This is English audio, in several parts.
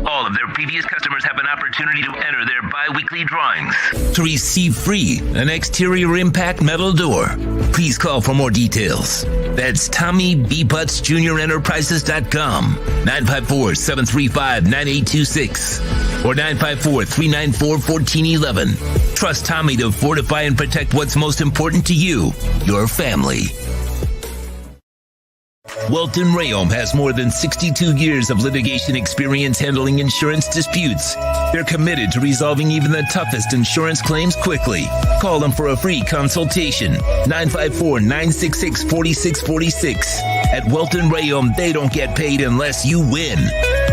All of their previous customers have an opportunity to enter their bi-weekly drawings to receive free an exterior impact metal door. Please call for more details. That's Tommy B. Butts Jr. Enterprises.com, 954-735-9826 or 954-394-1411. Trust Tommy to fortify and protect what's most important to you, your family. Welton Rayom has more than 62 years of litigation experience handling insurance disputes. They're committed to resolving even the toughest insurance claims quickly. Call them for a free consultation. 954-966-4646. At Welton Rayom, they don't get paid unless you win.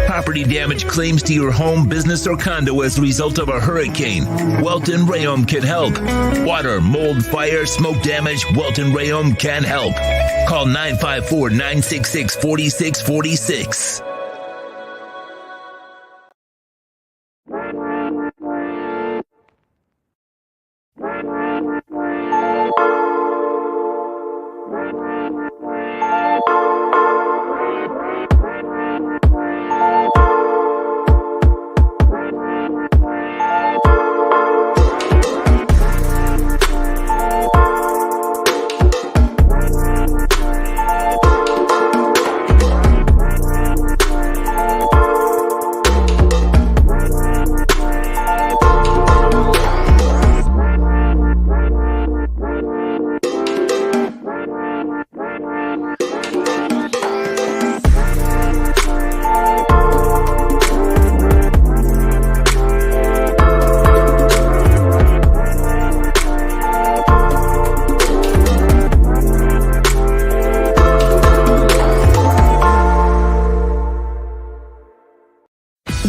Property damage claims to your home, business, or condo as a result of a hurricane. Welton Rayom can help. Water, mold, fire, smoke damage, Welton Rayom can help. Call 954-966-4646.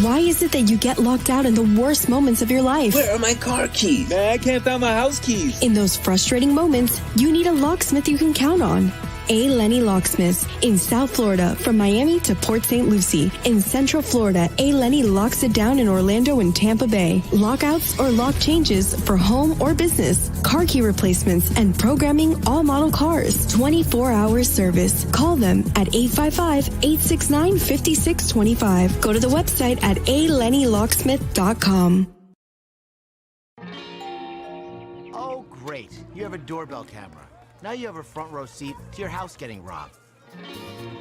Why is it that you get locked out in the worst moments of your life? Where are my car keys? Man, I can't find my house keys. In those frustrating moments, you need a locksmith you can count on. A. Lenny Locksmiths in South Florida, from Miami to Port St. Lucie. In Central Florida, A. Lenny locks it down in Orlando and Tampa Bay. Lockouts or lock changes for home or business, car key replacements, and programming all model cars. 24-hour service. Call them at 855-869-5625. Go to the website at alennylocksmith.com. Oh, great. You have a doorbell camera. Now you have a front row seat to your house getting robbed.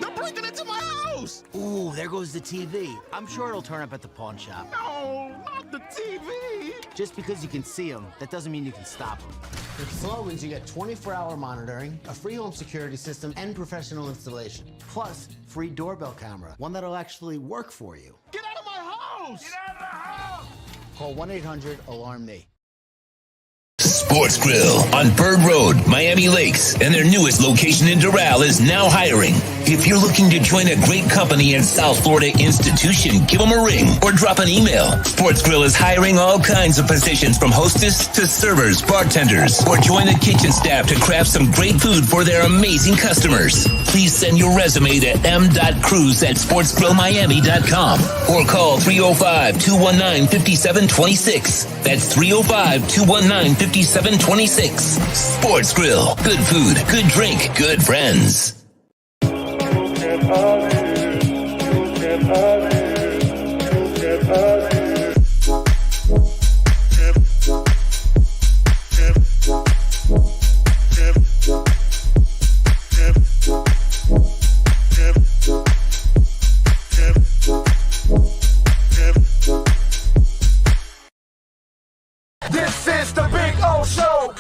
They're breaking into my house! Ooh, there goes the TV. I'm sure it'll turn up at the pawn shop. No, not the TV! Just because you can see them, that doesn't mean you can stop them. With Slogans, you get 24-hour monitoring, a free home security system, and professional installation. Plus, free doorbell camera, one that'll actually work for you. Get out of my house! Get out of the house! Call 1-800-ALARM-ME. Sports Grill on Bird Road, Miami Lakes, and their newest location in Doral is now hiring. If you're looking to join a great company and South Florida institution, give them a ring or drop an email. Sports Grill is hiring all kinds of positions, from hostess to servers, bartenders, or join the kitchen staff to craft some great food for their amazing customers. Please send your resume to m.cruz@sportsgrillmiami.com or call 305-219-5726. That's 305-219-5726. Sports Grill. Good food, good drink, good friends. This is the Big O Show!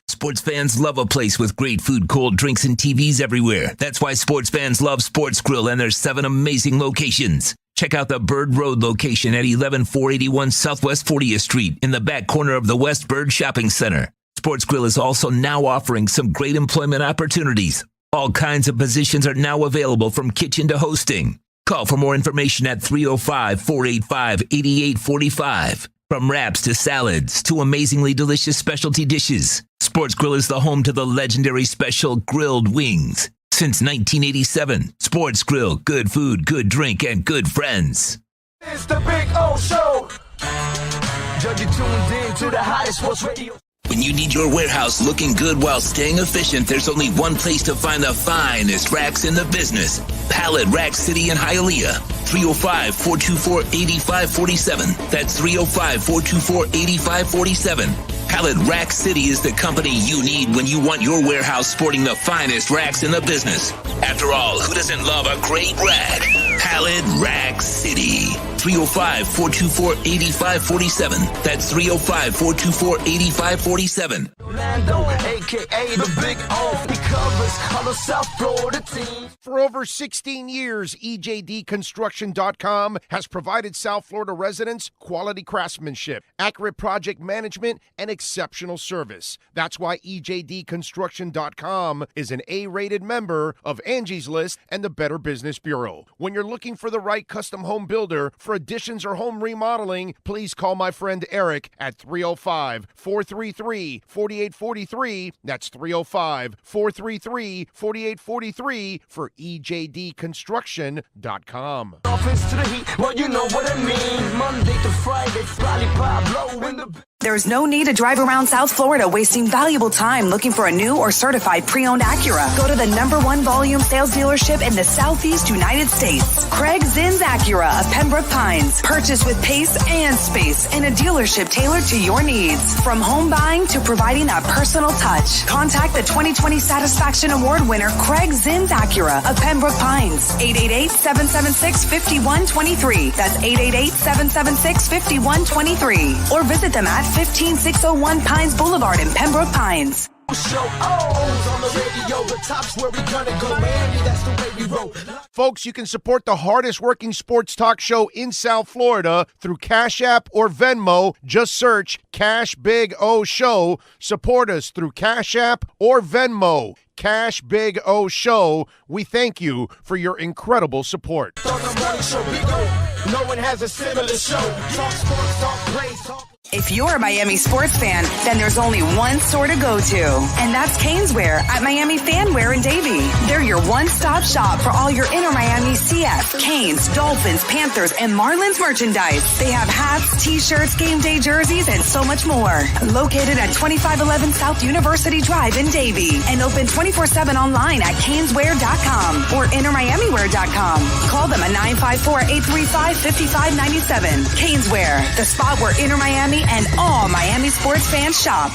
Sports fans love a place with great food, cold drinks, and TVs everywhere. That's why sports fans love Sports Grill and their 7 amazing locations. Check out the Bird Road location at 11481 Southwest 40th Street in the back corner of the West Bird Shopping Center. Sports Grill is also now offering some great employment opportunities. All kinds of positions are now available, from kitchen to hosting. Call for more information at 305-485-8845. From wraps to salads to amazingly delicious specialty dishes, Sports Grill is the home to the legendary special grilled wings. Since 1987, Sports Grill, good food, good drink, and good friends. It's the Big O Show! Judge, you tuned in to the hottest sports radio. When you need your warehouse looking good while staying efficient, there's only one place to find the finest racks in the business. Pallet Rack City in Hialeah. 305-424-8547. That's 305-424-8547. Pallet Rack City is the company you need when you want your warehouse sporting the finest racks in the business. After all, who doesn't love a great rack? Pallet Rack City. 305-424-8547. That's 305-424-8547. Lando, a.k.a. the Big O. He covers all the South Florida teams. For over 16 years, EJDconstruction.com has provided South Florida residents quality craftsmanship, accurate project management, and exceptional service. That's why EJDconstruction.com is an A-rated member of Angie's List and the Better Business Bureau. When you're looking for the right custom home builder for additions or home remodeling, please call my friend Eric at 305-433-4843. That's 305-433-4843 for EJDconstruction.com. Dolphins to the Heat, well, you know what it means. Monday to Friday, lollipop blow in the... There's no need to drive around South Florida wasting valuable time looking for a new or certified pre-owned Acura. Go to the #1 volume sales dealership in the Southeast United States. Craig Zinn's Acura of Pembroke Pines. Purchase with pace and space in a dealership tailored to your needs. From home buying to providing that personal touch. Contact the 2020 Satisfaction Award winner Craig Zinn's Acura of Pembroke Pines. 888-776-5123. That's 888-776-5123. Or visit them at 15601 Pines Boulevard in Pembroke Pines. Show O's on the radio, the top's where we gonna go, Miami, that's the way we roll. Folks, you can support the hardest working sports talk show in South Florida through Cash App or Venmo. Just search Cash Big O Show. Support us through Cash App or Venmo. Cash Big O Show. We thank you for your incredible support. On the morning show, Big O, no one has a similar show. Talk sports, talk plays, talk... If you're a Miami sports fan, then there's only one store to go to, and that's Caneswear at Miami Fanwear in Davie. They're your one-stop shop for all your inner Miami CF, Canes, Dolphins, Panthers, and Marlins merchandise. They have hats, t-shirts, game day jerseys, and so much more. Located at 2511 South University Drive in Davie, and open 24/7 online at caneswear.com or innermiamiwear.com. Call them at 954-835-5597. Caneswear, the spot where inner Miami and all Miami sports fans shop.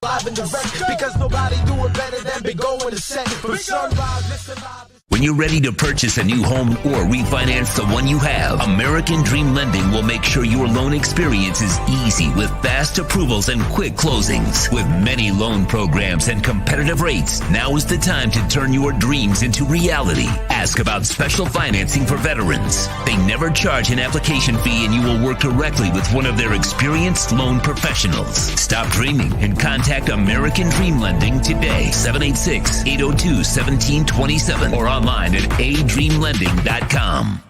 Live and direct, because nobody do it better than Big O in the set. From sunrise, listen live. When you're ready to purchase a new home or refinance the one you have, American Dream Lending will make sure your loan experience is easy with fast approvals and quick closings. With many loan programs and competitive rates, now is the time to turn your dreams into reality. Ask about special financing for veterans. They never charge an application fee, and you will work directly with one of their experienced loan professionals. Stop dreaming and contact American Dream Lending today. 786-802-1727 or online at adreamlending.com.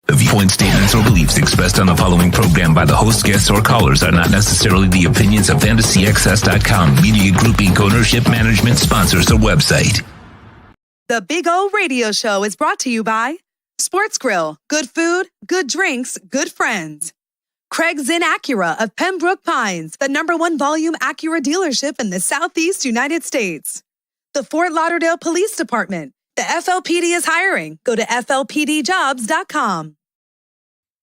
The viewpoint statements or beliefs expressed on the following program by the host, guests, or callers are not necessarily the opinions of FantasyXS.com, Media Group Inc., ownership, management, sponsors, or website. The Big O Radio Show is brought to you by Sports Grill. Good food, good drinks, good friends. Craig Zinn Acura of Pembroke Pines, the #1 volume Acura dealership in the Southeast United States. The Fort Lauderdale Police Department. The FLPD is hiring. Go to FLPDjobs.com.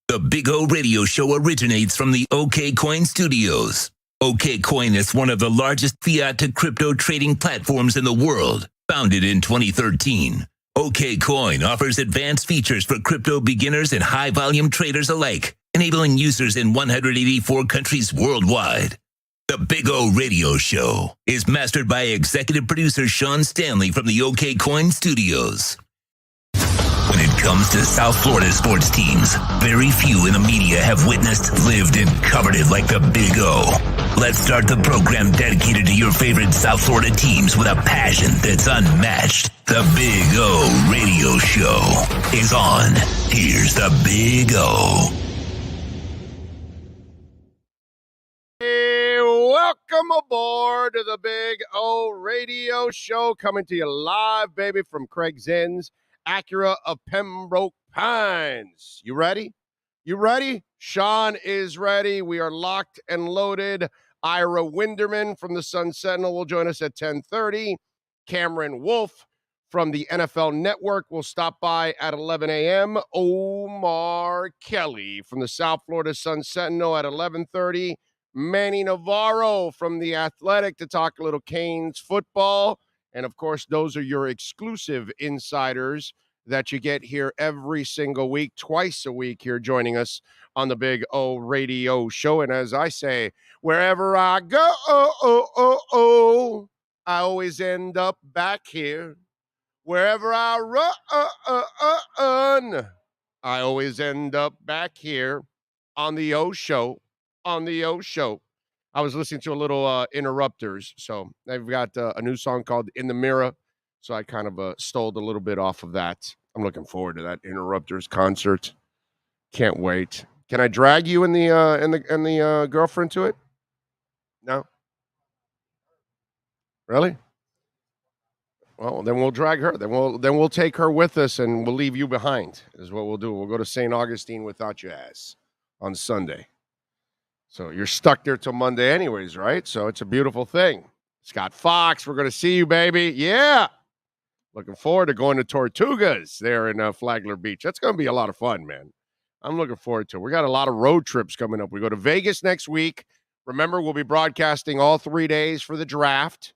The Big O Radio Show originates from the OK Coin Studios. OK Coin is one of the largest fiat to crypto trading platforms in the world. Founded in 2013, OK Coin offers advanced features for crypto beginners and high-volume traders alike, enabling users in 184 countries worldwide. The Big O Radio Show is mastered by executive producer Sean Stanley from the OK Coin Studios. When it comes to South Florida sports teams, very few in the media have witnessed, lived, and covered it like the Big O. Let's start the program dedicated to your favorite South Florida teams with a passion that's unmatched. The Big O Radio Show is on. Here's the Big O. Hey, welcome aboard to the Big O Radio Show, coming to you live, baby, from Craig Zinn's Acura of Pembroke Pines. You ready? You ready? Sean is ready. We are locked and loaded Ira Winderman from the Sun Sentinel will join us at 10:30. Cameron Wolf from the NFL Network will stop by at 11 a.m. Omar Kelly from the South Florida Sun Sentinel at 11:30. Manny Navarro from The Athletic to talk a little Canes football. And, of course, those are your exclusive insiders that you get here every single week, twice a week here joining us on the Big O Radio Show. And as I say, wherever I go, I always end up back here. Wherever I run, I always end up back here on the O Show. On the O Show. I was listening to a little Interrupters, so they've got a new song called In the Mirror, so I kind of stole a little bit off of that. I'm looking forward to that Interrupters concert. Can't wait. Can I drag you and the girlfriend to it? No? Really? Well, then we'll drag her. Then we'll take her with us, and we'll leave you behind. Is what we'll do. We'll go to St. Augustine without your ass on Sunday. So you're stuck there till Monday, anyways, right? So it's a beautiful thing. Scott Fox, we're going to see you, baby. Yeah. Looking forward to going to Tortugas there in Flagler Beach. That's going to be a lot of fun, man. I'm looking forward to it. We got a lot of road trips coming up. We go to Vegas next week. Remember, we'll be broadcasting all 3 days for the draft.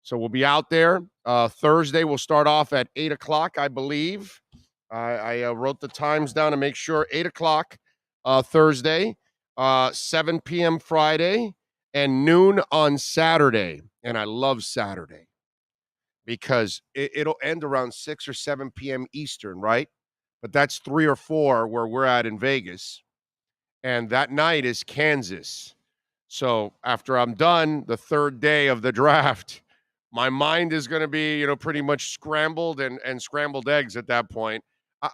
So we'll be out there. Thursday, we'll start off at 8 o'clock, I believe. I wrote the times down to make sure. 8 o'clock Thursday, 7 p.m. Friday, and noon on Saturday. And I love Saturday because it'll end around 6 or 7 p.m. Eastern, right? But that's 3 or 4 where we're at in Vegas. And that night is Kansas. So after I'm done, the third day of the draft, my mind is going to be, pretty much scrambled and scrambled eggs at that point.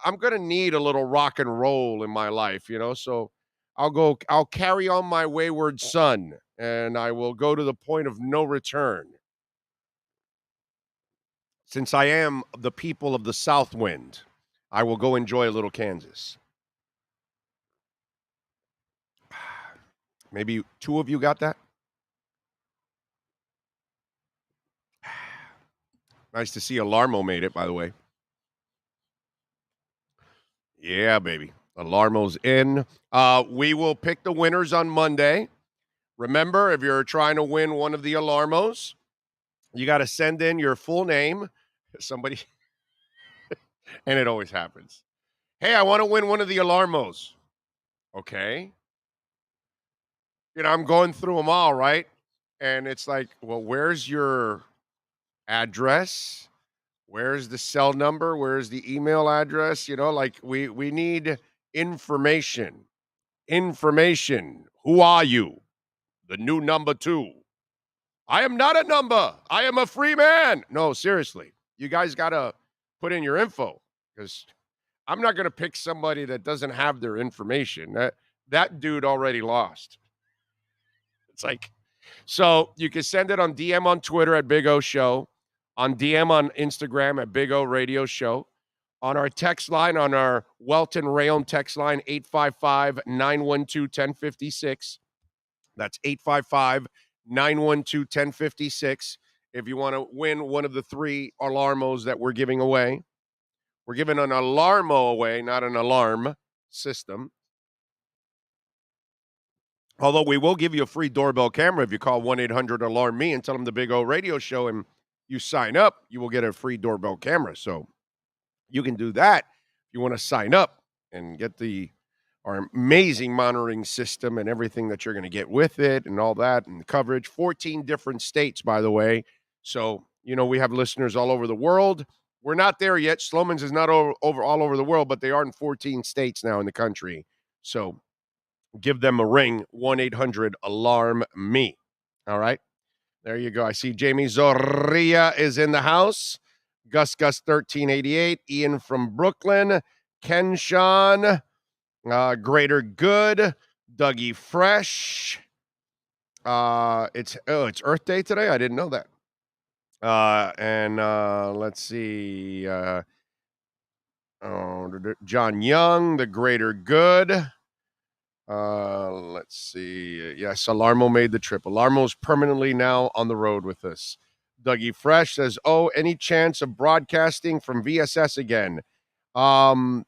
I'm going to need a little rock and roll in my life, so I'll carry on my wayward son, and I will go to the point of no return. Since I am the people of the South Wind, I will go enjoy a little Kansas. Maybe 2 of you got that? Nice to see Alarmo made it, by the way. Yeah, baby. Alarmo's in. We will pick the winners on Monday. Remember, if you're trying to win one of the Alarmos, you got to send in your full name. Somebody, and it always happens. Hey, I want to win one of the Alarmos. Okay. I'm going through them all, right? And it's like, well, where's your address? Where's the cell number? Where's the email address? We need information. Information. Who are you? The new number 2. I am not a number. I am a free man. No, seriously. You guys got to put in your info because I'm not going to pick somebody that doesn't have their information. That dude already lost. It's like, so you can send it on DM on Twitter at Big O Show, on DM on Instagram at Big O Radio Show, on our text line, on our Welton Rayon text line, 855-912-1056. That's 855-912-1056. If you want to win one of the 3 Alarmos that we're giving away. We're giving an Alarmo away, not an alarm system. Although we will give you a free doorbell camera if you call 1-800-ALARM-ME and tell them the Big O Radio Show and you sign up, you will get a free doorbell camera. So you can do that if you want to sign up and get our amazing monitoring system and everything that you're going to get with it and all that and the coverage. 14 different states, by the way. So, we have listeners all over the world. We're not there yet. Sloman's is not all over the world, but they are in 14 states now in the country. So give them a ring, 1-800-ALARM-ME. All right? There you go. I see Jamie Zorrilla is in the house. Gus 1388, Ian from Brooklyn, Ken Sean, Greater Good, Dougie Fresh. It's Earth Day today. I didn't know that. And let's see. John Young, the Greater Good. Let's see. Yes, Alarmo made the trip. Alarmo's permanently now on the road with us. Dougie Fresh says, any chance of broadcasting from VSS again? Well,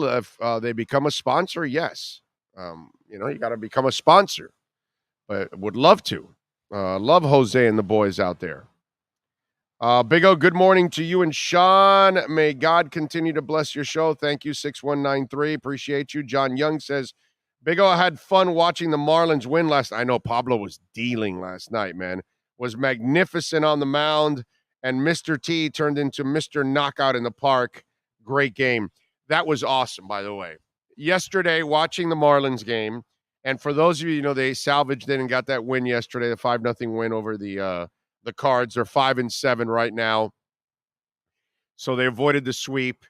if they become a sponsor, yes. You got to become a sponsor. But would love to. Love Jose and the boys out there. Big O, good morning to you and Sean. May God continue to bless your show. Thank you, 6193. Appreciate you. John Young says, Big O, I had fun watching the Marlins win last night. I know Pablo was dealing last night, man. Was magnificent on the mound, and Mr. T turned into Mr. Knockout in the park. Great game. That was awesome, by the way. Yesterday, watching the Marlins game, and for those of you, they salvaged it and got that win yesterday, the 5-0 win over the Cards. Are 5-7 right now, so they avoided the sweep.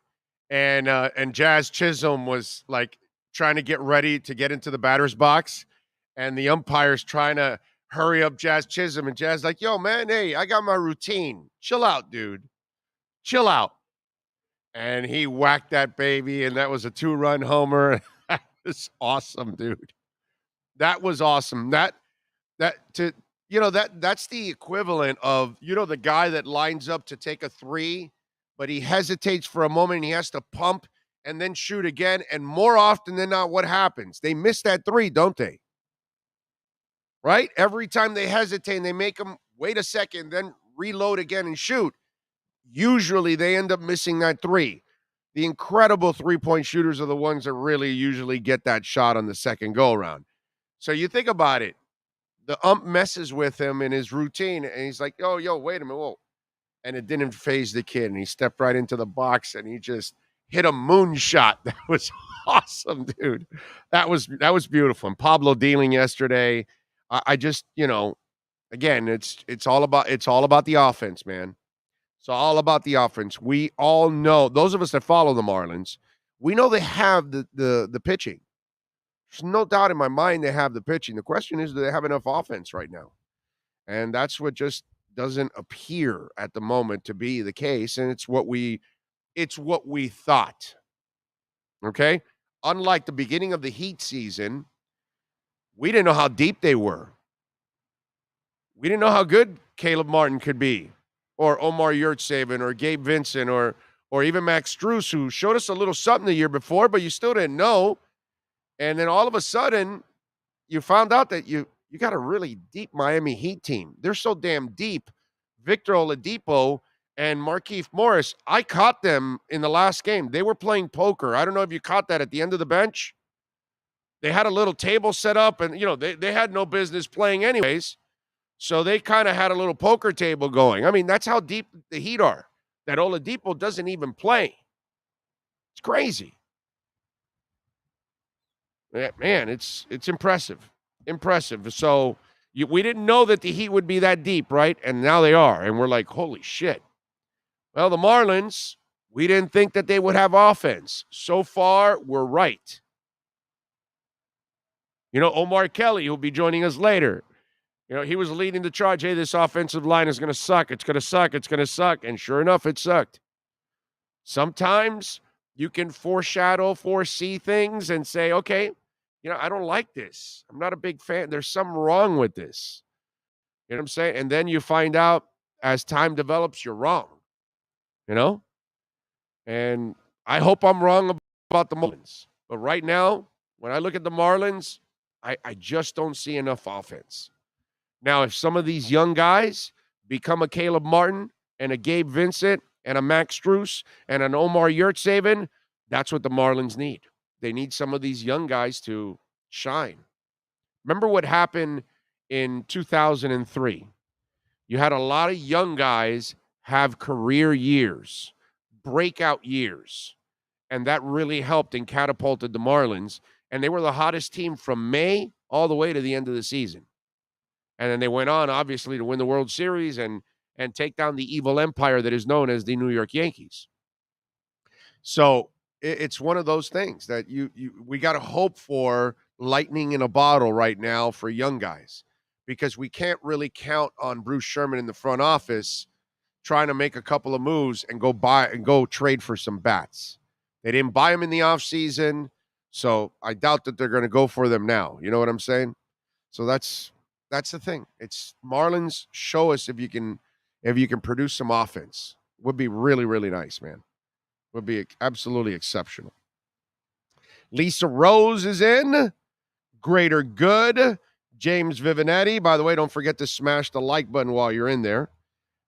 And Jazz Chisholm was like trying to get ready to get into the batter's box, and the umpire's trying to hurry up Jazz Chisholm, and Jazz like, yo, man, hey, I got my routine. Chill out, dude. Chill out. And he whacked that baby, and that was a 2-run homer. That was awesome, dude. That was awesome. That's the equivalent of, the guy that lines up to take a 3, but he hesitates for a moment and he has to pump and then shoot again. And more often than not, what happens? They miss that 3, don't they? Right? Every time they hesitate and they make them wait a second, then reload again and shoot. Usually they end up missing that 3. The incredible 3-point shooters are the ones that really usually get that shot on the second go-around. So you think about it. The ump messes with him in his routine, and he's like, yo, wait a minute, whoa. And it didn't phase the kid, and he stepped right into the box, and he just hit a moonshot. That was awesome, dude. That was beautiful. And Pablo dealing yesterday. I just, again, it's all about the offense, man. It's all about the offense. We all know, those of us that follow the Marlins, we know they have the pitching. There's no doubt in my mind they have the pitching. The question is, do they have enough offense right now? And that's what just doesn't appear at the moment to be the case. And it's what we thought. Okay? Unlike the beginning of the Heat season, we didn't know how deep they were. We didn't know how good Caleb Martin could be, or Omar Yurtseven, or Gabe Vincent, or even Max Strus, who showed us a little something the year before, but you still didn't know. And then all of a sudden, you found out that you got a really deep Miami Heat team. They're so damn deep. Victor Oladipo and Markieff Morris, I caught them in the last game. They were playing poker. I don't know if you caught that at the end of the bench. They had a little table set up, and, they had no business playing anyways. So they kind of had a little poker table going. I mean, that's how deep the Heat are, that Oladipo doesn't even play. It's crazy. Man, it's impressive. Impressive. So we didn't know that the Heat would be that deep, right? And now they are. And we're like, holy shit. Well, the Marlins, we didn't think that they would have offense. So far, we're right. Omar Kelly, who'll be joining us later, he was leading the charge. Hey, this offensive line is going to suck. It's going to suck. It's going to suck. And sure enough, it sucked. Sometimes you can foresee things and say, okay, I don't like this. I'm not a big fan. There's something wrong with this. You know what I'm saying? And then you find out as time develops, you're wrong. And I hope I'm wrong about the Marlins. But right now, when I look at the Marlins, I just don't see enough offense. Now, if some of these young guys become a Caleb Martin and a Gabe Vincent and a Max Strus and an Omar Yurtseven, that's what the Marlins need. They need some of these young guys to shine. Remember what happened in 2003? You had a lot of young guys have career years, breakout years, and that really helped and catapulted the Marlins, and they were the hottest team from May all the way to the end of the season. And then they went on, obviously, to win the World Series and take down the evil empire that is known as the New York Yankees. So it's one of those things that we got to hope for lightning in a bottle right now for young guys, because we can't really count on Bruce Sherman in the front office trying to make a couple of moves and go trade for some bats. They didn't buy him in the offseason, So I doubt that they're going to go for them now. You know what I'm saying? So that's the thing. It's Marlins. Show us if you can produce some offense. Would be really, really nice, man. Would be absolutely exceptional. Lisa Rose is in. Greater Good. James Vivinetti. By the way, don't forget to smash the like button while you're in there.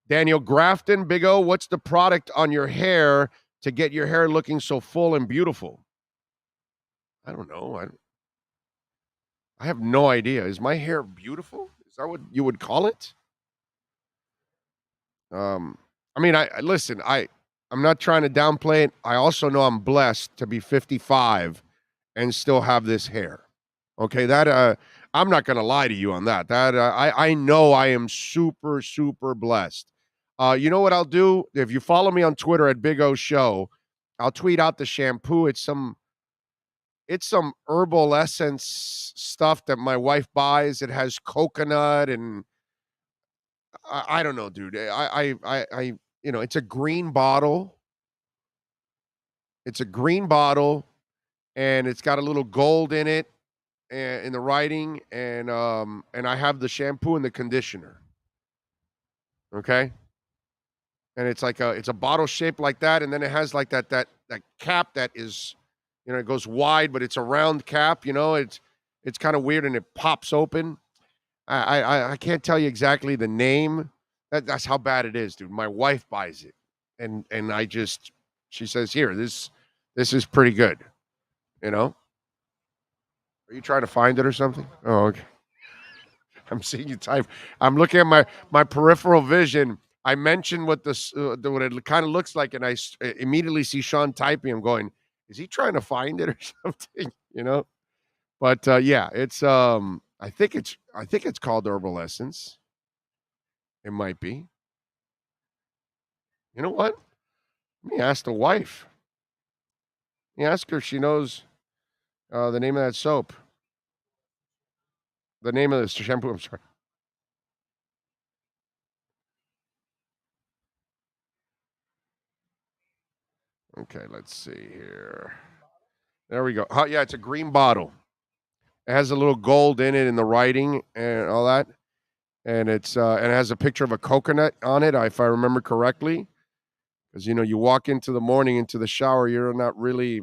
Daniel Grafton, Big O, what's the product on your hair to get your hair looking so full and beautiful? I don't know. I have no idea. Is my hair beautiful? Is that what you would call it? I mean, listen, I'm not trying to downplay it. I also know I'm blessed to be 55 and still have this hair. Okay, that I'm not going to lie to you on that. I know I am super, super blessed. You know what I'll do? If you follow me on Twitter at Big O Show, I'll tweet out the shampoo. It's some herbal essence stuff that my wife buys. It has coconut and I don't know, dude. I it's a green bottle. It's a green bottle, and it's got a little gold in it, and in the writing, and I have the shampoo and the conditioner. Okay. And it's like it's a bottle shaped like that, and then it has like that cap that is, it goes wide, but it's a round cap. It's kind of weird, and it pops open. I can't tell you exactly the name. That's how bad it is, dude. My wife buys it, and she says, "Here, this is pretty good." Are you trying to find it or something? Oh, okay. I'm seeing you type. I'm looking at my peripheral vision. I mentioned what what it kind of looks like, and I immediately see Sean typing. I'm going, is he trying to find it or something? But yeah, it's I think it's called Herbal Essence. It might be. You know what? Let me ask the wife. Let me ask her if she knows the name of that soap. The name of this shampoo. I'm sorry. Okay, let's see here. There we go. Oh, yeah, it's a green bottle. It has a little gold in it in the writing and all that. And it has a picture of a coconut on it, if I remember correctly. Because, you walk into the morning, into the shower, you're not really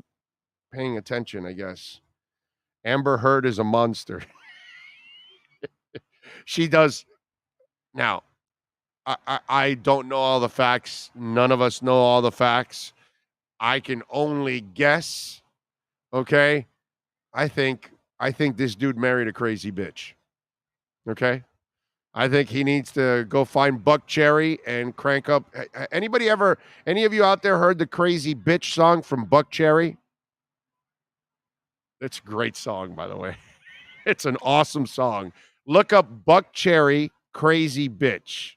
paying attention, I guess. Amber Heard is a monster. She does. Now, I don't know all the facts. None of us know all the facts. I can only guess. Okay? I think this dude married a crazy bitch. Okay? I think he needs to go find Buck Cherry and crank up. Any of you out there heard the Crazy Bitch song from Buck Cherry? It's a great song, by the way. It's an awesome song. Look up Buck Cherry, Crazy Bitch.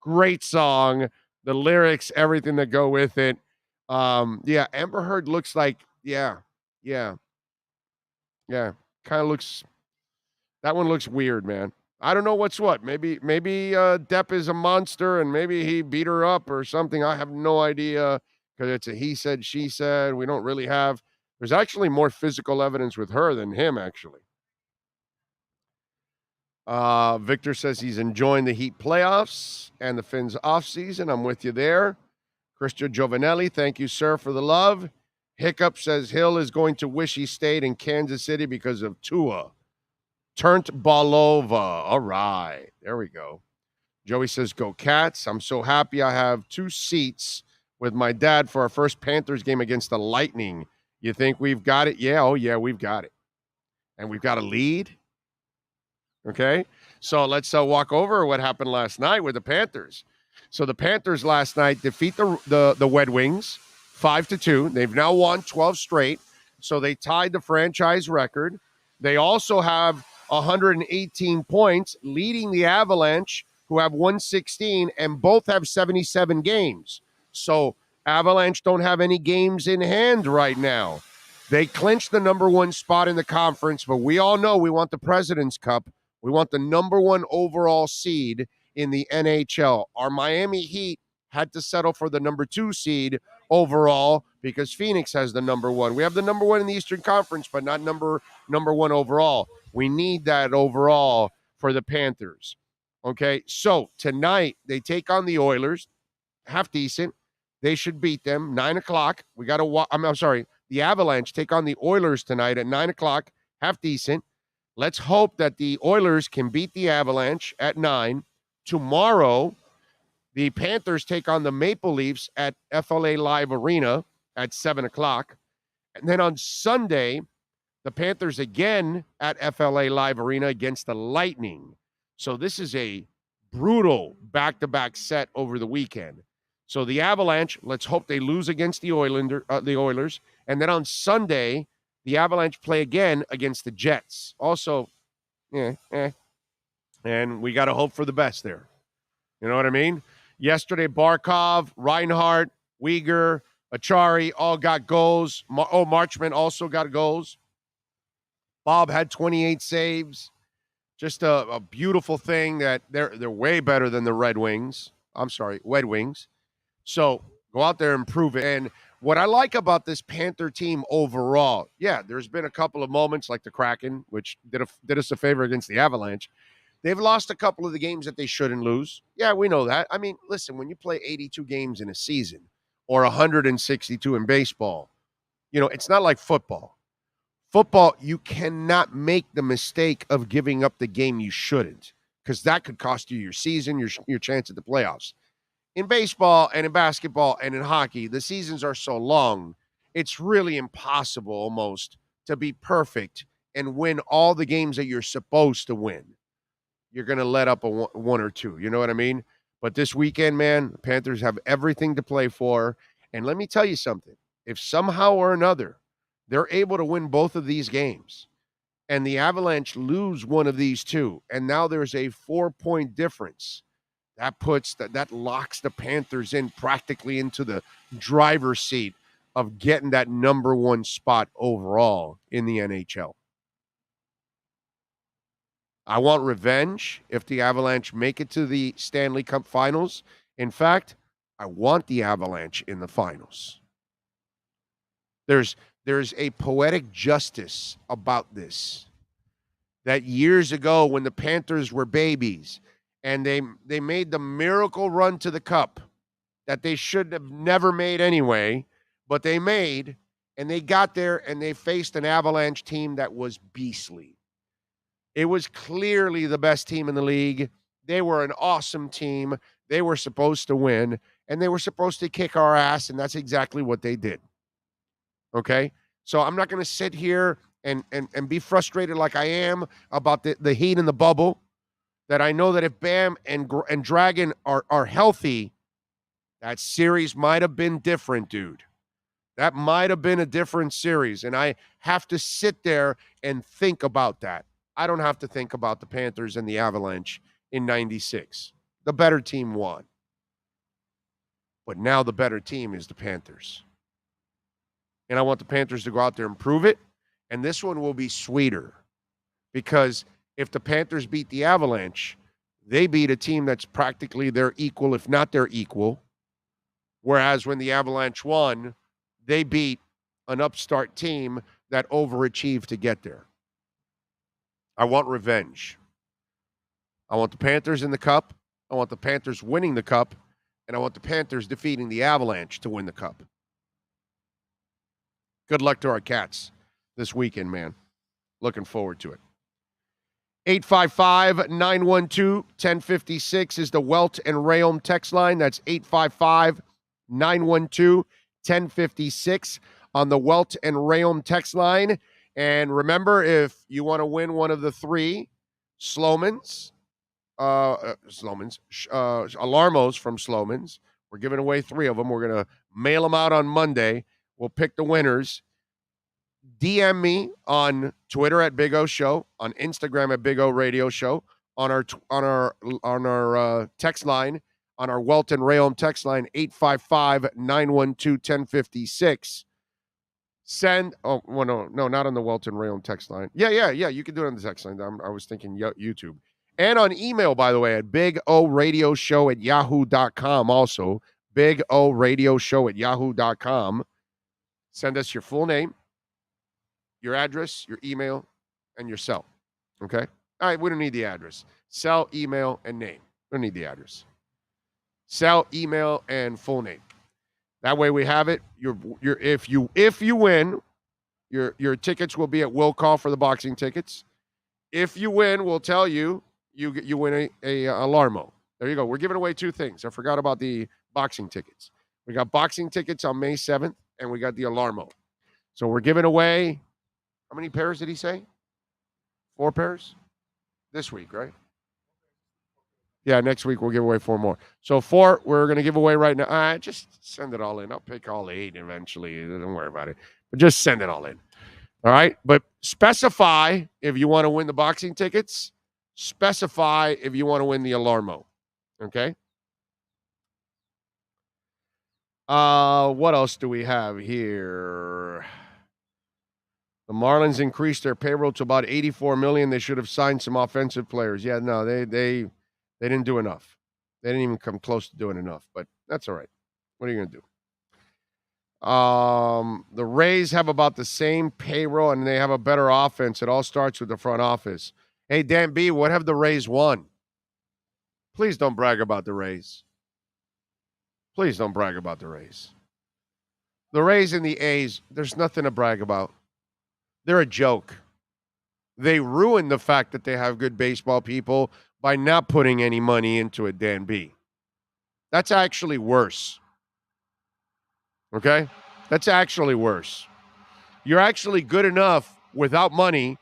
Great song. The lyrics, everything that go with it. Yeah, Amber Heard looks like, yeah. Kind of looks, that one looks weird, man. I don't know what's what. Maybe Depp is a monster and maybe he beat her up or something. I have no idea because it's a he said, she said. We don't really have. There's actually more physical evidence with her than him, actually. Victor says he's enjoying the Heat playoffs and the Finns offseason. I'm with you there. Christian Giovanelli, thank you, sir, for the love. Hiccup says Hill is going to wish he stayed in Kansas City because of Tua. Turnt Balova. All right. There we go. Joey says, go Cats. I'm so happy I have 2 seats with my dad for our first Panthers game against the Lightning. You think we've got it? Yeah. Oh, yeah, we've got it. And we've got a lead. Okay. So let's walk over what happened last night with the Panthers. So the Panthers last night defeat the Red Wings 5-2. They've now won 12 straight. So they tied the franchise record. They also have 118 points, leading the Avalanche, who have 116, and both have 77 games. So Avalanche don't have any games in hand right now. They clinched the number 1 spot in the conference, but we all know we want the President's Cup. We want the number 1 overall seed in the NHL. Our Miami Heat had to settle for the number 2 seed overall because Phoenix has the number one. We have the number one in the Eastern Conference, but not number one overall. We need that overall for the Panthers. Okay, so tonight they take on the Oilers, half decent. They should beat them, 9 o'clock. We got to I'm sorry, the Avalanche take on the Oilers tonight at 9 o'clock, half decent. Let's hope that the Oilers can beat the Avalanche at 9. Tomorrow, the Panthers take on the Maple Leafs at FLA Live Arena at 7 o'clock. And then on Sunday, the Panthers again at FLA Live Arena against the Lightning. So this is a brutal back-to-back set over the weekend. So the Avalanche, let's hope they lose against the Oilers. And then on Sunday, the Avalanche play again against the Jets. Also, and we got to hope for the best there. You know what I mean? Yesterday, Barkov, Reinhart, Uyghur, Achari all got goals. Marchment also got goals. Bob had 28 saves. Just a beautiful thing that they're way better than the Red Wings. So go out there and prove it. And what I like about this Panther team overall, there's been a couple of moments like the Kraken, which did us a favor against the Avalanche. They've lost a couple of the games that they shouldn't lose. Yeah, we know that. I mean, listen, when you play 82 games in a season or 162 in baseball, it's not like football. Football, you cannot make the mistake of giving up the game you shouldn't, because that could cost you your season, your chance at the playoffs. In baseball and in basketball and in hockey, the seasons are so long, it's really impossible almost to be perfect and win all the games that you're supposed to win. You're going to let up one or two. You know what I mean? But this weekend, man, the Panthers have everything to play for. And let me tell you something. If somehow or another they're able to win both of these games and the Avalanche lose one of these two, and now there's a 4-point difference, that locks the Panthers in practically into the driver's seat of getting that number one spot overall in the NHL. I want revenge if the Avalanche make it to the Stanley Cup Finals. In fact, I want the Avalanche in the finals. There's a poetic justice about this. That years ago when the Panthers were babies and they made the miracle run to the Cup that they should have never made anyway, but they made, and they got there and they faced an Avalanche team that was beastly. It was clearly the best team in the league. They were an awesome team. They were supposed to win, and they were supposed to kick our ass, and that's exactly what they did. Okay? So I'm not going to sit here and be frustrated like I am about the Heat and the bubble, that I know that if Bam and Dragon are healthy, that series might have been different, dude. That might have been a different series, and I have to sit there and think about that. I don't have to think about the Panthers and the Avalanche in 96. The better team won. But now the better team is the Panthers. And I want the Panthers to go out there and prove it. And this one will be sweeter. Because if the Panthers beat the Avalanche, they beat a team that's practically their equal, if not their equal. Whereas when the Avalanche won, they beat an upstart team that overachieved to get there. I want revenge. I want the Panthers in the Cup. I want the Panthers winning the Cup. And I want the Panthers defeating the Avalanche to win the Cup. Good luck to our Cats this weekend, man. Looking forward to it. 855-912-1056 is the Welt and Rayom text line. That's 855-912-1056 on the Welt and Rayom text line. And remember, if you want to win one of the three Alarmos from Slomans, we're giving away 3 of them. We're going to mail them out on Monday. We'll pick the winners. DM me on Twitter at Big O Show, on Instagram at Big O Radio Show, on our text line, on our Welton Rayom text line, 855-912-1056. Send, no, not on the Welton Rayom text line. Yeah, you can do it on the text line. I was thinking YouTube. And on email, by the way, at BigORadioShow@yahoo.com also. BigORadioShow@yahoo.com. Send us your full name, your address, your email, and your cell. Okay? All right, we don't need the address. Cell, email, and name. We don't need the address. Cell, email, and full name. That way we have it. If you win, your tickets will be at will call for the boxing tickets. If you win, we'll tell you you win a Alarmo. There you go. We're giving away 2 things. I forgot about the boxing tickets. We got boxing tickets on May 7th, and we got the Alarmo. So we're giving away, how many pairs did he say? 4 pairs? This week, right? Yeah, next week we'll give away 4 more. So 4 we're going to give away right now. Just send it all in. I'll pick all 8 eventually. Don't worry about it. But just send it all in. All right? But specify if you want to win the boxing tickets. Specify if you want to win the Alarmo. Okay? What else do we have here? The Marlins increased their payroll to about $84 million. They should have signed some offensive players. Yeah, no, they didn't do enough. They didn't even come close to doing enough, but that's all right. What are you going to do? The Rays have about the same payroll, and they have a better offense. It all starts with the front office. Hey, Dan B., what have the Rays won? Please don't brag about the Rays. Please don't brag about the Rays. The Rays and the A's, there's nothing to brag about. They're a joke. They ruin the fact that they have good baseball people by not putting any money into it, Dan B. That's actually worse. Okay? That's actually worse. You're actually good enough without money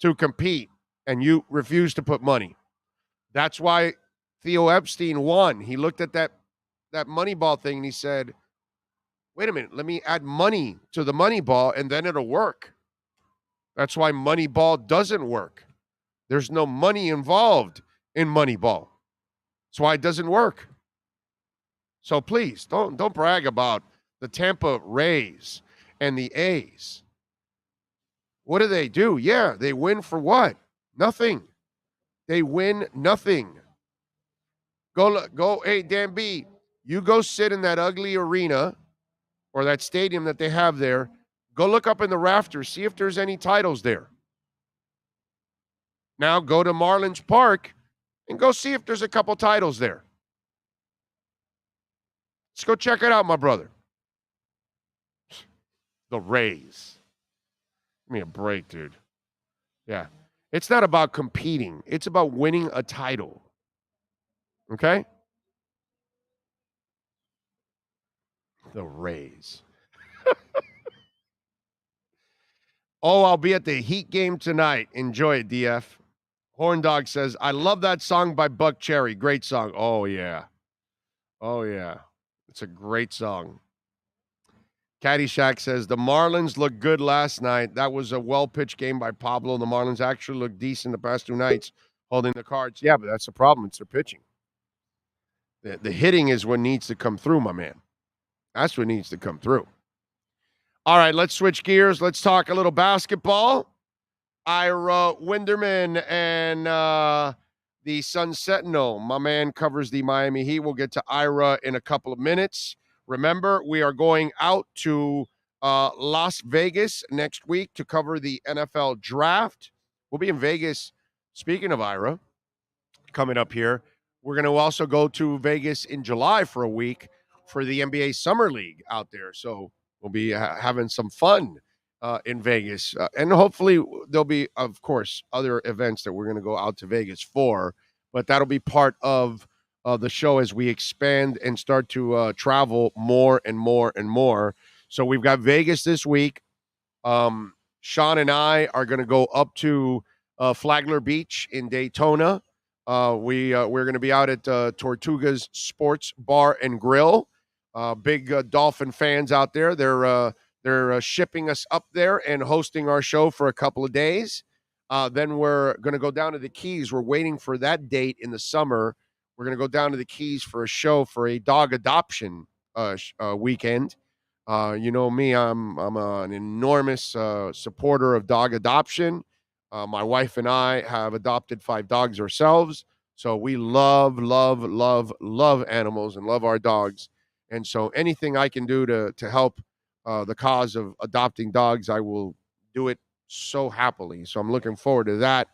to compete, and you refuse to put money. That's why Theo Epstein won. He looked at that Moneyball thing, and he said, wait a minute, let me add money to the Moneyball, and then it'll work. That's why Moneyball doesn't work. There's no money involved in Moneyball. That's why it doesn't work. So please, don't brag about the Tampa Rays and the A's. What do? Yeah, they win for what? Nothing. They win nothing. Go, hey, Dan B., you go sit in that ugly arena or that stadium that they have there. Go look up in the rafters, see if there's any titles there. Now go to Marlins Park and go see if there's a couple titles there. Let's go check it out, my brother. The Rays. Give me a break, dude. Yeah. It's not about competing. It's about winning a title. Okay? The Rays. Oh, I'll be at the Heat game tonight. Enjoy it, DF. Horn Dog says, I love that song by Buck Cherry. Great song. Oh, yeah. Oh, yeah. It's a great song. Caddyshack says, the Marlins looked good last night. That was a well-pitched game by Pablo. The Marlins actually looked decent the past 2 nights holding the Cards. Yeah, but that's the problem. It's their pitching. The hitting is what needs to come through, my man. That's what needs to come through. All right, let's switch gears. Let's talk a little basketball. Ira Winderman and the Sun Sentinel. My man covers the Miami Heat. We'll get to Ira in a couple of minutes. Remember, we are going out to Las Vegas next week to cover the NFL draft. We'll be in Vegas. Speaking of Ira, coming up here, we're going to also go to Vegas in July for a week for the NBA Summer League out there. So we'll be having some fun in Vegas. And hopefully there'll be, of course, other events that we're going to go out to Vegas for. But that'll be part of the show as we expand and start to travel more and more and more. So we've got Vegas this week. Sean and I are going to go up to Flagler Beach in Daytona. We're going to be out at Tortuga's Sports Bar and Grill. Big Dolphin fans out there. They're shipping us up there and hosting our show for a couple of days. Then we're going to go down to the Keys. We're waiting for that date in the summer. We're going to go down to the Keys for a show for a dog adoption weekend. You know me, I'm an enormous supporter of dog adoption. My wife and I have adopted 5 dogs ourselves. So we love animals and love our dogs. And so anything I can do to help the cause of adopting dogs, I will do it so happily. So I'm looking forward to that.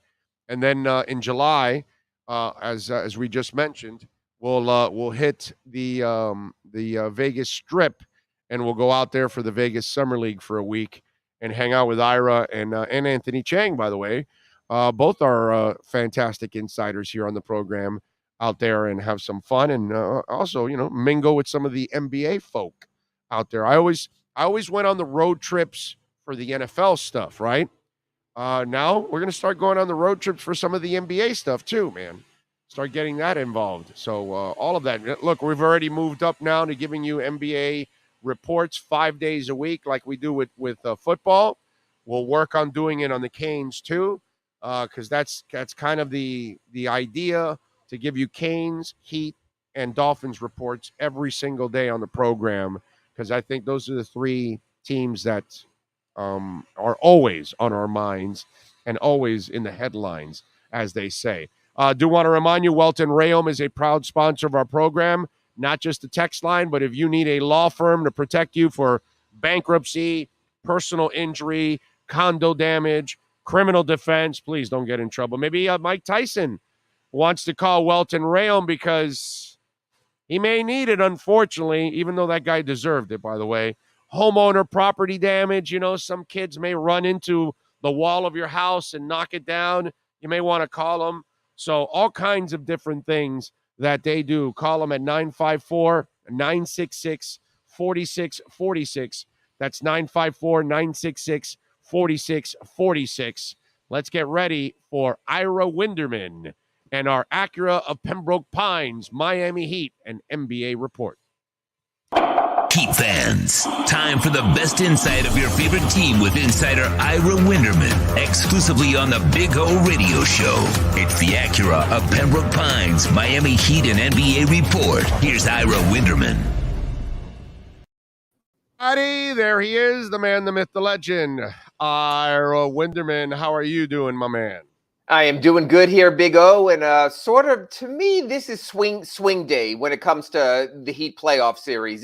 And then in July, as we just mentioned, we'll hit the Vegas Strip, and we'll go out there for the Vegas Summer League for a week and hang out with Ira and Anthony Chang. By the way, both are fantastic insiders here on the program out there, and have some fun, and also mingle with some of the NBA folk out there. I always went on the road trips for the NFL stuff, right? Now we're going to start going on the road trips for some of the NBA stuff too, man. Start getting that involved. So all of that. Look, we've already moved up now to giving you NBA reports 5 days a week like we do with football. We'll work on doing it on the Canes too, because that's kind of the idea, to give you Canes, Heat, and Dolphins reports every single day on the program, because I think those are the three teams that are always on our minds and always in the headlines, as they say. Do want to remind you, Welton Rayom is a proud sponsor of our program, not just the text line, but if you need a law firm to protect you for bankruptcy, personal injury, condo damage, criminal defense, please don't get in trouble. Maybe Mike Tyson wants to call Welton Rayom because he may need it, unfortunately, even though that guy deserved it, by the way. Homeowner property damage, some kids may run into the wall of your house and knock it down. You may want to call them. So all kinds of different things that they do. Call them at 954-966-4646. That's 954-966-4646. Let's get ready for Ira Winderman and our Acura of Pembroke Pines, Miami Heat, and NBA report. Heat fans, time for the best insight of your favorite team with insider Ira Winderman, exclusively on the Big O Radio Show. It's the Acura of Pembroke Pines, Miami Heat and NBA report. Here's Ira Winderman. There he is, the man, the myth, the legend, Ira Winderman. How are you doing, my man? I am doing good here, Big O, and sort of, to me, this is swing day when it comes to the Heat playoff series.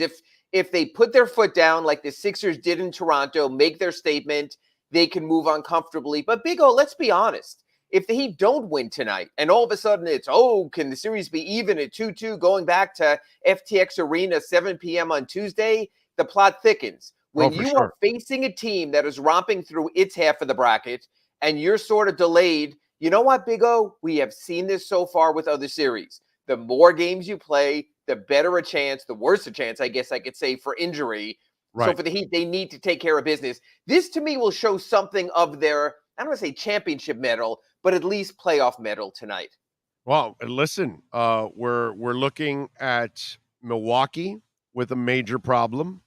If they put their foot down like the Sixers did in Toronto, make their statement, they can move on comfortably. But Big O, let's be honest. If the Heat don't win tonight, and all of a sudden it's, can the series be even at 2-2 going back to FTX Arena 7 p.m. on Tuesday? The plot thickens. When you are facing a team that is romping through its half of the bracket and you're sort of delayed, you know what, Big O? We have seen this so far with other series. The more games you play, the better a chance, the worse a chance, I guess I could say, for injury. Right. So for the Heat, they need to take care of business. This, to me, will show something of their, I don't want to say championship medal, but at least playoff medal tonight. Well, listen, we're looking at Milwaukee with a major problem,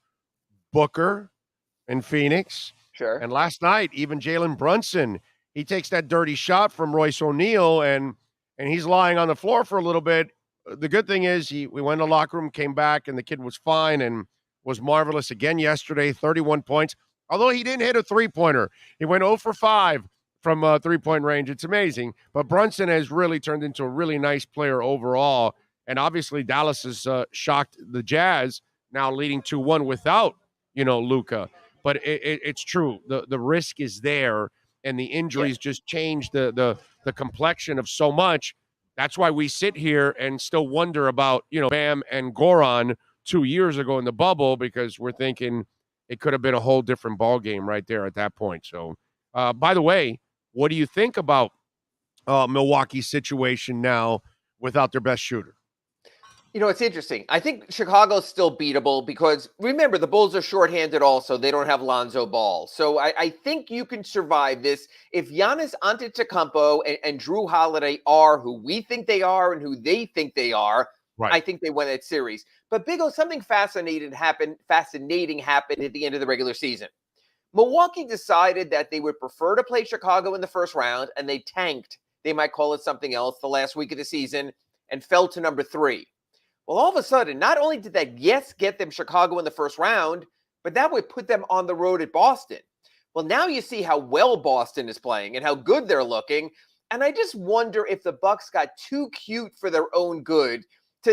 Booker and Phoenix. Sure. And last night, even Jalen Brunson, he takes that dirty shot from Royce O'Neal, and he's lying on the floor for a little bit. The good thing is we went to the locker room, came back, and the kid was fine and was marvelous again yesterday, 31 points. Although he didn't hit a three-pointer. He went 0 for 5 from three-point range. It's amazing. But Brunson has really turned into a really nice player overall. And obviously Dallas has shocked the Jazz, now leading 2-1 without, Luka. But it's true. The risk is there, and the injuries just changed the complexion of so much. That's why we sit here and still wonder about, Bam and Goran 2 years ago in the bubble, because we're thinking it could have been a whole different ball game right there at that point. So, by the way, what do you think about Milwaukee's situation now without their best shooter? It's interesting. I think Chicago's still beatable because, remember, the Bulls are shorthanded also. They don't have Lonzo Ball. So I think you can survive this. If Giannis Antetokounmpo and Drew Holiday are who we think they are and who they think they are, right, I think they win that series. But, Big O, something fascinating happened at the end of the regular season. Milwaukee decided that they would prefer to play Chicago in the first round, and they tanked. They might call it something else the last week of the season and fell to number 3. Well, all of a sudden, not only did that, get them Chicago in the first round, but that would put them on the road at Boston. Well, now you see how well Boston is playing and how good they're looking. And I just wonder if the Bucks got too cute for their own good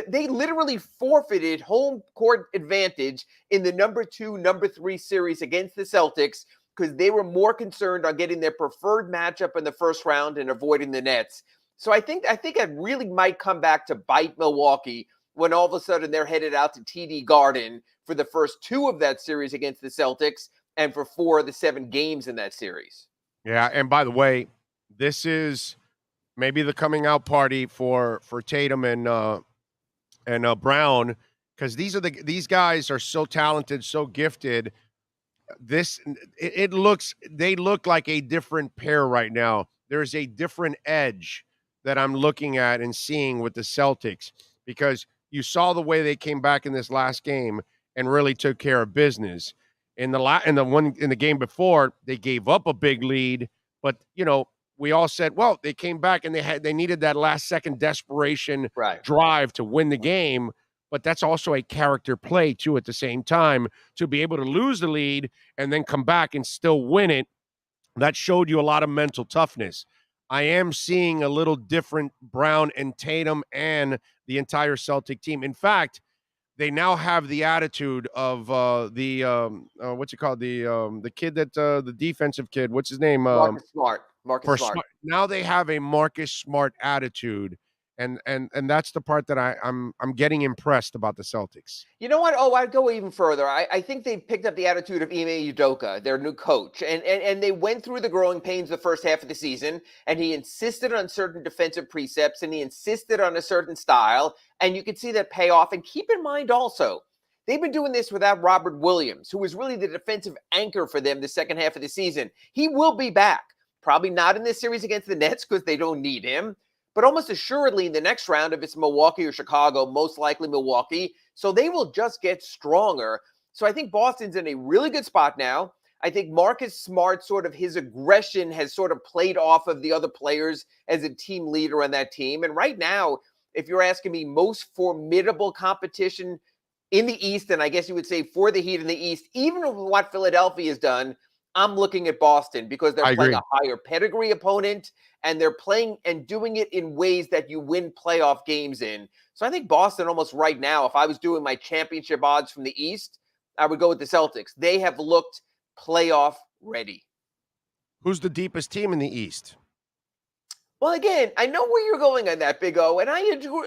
They literally forfeited home court advantage in the number 2, number 3 series against the Celtics because they were more concerned on getting their preferred matchup in the first round and avoiding the Nets. So I think it really might come back to bite Milwaukee when all of a sudden they're headed out to TD Garden for the first 2 of that series against the Celtics and for 4 of the 7 games in that series. Yeah, and by the way, this is maybe the coming out party for Tatum and Brown, because these guys are so talented, so gifted. They look like a different pair right now. There's a different edge that I'm looking at and seeing with the Celtics, because you saw the way they came back in this last game and really took care of business. In the game before, they gave up a big lead, but we all said, well, they came back and they needed that last second desperation drive to win the game. But that's also a character play too at the same time, to be able to lose the lead and then come back and still win it. That showed you a lot of mental toughness. I am seeing a little different Brown and Tatum and the entire Celtic team. In fact, they now have the attitude of what's it called? The kid that the defensive kid, what's his name? Marcus Smart. Now they have a Marcus Smart attitude. And that's the part that I'm getting impressed about the Celtics. You know what? Oh, I'd go even further. I think they picked up the attitude of Ime Udoka, their new coach. And they went through the growing pains the first half of the season, and he insisted on certain defensive precepts, and he insisted on a certain style, and you could see that pay off. And keep in mind also, they've been doing this without Robert Williams, who was really the defensive anchor for them the second half of the season. He will be back. Probably not in this series against the Nets because they don't need him. But almost assuredly in the next round, if it's Milwaukee or Chicago, most likely Milwaukee. So they will just get stronger. So I think Boston's in a really good spot now. I think Marcus Smart, sort of his aggression has sort of played off of the other players as a team leader on that team. And right now, if you're asking me most formidable competition in the East, and I guess you would say for the Heat in the East, even with what Philadelphia has done, I'm looking at Boston because they're playing a higher pedigree opponent, and they're playing and doing it in ways that you win playoff games in. So I think Boston almost right now, if I was doing my championship odds from the East, I would go with the Celtics. They have looked playoff ready. Who's the deepest team in the East? Well, again, I know where you're going on that, Big O, and I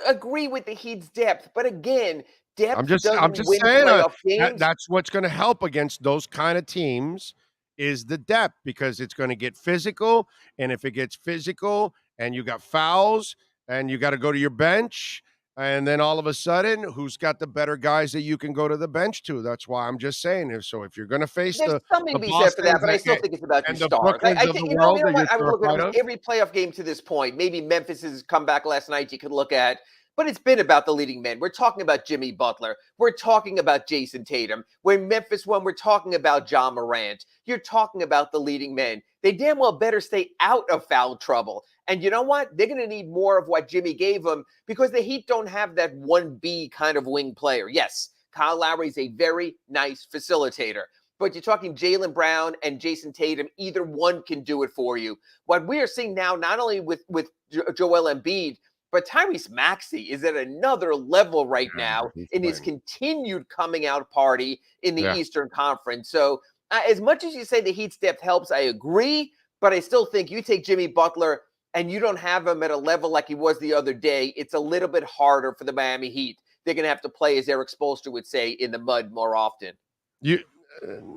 agree with the Heat's depth. But again, depth I'm just win saying playoff games. That's what's going to help against those kind of teams. Is the depth, because it's going to get physical. And if it gets physical and you got fouls and you got to go to your bench, and then all of a sudden, who's got the better guys that you can go to the bench to? That's why I'm just saying, if you're going to face There's something to be said for that, but I still think it's about your stars. I think, you know what? I would look at every playoff game to this point. Maybe Memphis has come back last night you could look at. But it's been about the leading men. We're talking about Jimmy Butler. We're talking about Jason Tatum. When Memphis won, we're talking about John Morant. You're talking about the leading men. They damn well better stay out of foul trouble. And you know what? They're going to need more of what Jimmy gave them, because the Heat don't have that 1B kind of wing player. Yes, Kyle Lowry's a very nice facilitator. But you're talking Jaylen Brown and Jason Tatum. Either one can do it for you. What we are seeing now, not only with Joel Embiid, but Tyrese Maxey is at another level right now in his continued coming out party in the Eastern Conference. So as much as you say the Heat's depth helps, I agree. But I still think you take Jimmy Butler and you don't have him at a level like he was the other day, it's a little bit harder for the Miami Heat. They're going to have to play, as Eric Spoelstra would say, in the mud more often.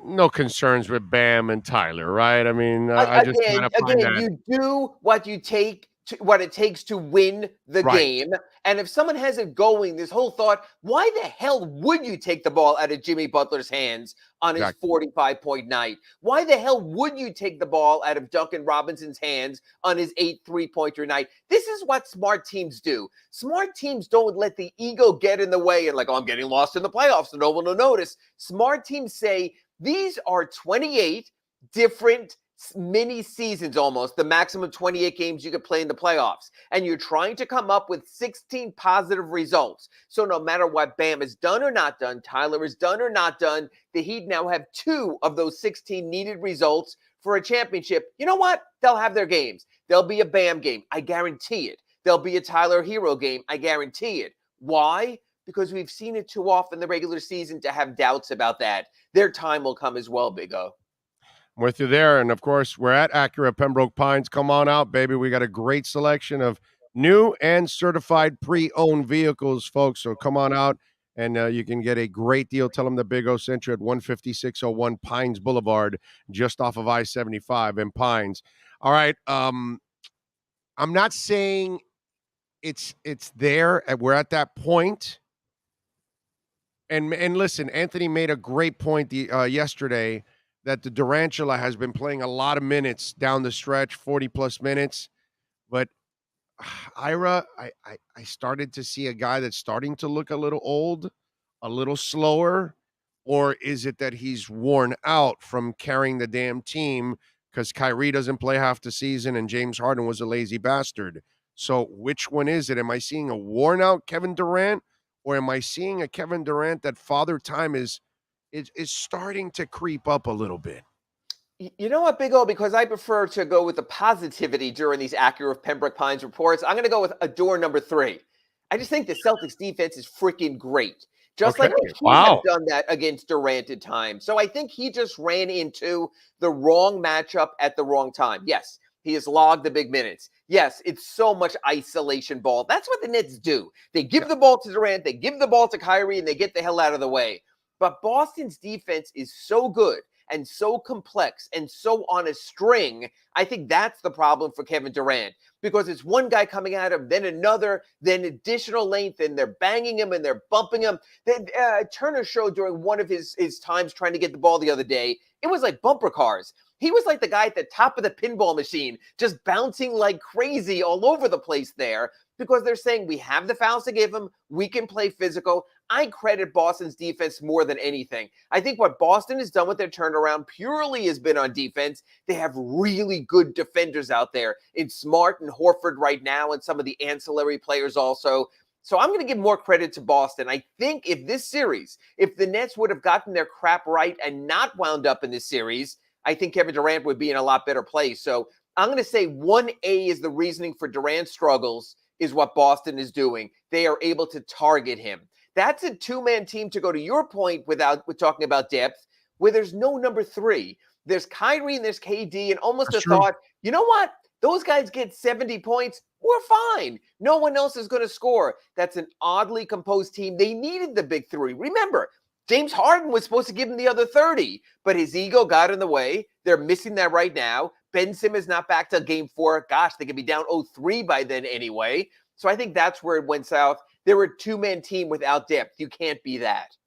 No concerns with Bam and Tyler, right? I mean, you do what you take. What it takes to win the game. And if someone has it going, this whole thought, why the hell would you take the ball out of Jimmy Butler's hands on his 45-point night? Why the hell would you take the ball out of Duncan Robinson's hands on his 8 3-pointer night? This is what smart teams do. Smart teams don't let the ego get in the way and I'm getting lost in the playoffs, so no one will notice. Smart teams say, these are 28 different mini seasons, almost the maximum 28 games you could play in the playoffs, and you're trying to come up with 16 positive results. So no matter what Bam has done or not done, Tyler has done or not done, the Heat now have 2 of those 16 needed results for a championship. You know what? They'll have their games. There'll be a Bam game, I guarantee it. There'll be a Tyler Hero game, I guarantee it. Why? Because we've seen it too often in the regular season to have doubts about that. Their time will come as well, Big O. I'm with you there. And of course, we're at Acura Pembroke Pines. Come on out, baby. We got a great selection of new and certified pre-owned vehicles, folks. So come on out and you can get a great deal. Tell them the Big O sent you at 15601 Pines Boulevard, just off of I-75 in Pines. All right. I'm not saying it's there. We're at that point. And listen, Anthony made a great point yesterday that the Durantula has been playing a lot of minutes down the stretch, 40-plus minutes. But Ira, I started to see a guy that's starting to look a little old, a little slower, or is it that he's worn out from carrying the damn team because Kyrie doesn't play half the season and James Harden was a lazy bastard? So which one is it? Am I seeing a worn-out Kevin Durant, or am I seeing a Kevin Durant that father time is starting to creep up a little bit? You know what, Big O? Because I prefer to go with the positivity during these Acura Pembroke Pines reports, I'm going to go with a door number 3. I just think the Celtics defense is freaking great. Just like the Heat have done that against Durant at times. So I think he just ran into the wrong matchup at the wrong time. Yes, he has logged the big minutes. Yes, it's so much isolation ball. That's what the Nets do. They give the ball to Durant, they give the ball to Kyrie, and they get the hell out of the way. But Boston's defense is so good and so complex and so on a string. I think that's the problem for Kevin Durant, because it's one guy coming at him, then another, then additional length, and they're banging him and they're bumping him. Then Turner showed during one of his times trying to get the ball the other day, it was like bumper cars. He was like the guy at the top of the pinball machine, just bouncing like crazy all over the place there, because they're saying we have the fouls to give him, we can play physical. I credit Boston's defense more than anything. I think what Boston has done with their turnaround purely has been on defense. They have really good defenders out there in Smart and Horford right now, and some of the ancillary players also. So I'm going to give more credit to Boston. I think if the Nets would have gotten their crap right and not wound up in this series, I think Kevin Durant would be in a lot better place. So I'm going to say 1A is the reasoning for Durant's struggles is what Boston is doing. They are able to target him. That's a two-man team, to go to your point with talking about depth, where there's no number 3. There's Kyrie and there's KD, and almost That's a thought, you know what? Those guys get 70 points. We're fine. No one else is going to score. That's an oddly composed team. They needed the big 3. Remember, James Harden was supposed to give him the other 30, but his ego got in the way. They're missing that right now. Ben Simmons not back till game 4. Gosh, they could be down 0-3 by then anyway. So I think that's where it went south. They were a two-man team without depth. You can't be that.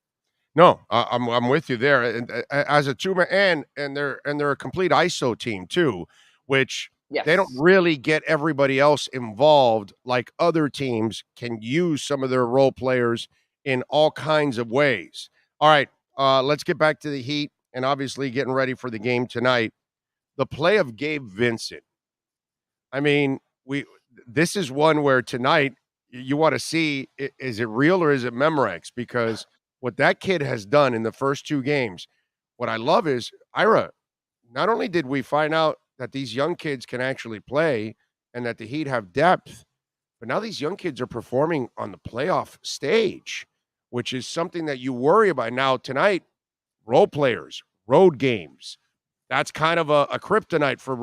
No, I'm with you there. And as a two-man, and they're a complete ISO team too, which they don't really get everybody else involved like other teams can use some of their role players in all kinds of ways. All right, let's get back to the Heat and obviously getting ready for the game tonight. The play of Gabe Vincent. I mean, this is one where tonight you want to see, is it real or is it Memorex? Because what that kid has done in the first 2 games, what I love is, Ira, not only did we find out that these young kids can actually play and that the Heat have depth, but now these young kids are performing on the playoff stage, which is something that you worry about. Now tonight, role players, road games, that's kind of a kryptonite for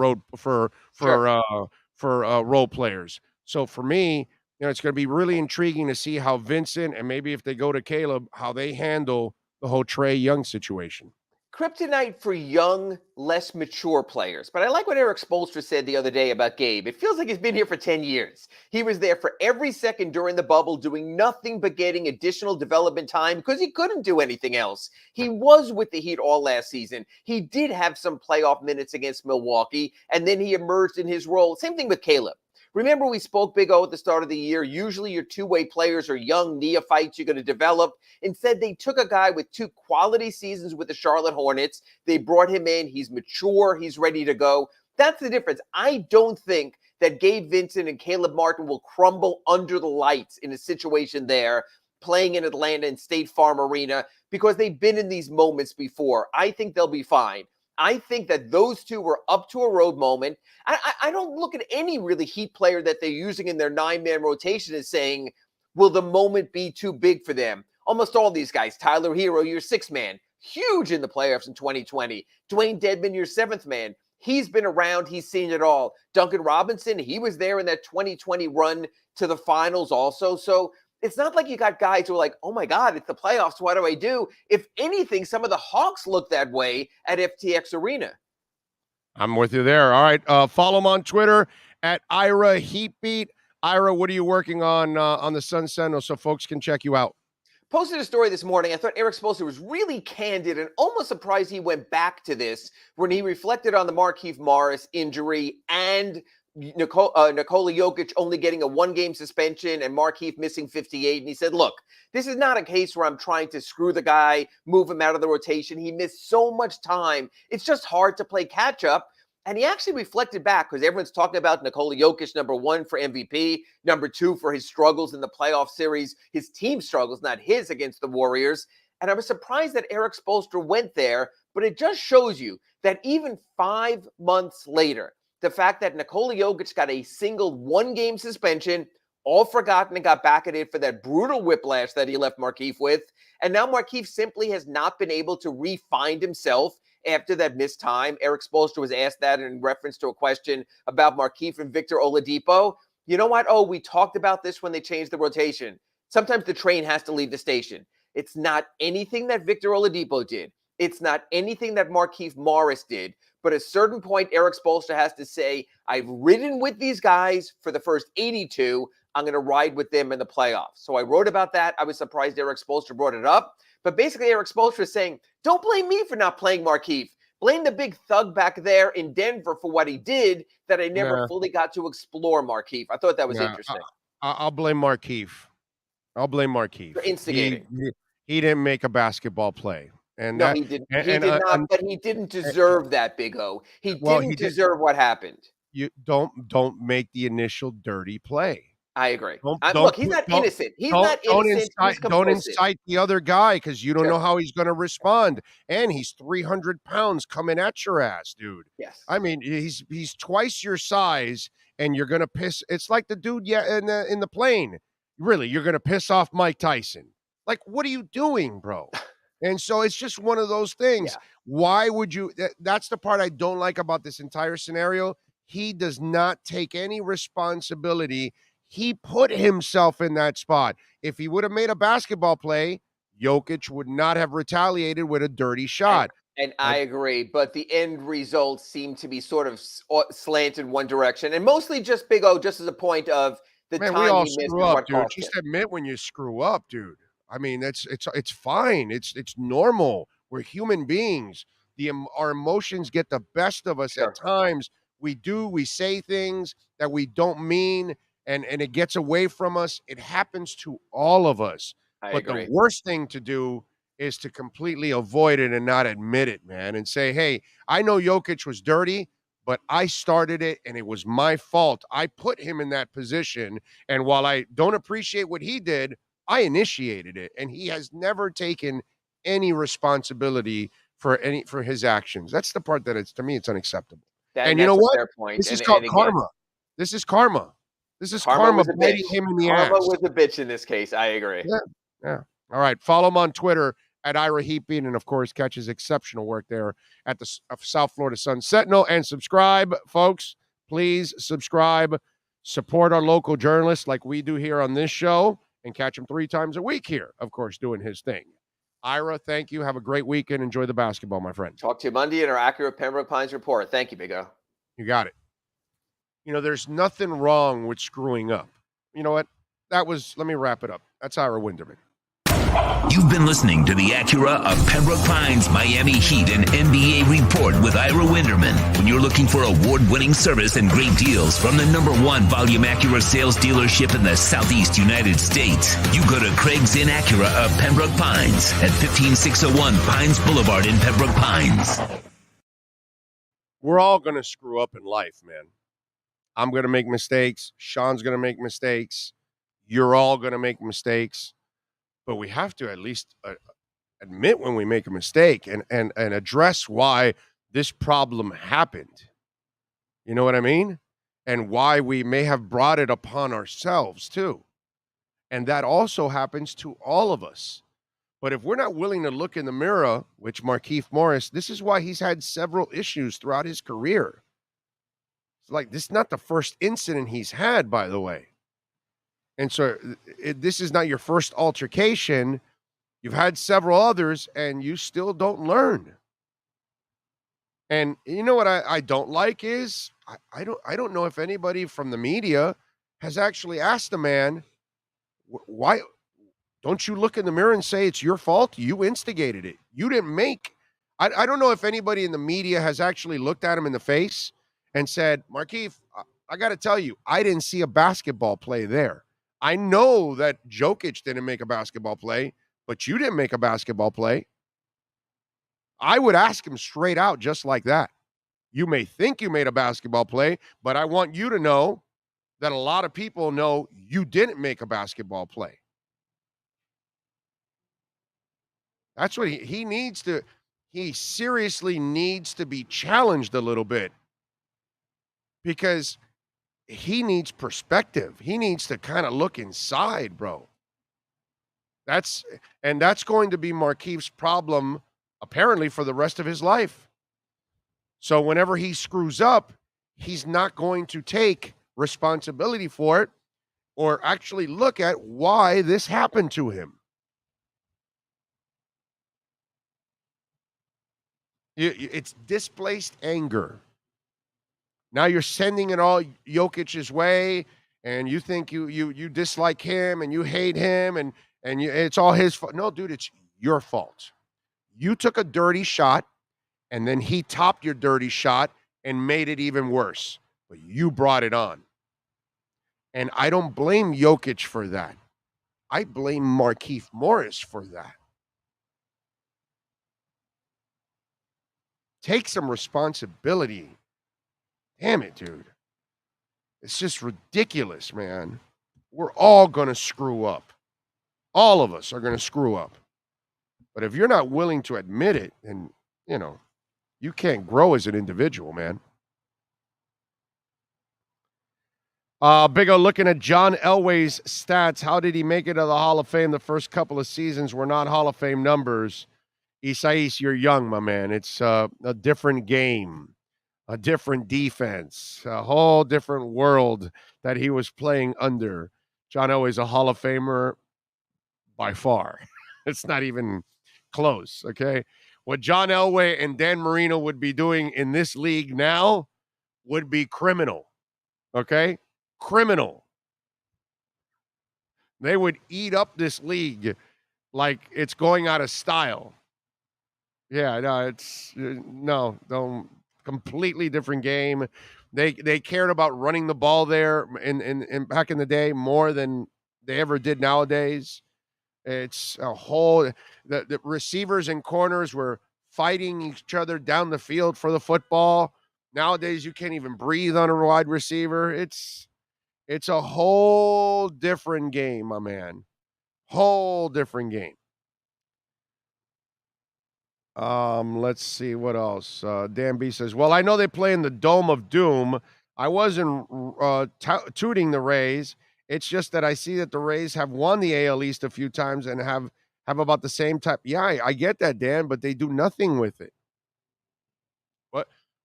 role players. So for me, it's going to be really intriguing to see how Vincent, and maybe if they go to Caleb, how they handle the whole Trae Young situation. Kryptonite for young, less mature players. But I like what Eric Spoelstra said the other day about Gabe. It feels like he's been here for 10 years. He was there for every second during the bubble, doing nothing but getting additional development time because he couldn't do anything else. He was with the Heat all last season. He did have some playoff minutes against Milwaukee, and then he emerged in his role. Same thing with Caleb. Remember, we spoke, Big O, at the start of the year. Usually your two-way players are young neophytes you're going to develop. Instead, they took a guy with 2 quality seasons with the Charlotte Hornets. They brought him in. He's mature. He's ready to go. That's the difference. I don't think that Gabe Vincent and Caleb Martin will crumble under the lights in a situation there, playing in Atlanta and State Farm Arena, because they've been in these moments before. I think they'll be fine. I think that those 2 were up to a road moment. I don't look at any really Heat player that they're using in their 9-man rotation as saying, Will the moment be too big for them? Almost all these guys, Tyler Hero, your sixth man, huge in the playoffs in 2020. Dwayne Dedman, your seventh man. He's been around. He's seen it all. Duncan Robinson, he was there in that 2020 run to the finals also. So it's not like you got guys who are like, oh my God, it's the playoffs. What do I do? If anything, some of the Hawks look that way at FTX Arena. I'm with you there. All right. Follow him on Twitter at Ira Heatbeat. Ira, what are you working on the Sun Sentinel so folks can check you out? Posted a story this morning. I thought Eric Spoelstra was really candid and almost surprised he went back to this when he reflected on the Markieff Morris injury and Nikola Jokic only getting a one-game suspension and Markieff missing 58. And he said, look, this is not a case where I'm trying to screw the guy, move him out of the rotation. He missed so much time. It's just hard to play catch-up. And he actually reflected back because everyone's talking about Nikola Jokic, number one for MVP, number two for his struggles in the playoff series, his team struggles, not his against the Warriors. And I was surprised that Eric Spoelstra went there, but it just shows you that even 5 months later, the fact that Nikola Jokic got a single one-game suspension, all forgotten and got back at it for that brutal whiplash that he left Markieff with. And now Markieff simply has not been able to re-find himself after that missed time. Eric Spoelstra was asked that in reference to a question about Markieff and Victor Oladipo. You know what? Oh, we talked about this when they changed the rotation. Sometimes the train has to leave the station. It's not anything that Victor Oladipo did. It's not anything that Markieff Morris did. But at a certain point, Eric Spoelstra has to say, I've ridden with these guys for the first 82. I'm going to ride with them in the playoffs. So I wrote about that. I was surprised Eric Spoelstra brought it up. But basically, Eric Spoelstra is saying, don't blame me for not playing Markieff. Blame the big thug back there in Denver for what he did that I never fully got to explore Markieff. I thought that was interesting. I'll blame Markieff. For instigating. He didn't make a basketball play. And no, he didn't. He did not, but he didn't deserve that, Big O. He didn't deserve what happened. You don't make the initial dirty play. I agree. Look, he's not innocent. He's not innocent. Don't incite the other guy because you don't know how he's going to respond. And he's 300 pounds coming at your ass, dude. Yes. I mean, he's twice your size, and you're going to piss. It's like the dude in the plane. Really, you're going to piss off Mike Tyson. Like, what are you doing, bro? And so it's just one of those things. Yeah. Why would you? That's the part I don't like about this entire scenario. He does not take any responsibility. He put himself in that spot. If he would have made a basketball play, Jokic would not have retaliated with a dirty shot. And I agree, but the end results seem to be sort of slanted one direction, and mostly just Big O, just as a point of the time we all he missed. Screw up, dude. Just admit when you screw up, dude. I mean, it's fine. It's normal. We're human beings. Our emotions get the best of us at times. We say things that we don't mean. And it gets away from us. It happens to all of us. I agree. The worst thing to do is to completely avoid it and not admit it, man, and say, hey, I know Jokic was dirty, but I started it, and it was my fault. I put him in that position, and while I don't appreciate what he did, I initiated it, and he has never taken any responsibility for his actions. That's the part that to me, it's unacceptable. And you know what? This is called karma. This is karma. This is karma biting him in the ass. Karma was a bitch in this case. I agree. Yeah. All right. Follow him on Twitter at Ira Heatbeat, and of course, catch his exceptional work there at the South Florida Sun Sentinel. And subscribe, folks. Please subscribe. Support our local journalists like we do here on this show, and catch him 3 times a week here, of course, doing his thing. Ira, thank you. Have a great weekend. Enjoy the basketball, my friend. Talk to you Monday in our Acura Pembroke Pines report. Thank you, Big O. You got it. You know, there's nothing wrong with screwing up. You know what? Let me wrap it up. That's Ira Winderman. You've been listening to the Acura of Pembroke Pines, Miami Heat and NBA Report with Ira Winderman. When you're looking for award-winning service and great deals from the #1 volume Acura sales dealership in the Southeast United States, you go to Craig's Inn Acura of Pembroke Pines at 15601 Pines Boulevard in Pembroke Pines. We're all going to screw up in life, man. I'm going to make mistakes. Sean's going to make mistakes. You're all going to make mistakes. But we have to at least admit when we make a mistake and address why this problem happened. You know what I mean? And why we may have brought it upon ourselves, too. And that also happens to all of us. But if we're not willing to look in the mirror, which Markieff Morris, this is why he's had several issues throughout his career. It's like, this is not the first incident he's had, by the way. And so this is not your first altercation. You've had several others, and you still don't learn. And you know what I don't like is I don't know if anybody from the media has actually asked the man, why don't you look in the mirror and say it's your fault? You instigated it. You didn't make. I don't know if anybody in the media has actually looked at him in the face and said, Markieff, I got to tell you, I didn't see a basketball play there. I know that Jokic didn't make a basketball play, but you didn't make a basketball play. I would ask him straight out just like that. You may think you made a basketball play, but I want you to know that a lot of people know you didn't make a basketball play. That's what he needs to, he seriously needs to be challenged a little bit because he needs perspective. He needs to kind of look inside, bro. That's going to be Markieff's problem apparently for the rest of his life. So whenever he screws up, he's not going to take responsibility for it or actually look at why this happened to him. It's displaced anger. Now you're sending it all Jokic's way, and you think you dislike him and you hate him, and it's all his fault. No, dude, it's your fault. You took a dirty shot, and then he topped your dirty shot and made it even worse. But you brought it on. And I don't blame Jokic for that. I blame Markieff Morris for that. Take some responsibility. Damn it, dude. It's just ridiculous, man. We're all going to screw up. All of us are going to screw up. But if you're not willing to admit it, then, you can't grow as an individual, man. Big O, looking at John Elway's stats, how did he make it to the Hall of Fame? The first couple of seasons were not Hall of Fame numbers. Isais, you're young, my man. It's a different game, a different defense, a whole different world that he was playing under. John Elway's a Hall of Famer by far. It's not even close, okay? What John Elway and Dan Marino would be doing in this league now would be criminal, okay? Criminal. They would eat up this league like it's going out of style. Yeah, no, don't. Completely different game. They cared about running the ball there in back in the day more than they ever did nowadays. It's a whole the receivers and corners were fighting each other down the field for the football. Nowadays you can't even breathe on a wide receiver. It's a whole different game, my man. Whole different game. Let's see what else. Dan B says, well, I know they play in the Dome of Doom. I wasn't tooting the Rays. It's just that I see that the Rays have won the AL East a few times and have about the same type. Yeah, I get that, Dan, but they do nothing with it.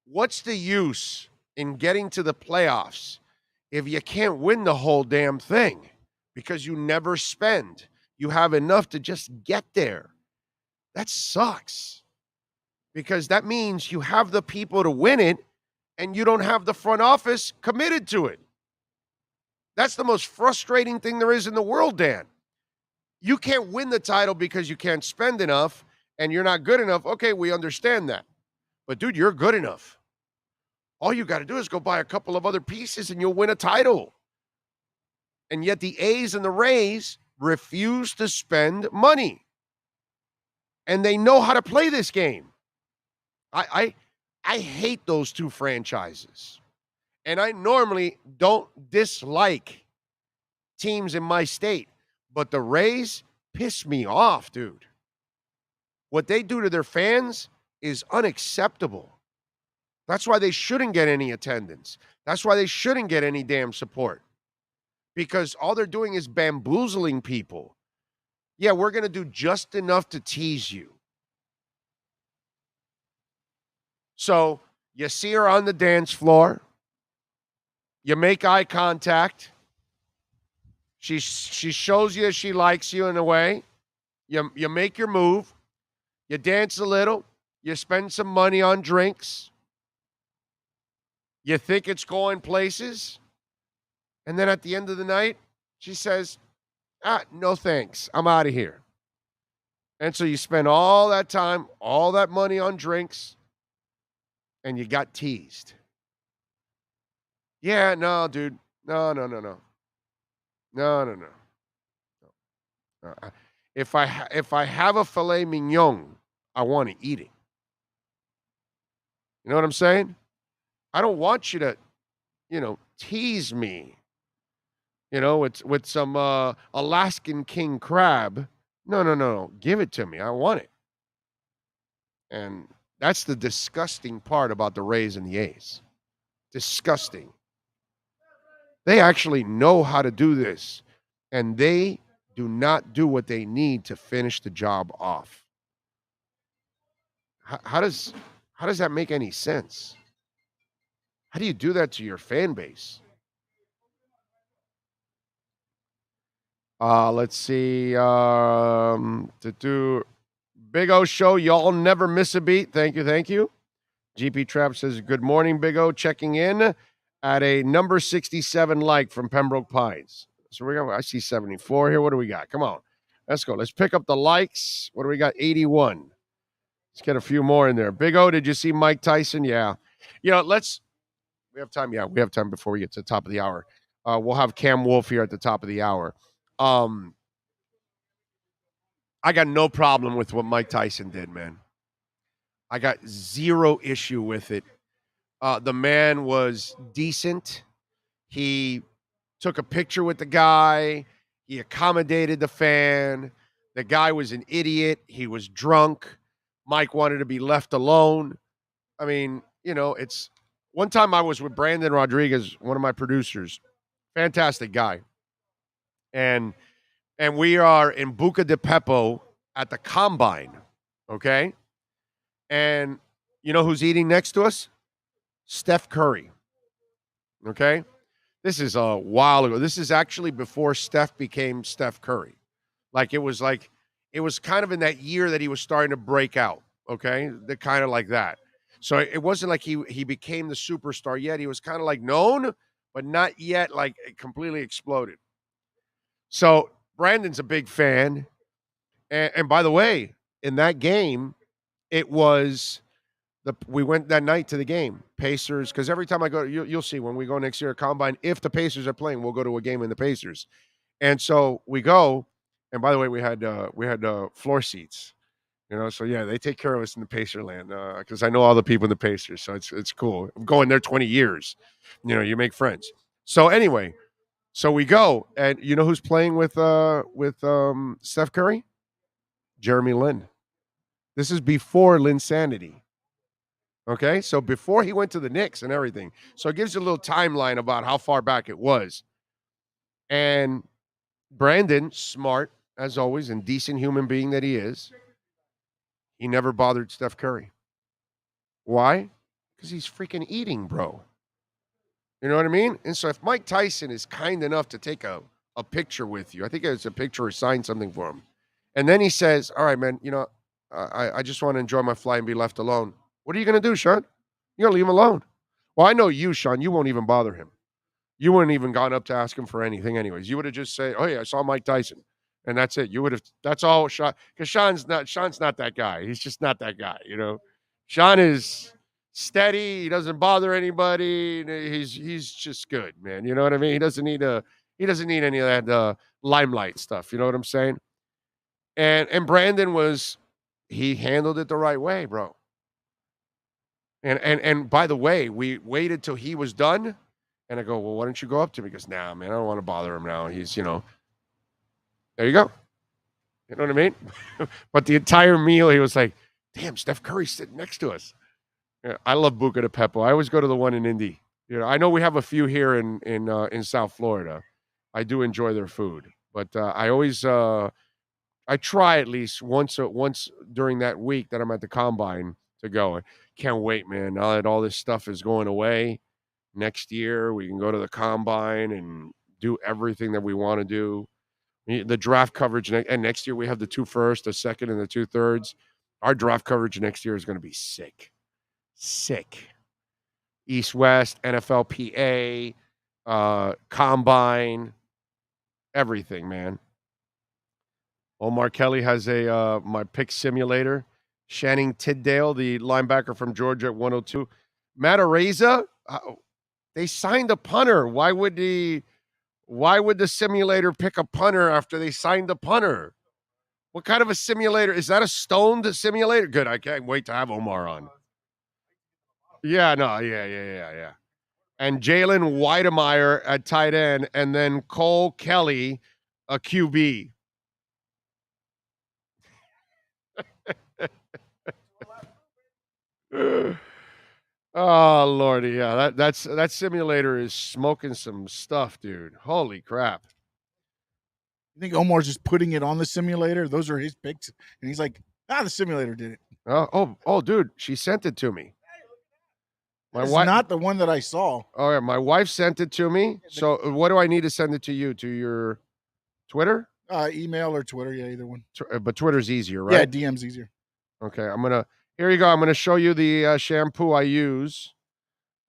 What's the use in getting to the playoffs if you can't win the whole damn thing because you never spend? You have enough to just get there. That sucks. Because that means you have the people to win it and you don't have the front office committed to it. That's the most frustrating thing there is in the world, Dan. You can't win the title because you can't spend enough and you're not good enough. Okay, we understand that. But, dude, you're good enough. All you got to do is go buy a couple of other pieces and you'll win a title. And yet the A's and the Rays refuse to spend money. And they know how to play this game. I hate those two franchises. And I normally don't dislike teams in my state. But the Rays piss me off, dude. What they do to their fans is unacceptable. That's why they shouldn't get any attendance. That's why they shouldn't get any damn support. because all they're doing is bamboozling people. Yeah, we're going to do just enough to tease you. So you see her on the dance floor. You make eye contact. She shows you she likes you in a way. You make your move. You dance a little. You spend some money on drinks. You think it's going places. And then at the end of the night, she says, no thanks. I'm out of here. And so you spend all that time, all that money on drinks, and you got teased. Yeah, no, dude. No. If I have a filet mignon, I want to eat it. You know what I'm saying? I don't want you to, tease me. With some Alaskan king crab. No. Give it to me. I want it. And that's the disgusting part about the Rays and the A's. Disgusting. They actually know how to do this, and they do not do what they need to finish the job off. How does that make any sense? How do you do that to your fan base? Let's see. To do Big O show, y'all never miss a beat. Thank you. GP Trap says, good morning, Big O, checking in at a number 67 like from Pembroke Pines. So I see 74 here. What do we got? Come on. Let's go. Let's pick up the likes. What do we got? 81. Let's get a few more in there. Big O, did you see Mike Tyson? Yeah. We have time. Yeah, we have time before we get to the top of the hour. We'll have Cam Wolf here at the top of the hour. I got no problem with what Mike Tyson did, man. I got zero issue with it. The man was decent. He took a picture with the guy. He accommodated the fan. The guy was an idiot. He was drunk. Mike wanted to be left alone. I mean, it's one time I was with Brandon Rodriguez, one of my producers. Fantastic guy. And we are in Buca di Beppo at the Combine, okay? And you know who's eating next to us? Steph Curry, okay? This is a while ago. This is actually before Steph became Steph Curry. It was kind of in that year that he was starting to break out, okay? The kind of like that. So it wasn't like he became the superstar yet. He was kind of like known, but not yet like completely exploded. So Brandon's a big fan. And by the way, in that game, it was we went that night to the game. Pacers, because every time I go, you'll see when we go next year at Combine, if the Pacers are playing, we'll go to a game in the Pacers. And so we go, and by the way, we had floor seats. So yeah, they take care of us in the Pacerland because I know all the people in the Pacers, so it's cool. I'm going there 20 years. You make friends. So anyway, so we go, and you know who's playing with Steph Curry? Jeremy Lin. This is before Linsanity. Okay, so before he went to the Knicks and everything. So it gives you a little timeline about how far back it was. And Brandon, smart as always, and decent human being that he is, he never bothered Steph Curry. Why? Because he's freaking eating, bro. You know what I mean? And so if Mike Tyson is kind enough to take a picture with you, I think it's a picture or sign something for him, and then he says, all right, man, I just want to enjoy my flight and be left alone. What are you going to do, Sean? You're going to leave him alone. Well, I know you, Sean. You won't even bother him. You wouldn't even gone up to ask him for anything anyways. You would have just said, oh, yeah, I saw Mike Tyson. And that's it. You would have, that's all Sean, because Sean's not that guy. He's just not that guy, Sean is steady. He doesn't bother anybody. He's just good, man. You know what I mean? He doesn't need any of that limelight stuff. You know what I'm saying? And Brandon he handled it the right way, bro. And by the way, we waited till he was done, and I go, well, why don't you go up to him? He goes, nah, man, I don't want to bother him now. He's, there you go. You know what I mean? But the entire meal, he was like, damn, Steph Curry's sitting next to us. Yeah, I love Buca di Beppo. I always go to the one in Indy. I know we have a few here in South Florida, I do enjoy their food, but I always I try at least once during that week that I'm at the combine to go. I can't wait, man. Now that all this stuff is going away, next year we can go to the combine and do everything that we want to do. The draft coverage, and next year we have the 2 first, the second, and the 2 thirds. Our draft coverage next year is going to be sick. East West, NFLPA, combine, everything, man. Omar Kelly has my pick simulator. Channing Tiddale, the linebacker from Georgia at 102. Matt Araiza, they signed a punter. Why would the simulator pick a punter after they signed a punter? What kind of a simulator? Is that a stoned simulator? Good. I can't wait to have Omar on. Yeah, no, yeah. And Jalen Weidemeyer at tight end, and then Cole Kelly, a QB. Oh Lordy, yeah, that simulator is smoking some stuff, dude. Holy crap! You think Omar's just putting it on the simulator? Those are his picks, and he's like, the simulator did it. Oh, dude, she sent it to me. My wife, not the one that I saw. Oh yeah, my wife sent it to me. So what do I need to send it to you? To your Twitter? Email or Twitter, yeah, either one. But Twitter's easier, right? Yeah, DM's easier. Okay, here you go. I'm gonna show you the shampoo I use,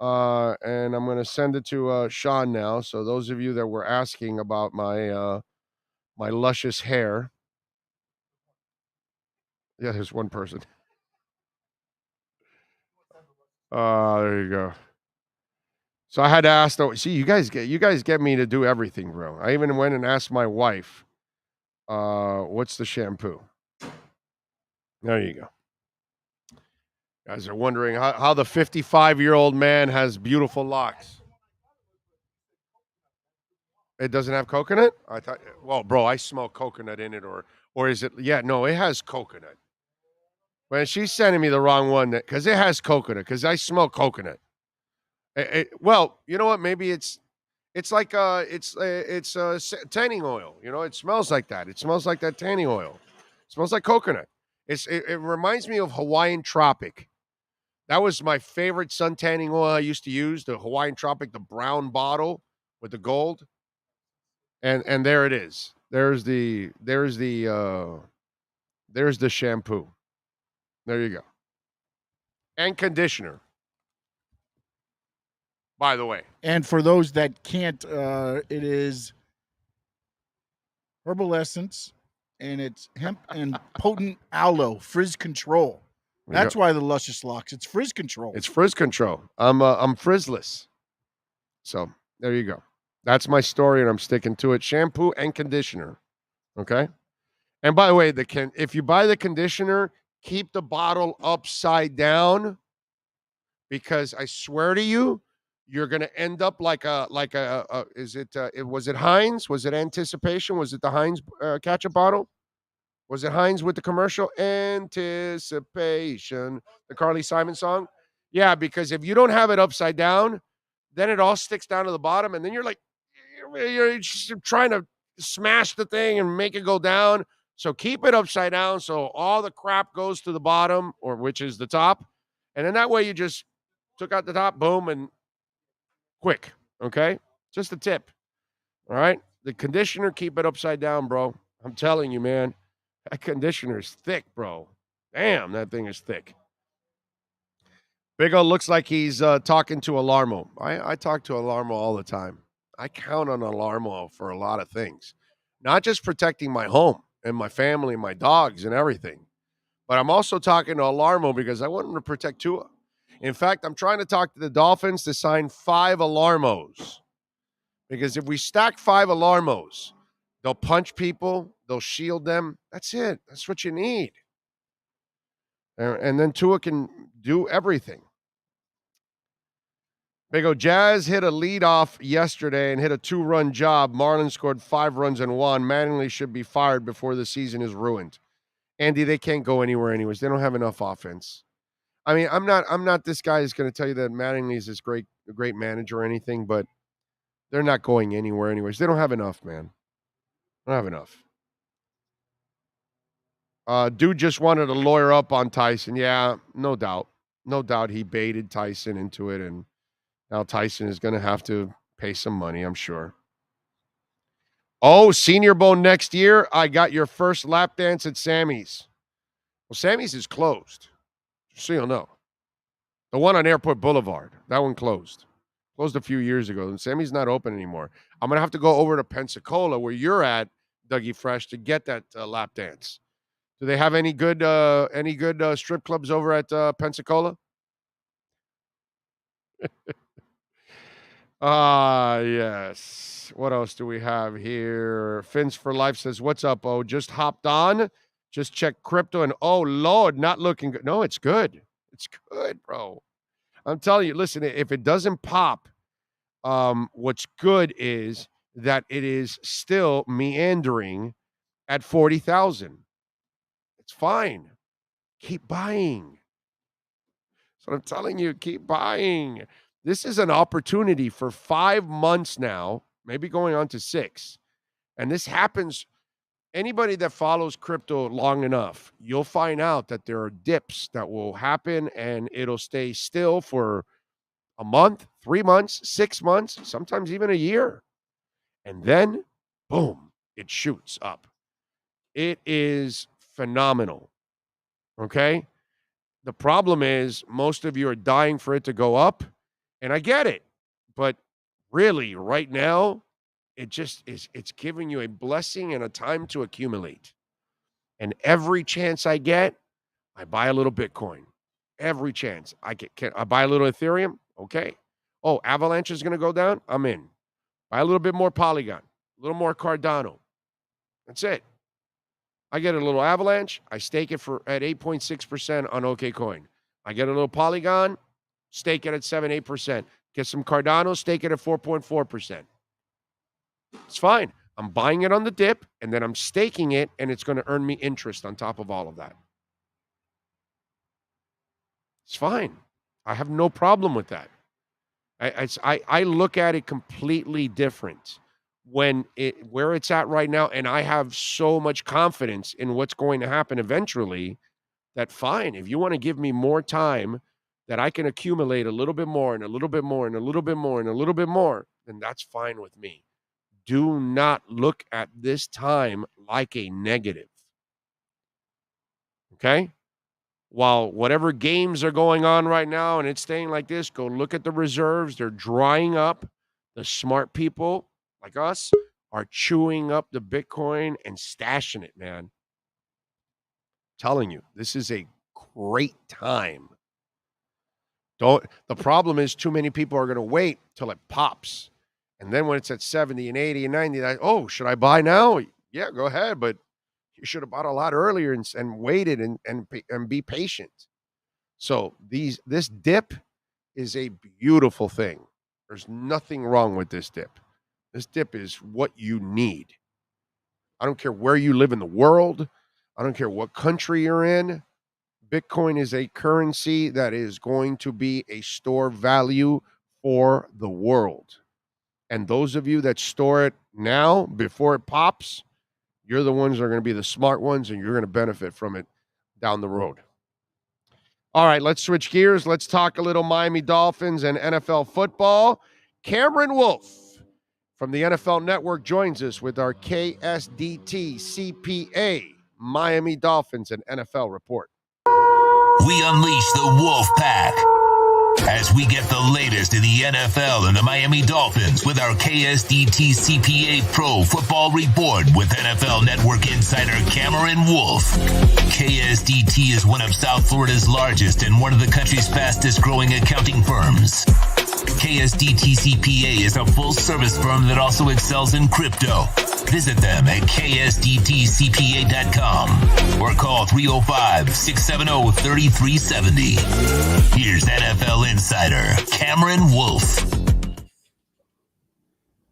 and I'm gonna send it to Sean now. So those of you that were asking about my my luscious hair, yeah, there's one person. There you go. So I had to ask. See, you guys get me to do everything, bro. I even went and asked my wife, what's the shampoo? There you go. Guys are wondering how the 55-year-old man has beautiful locks. It doesn't have coconut? I thought, well, bro, I smell coconut in it, or is it? Yeah, no, it has coconut. Well, she's sending me the wrong one because it has coconut. Because I smell coconut. Well, you know what? Maybe it's like tanning oil. You know, it smells like that. It smells like that tanning oil. It smells like coconut. It reminds me of Hawaiian Tropic. That was my favorite sun tanning oil I used to use, the Hawaiian Tropic, the brown bottle with the gold. And there it is. There's the shampoo. There you go. And conditioner. By the way. And for those that can't, it is herbal essence, and it's hemp and potent aloe frizz control. That's why the luscious locks. It's frizz control. It's frizz control. I'm frizzless. So there you go. That's my story, and I'm sticking to it. Shampoo and conditioner. Okay. And by the way, if you buy the conditioner, keep the bottle upside down, because I swear to you, you're going to end up like was it Heinz? Was it Anticipation? Was it the Heinz ketchup bottle? Was it Heinz with the commercial? Anticipation, the Carly Simon song? Yeah, because if you don't have it upside down, then it all sticks down to the bottom, and then you're just trying to smash the thing and make it go down. So keep it upside down so all the crap goes to the bottom, or which is the top. And then that way you just took out the top, boom, and quick, okay? Just a tip, all right? The conditioner, keep it upside down, bro. I'm telling you, man. That conditioner is thick, bro. Damn, that thing is thick. Big O looks like he's talking to Alarmo. I talk to Alarmo all the time. I count on Alarmo for a lot of things. Not just protecting my home and my family and my dogs and everything, but I'm also talking to Alarmo because I want him to protect Tua. In fact, I'm trying to talk to the Dolphins to sign 5 Alarmos. Because if we stack 5 Alarmos, they'll punch people, they'll shield them. That's it. That's what you need. And then Tua can do everything. Big O, Jazz hit a leadoff yesterday and hit a 2-run job. Marlins scored 5 runs and won. Mattingly should be fired before the season is ruined. Andy, they can't go anywhere anyways. They don't have enough offense. I mean, I'm not this guy is going to tell you that Mattingly is this great manager or anything, but They're not going anywhere anyways. They don't have enough, man. They don't have enough. Dude just wanted to lawyer up on Tyson. Yeah, no doubt. No doubt he baited Tyson into it, and now Tyson is going to have to pay some money, I'm sure. Oh, Senior Bowl next year. I got your first lap dance at Sammy's. Well, Sammy's is closed, just so you'll know. The one on Airport Boulevard, that one closed. Closed a few years ago, and Sammy's not open anymore. I'm going to have to go over to Pensacola, where you're at, Dougie Fresh, to get that lap dance. Do they have any good strip clubs over at Pensacola? Yes. What else do we have here? Fins for Life says, what's up, oh? Just hopped on. Just checked crypto, and oh, Lord, not looking good. No, it's good. It's good, bro. I'm telling you, listen, if it doesn't pop, what's good is that it is still meandering at 40,000. It's fine. Keep buying. So I'm telling you, keep buying. This is an opportunity for 5 months now, maybe going on to 6. And this happens, anybody that follows crypto long enough, you'll find out that there are dips that will happen and it'll stay still for a month, 3 months, 6 months, sometimes even a year. And then, boom, it shoots up. It is phenomenal. Okay? The problem is most of you are dying for it to go up, and I get it. But really, right now, it just is, it's giving you a blessing and a time to accumulate. And every chance I get, I buy a little Bitcoin. Every chance. I buy a little Ethereum. Okay. Oh, Avalanche is going to go down? I'm in. Buy a little bit more Polygon, a little more Cardano. That's it. I get a little Avalanche. I stake it at 8.6% on OKCoin. I get a little Polygon, stake it at 7-8%. Get some Cardano, stake it at 4.4%. It's fine. I'm buying it on the dip, and then I'm staking it, and it's going to earn me interest on top of all of that. It's fine. I have no problem with that. I look at it completely different where it's at right now, and I have so much confidence in what's going to happen eventually that fine, if you want to give me more time that I can accumulate a little bit more and a little bit more and a little bit more and a little bit more, then that's fine with me. Do not look at this time like a negative. Okay? While whatever games are going on right now and it's staying like this, go look at the reserves. They're drying up. The smart people like us are chewing up the Bitcoin and stashing it, man. Telling you, this is a great time. The problem is too many people are going to wait till it pops. And then when it's at 70 and 80 and 90, should I buy now? Yeah, go ahead. But you should have bought a lot earlier and waited and be patient. So this dip is a beautiful thing. There's nothing wrong with this dip. This dip is what you need. I don't care where you live in the world. I don't care what country you're in. Bitcoin is a currency that is going to be a store value for the world. And those of you that store it now before it pops, you're the ones that are going to be the smart ones, and you're going to benefit from it down the road. All right, let's switch gears. Let's talk a little Miami Dolphins and NFL football. Cameron Wolf from the NFL Network joins us with our KSDT CPA Miami Dolphins and NFL report. We unleash the Wolf Pack as we get the latest in the NFL and the Miami Dolphins with our KSDT CPA Pro Football Report with NFL Network insider Cameron Wolf. KSDT is one of South Florida's largest and one of the country's fastest growing accounting firms. KSDT CPA is a full-service firm that also excels in crypto. Visit them at ksdtcpa.com or call 305-670-3370. Here's NFL insider Cameron Wolf.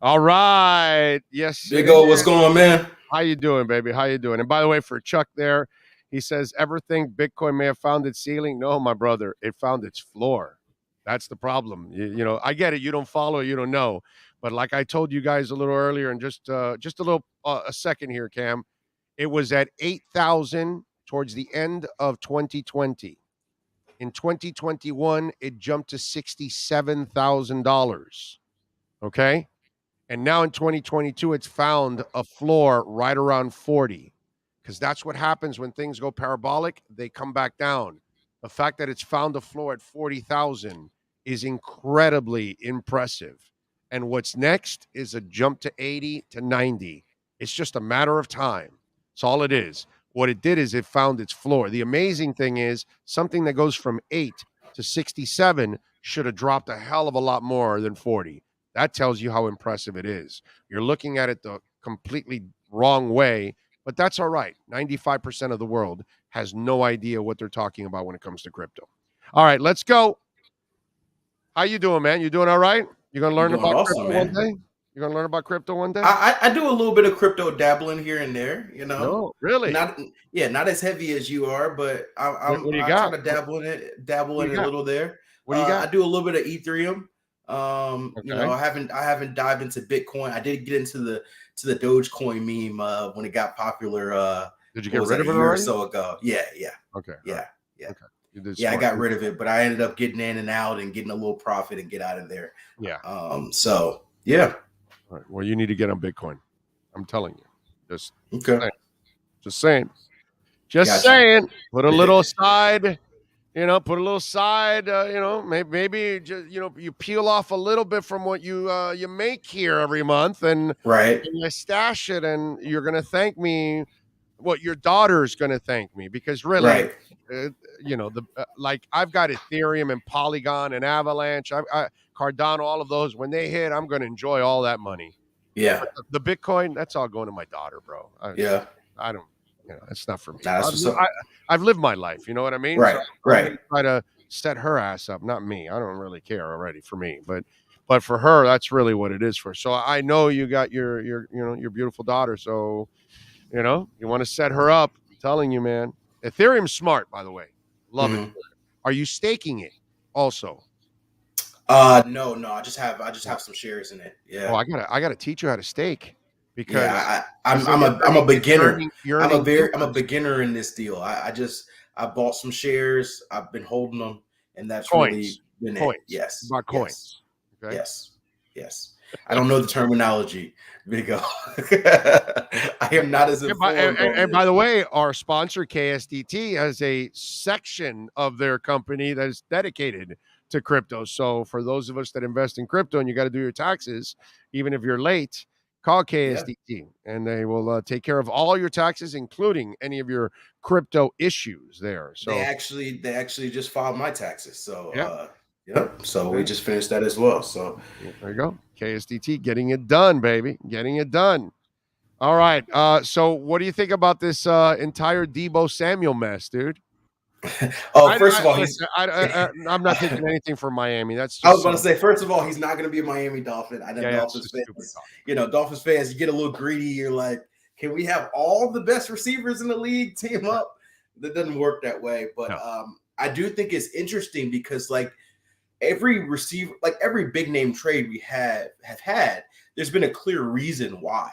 All right. Yes. Big O, what's going on, man? How you doing, baby? How you doing? And by the way, for Chuck there, he says, ever think Bitcoin may have found its ceiling? No, my brother. It found its floor. That's the problem. You know, I get it. You don't follow, you don't know. But like I told you guys a little earlier, and just a little a second here, Cam, it was at 8,000 towards the end of 2020. In 2021, it jumped to $67,000. Okay. And now in 2022, it's found a floor right around 40, because that's what happens when things go parabolic. They come back down. The fact that it's found a floor at 40,000 is incredibly impressive. And what's next is a jump to 80 to 90. It's just a matter of time. That's all it is. What it did is it found its floor. The amazing thing is something that goes from 8 to 67 should have dropped a hell of a lot more than 40. That tells you how impressive it is. You're looking at it the completely wrong way, but that's all right. 95% of the world has no idea what they're talking about when it comes to crypto. All right, let's go. How you doing, man? You doing all right? You going to learn about crypto one day? You're going to learn about crypto one day? I do a little bit of crypto dabbling here and there, you know. No, really? Not as heavy as you are, but I try to dabble in it a little there. What do you got? I do a little bit of Ethereum. You know, I haven't dived into Bitcoin. I did get into the Dogecoin meme when it got popular. Did you get rid of it a year already? or so ago? Yeah. Okay. Yeah. Okay. I got rid of it, but I ended up getting in and out and getting a little profit and get out of there. Yeah. So yeah. All right. Well, you need to get on Bitcoin. I'm telling you. Just saying. Just saying. Put a little aside. You know, put a little side. You know, maybe just, you know, you peel off a little bit from what you make here every month, and you stash it, and you're gonna thank me. What your daughter's gonna thank me, because really, you know, like I've got Ethereum and Polygon and Avalanche, I Cardano, all of those. When they hit, I'm gonna enjoy all that money. Yeah, the Bitcoin, that's all going to my daughter, bro. I don't. You know, it's not for me. I've lived my life. You know what I mean? Right. So try to set her ass up, not me. I don't really care already for me, but for her, that's really what it is for. So I know you got your beautiful daughter. So, you know, you want to set her up. I'm telling you, man. Ethereum's smart, by the way. Love it. Are you staking it also? No. I just have some shares in it. Yeah. Oh, I gotta teach you how to stake. Because I'm a beginner. I'm a beginner in this deal. I bought some shares. I've been holding them, and that's coins. Really been coins. it. Yes. About coins. Okay. Yes. I don't know the terminology. Vigo. I am not as informed. And by the way, our sponsor KSDT has a section of their company that is dedicated to crypto. So for those of us that invest in crypto and you got to do your taxes, even if you're late, call KSDT and they will take care of all your taxes, including any of your crypto issues there. So they actually just filed my taxes. So So we just finished that as well. So there you go. KSDT getting it done, baby. Getting it done. All right. So what do you think about this entire Deebo Samuel mess, dude? First of all, I'm not taking anything from Miami. That's just I was going to say, first of all, he's not going to be a Miami Dolphin. I know Dolphins fans, Dolphins fans, you get a little greedy. You're like, can we have all the best receivers in the league team up? That doesn't work that way. But I do think it's interesting because like every receiver, like every big name trade we have had, there's been a clear reason why.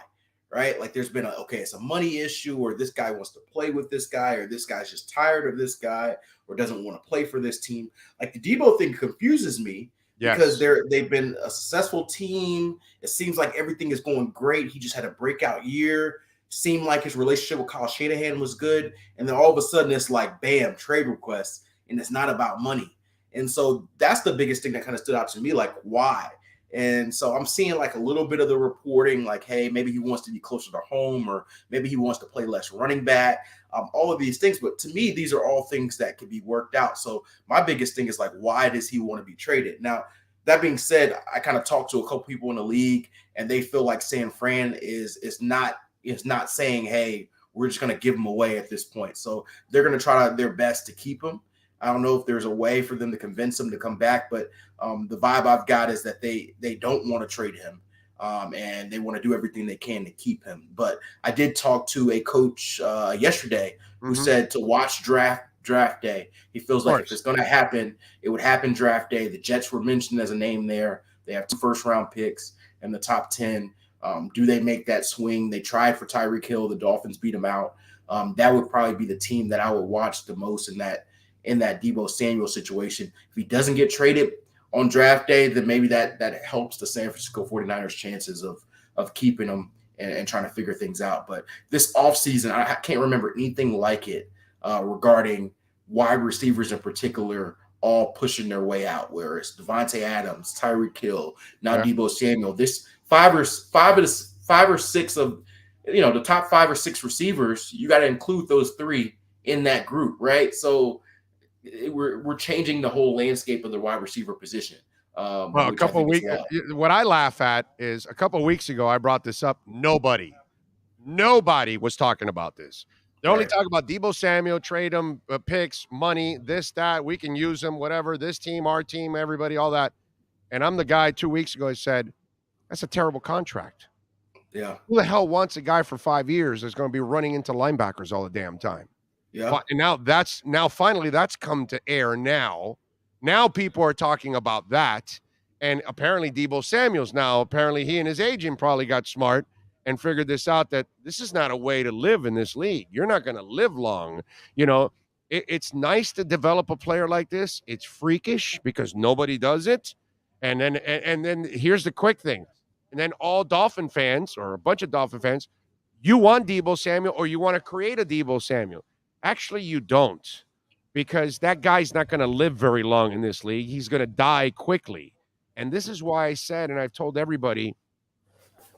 Right? Like there's been it's a money issue, or this guy wants to play with this guy, or this guy's just tired of this guy, or doesn't want to play for this team. Like the Deebo thing confuses me because they've been a successful team. It seems like everything is going great. He just had a breakout year. Seemed like his relationship with Kyle Shanahan was good. And then all of a sudden it's like, bam, trade requests, and it's not about money. And so that's the biggest thing that kind of stood out to me, like why? And so I'm seeing like a little bit of the reporting, like, hey, maybe he wants to be closer to home, or maybe he wants to play less running back, all of these things. But to me, these are all things that could be worked out. So my biggest thing is like, why does he want to be traded? Now, that being said, I kind of talked to a couple people in the league, and they feel like San Fran is not saying, hey, we're just going to give him away at this point. So they're going to try their best to keep him. I don't know if there's a way for them to convince him to come back, but the vibe I've got is that they don't want to trade him, and they want to do everything they can to keep him. But I did talk to a coach yesterday who said to watch draft draft day. He feels like if it's going to happen, it would happen draft day. The Jets were mentioned as a name there. They have 2 first-round picks in the top 10. Do they make that swing? They tried for Tyreek Hill. The Dolphins beat him out. That would probably be the team that I would watch the most in that Deebo Samuel situation. If he doesn't get traded on draft day, then maybe that helps the San Francisco 49ers chances of keeping him and trying to figure things out. But this offseason, I can't remember anything like it regarding wide receivers in particular all pushing their way out, where it's Devontae Adams, Tyreek Hill, now Deebo Samuel. This five or six of the top 5 or 6 receivers, you got to include those 3 in that group, right? So we're changing the whole landscape of the wide receiver position. Well, a couple of weeks. What I laugh at is a couple of weeks ago I brought this up. Nobody was talking about this. They're only talking about Deebo Samuel, trade him, picks, money, this, that. We can use him, whatever. This team, our team, everybody, all that. And I'm the guy 2 weeks ago. I said, that's a terrible contract. Yeah. Who the hell wants a guy for 5 years that's going to be running into linebackers all the damn time? Yeah. And now finally that's come to air now. Now people are talking about that. And apparently Deebo Samuel's apparently he and his agent probably got smart and figured this out, that this is not a way to live in this league. You're not going to live long. It's nice to develop a player like this. It's freakish because nobody does it. And then here's the quick thing. And then all Dolphin fans, or a bunch of Dolphin fans, you want Deebo Samuel or you want to create a Deebo Samuel. Actually, you don't, because that guy's not going to live very long in this league. He's going to die quickly. And this is why I said, and I've told everybody,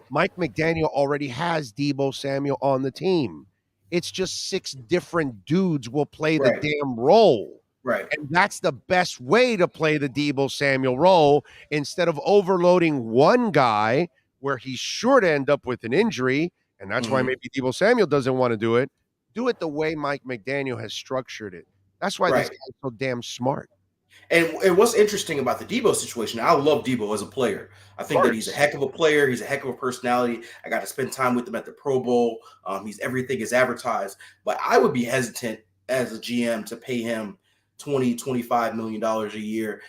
Mike McDaniel already has Deebo Samuel on the team. It's just 6 different dudes will play the damn role. Right. And that's the best way to play the Deebo Samuel role, instead of overloading one guy where he's sure to end up with an injury. And that's why maybe Deebo Samuel doesn't want to do it. Do it the way Mike McDaniel has structured it. That's why this guy's so damn smart. And what's interesting about the Deebo situation, I love Deebo as a player. I think that he's a heck of a player. He's a heck of a personality. I got to spend time with him at the Pro Bowl. He's everything is advertised. But I would be hesitant as a GM to pay him $20-25 million a year.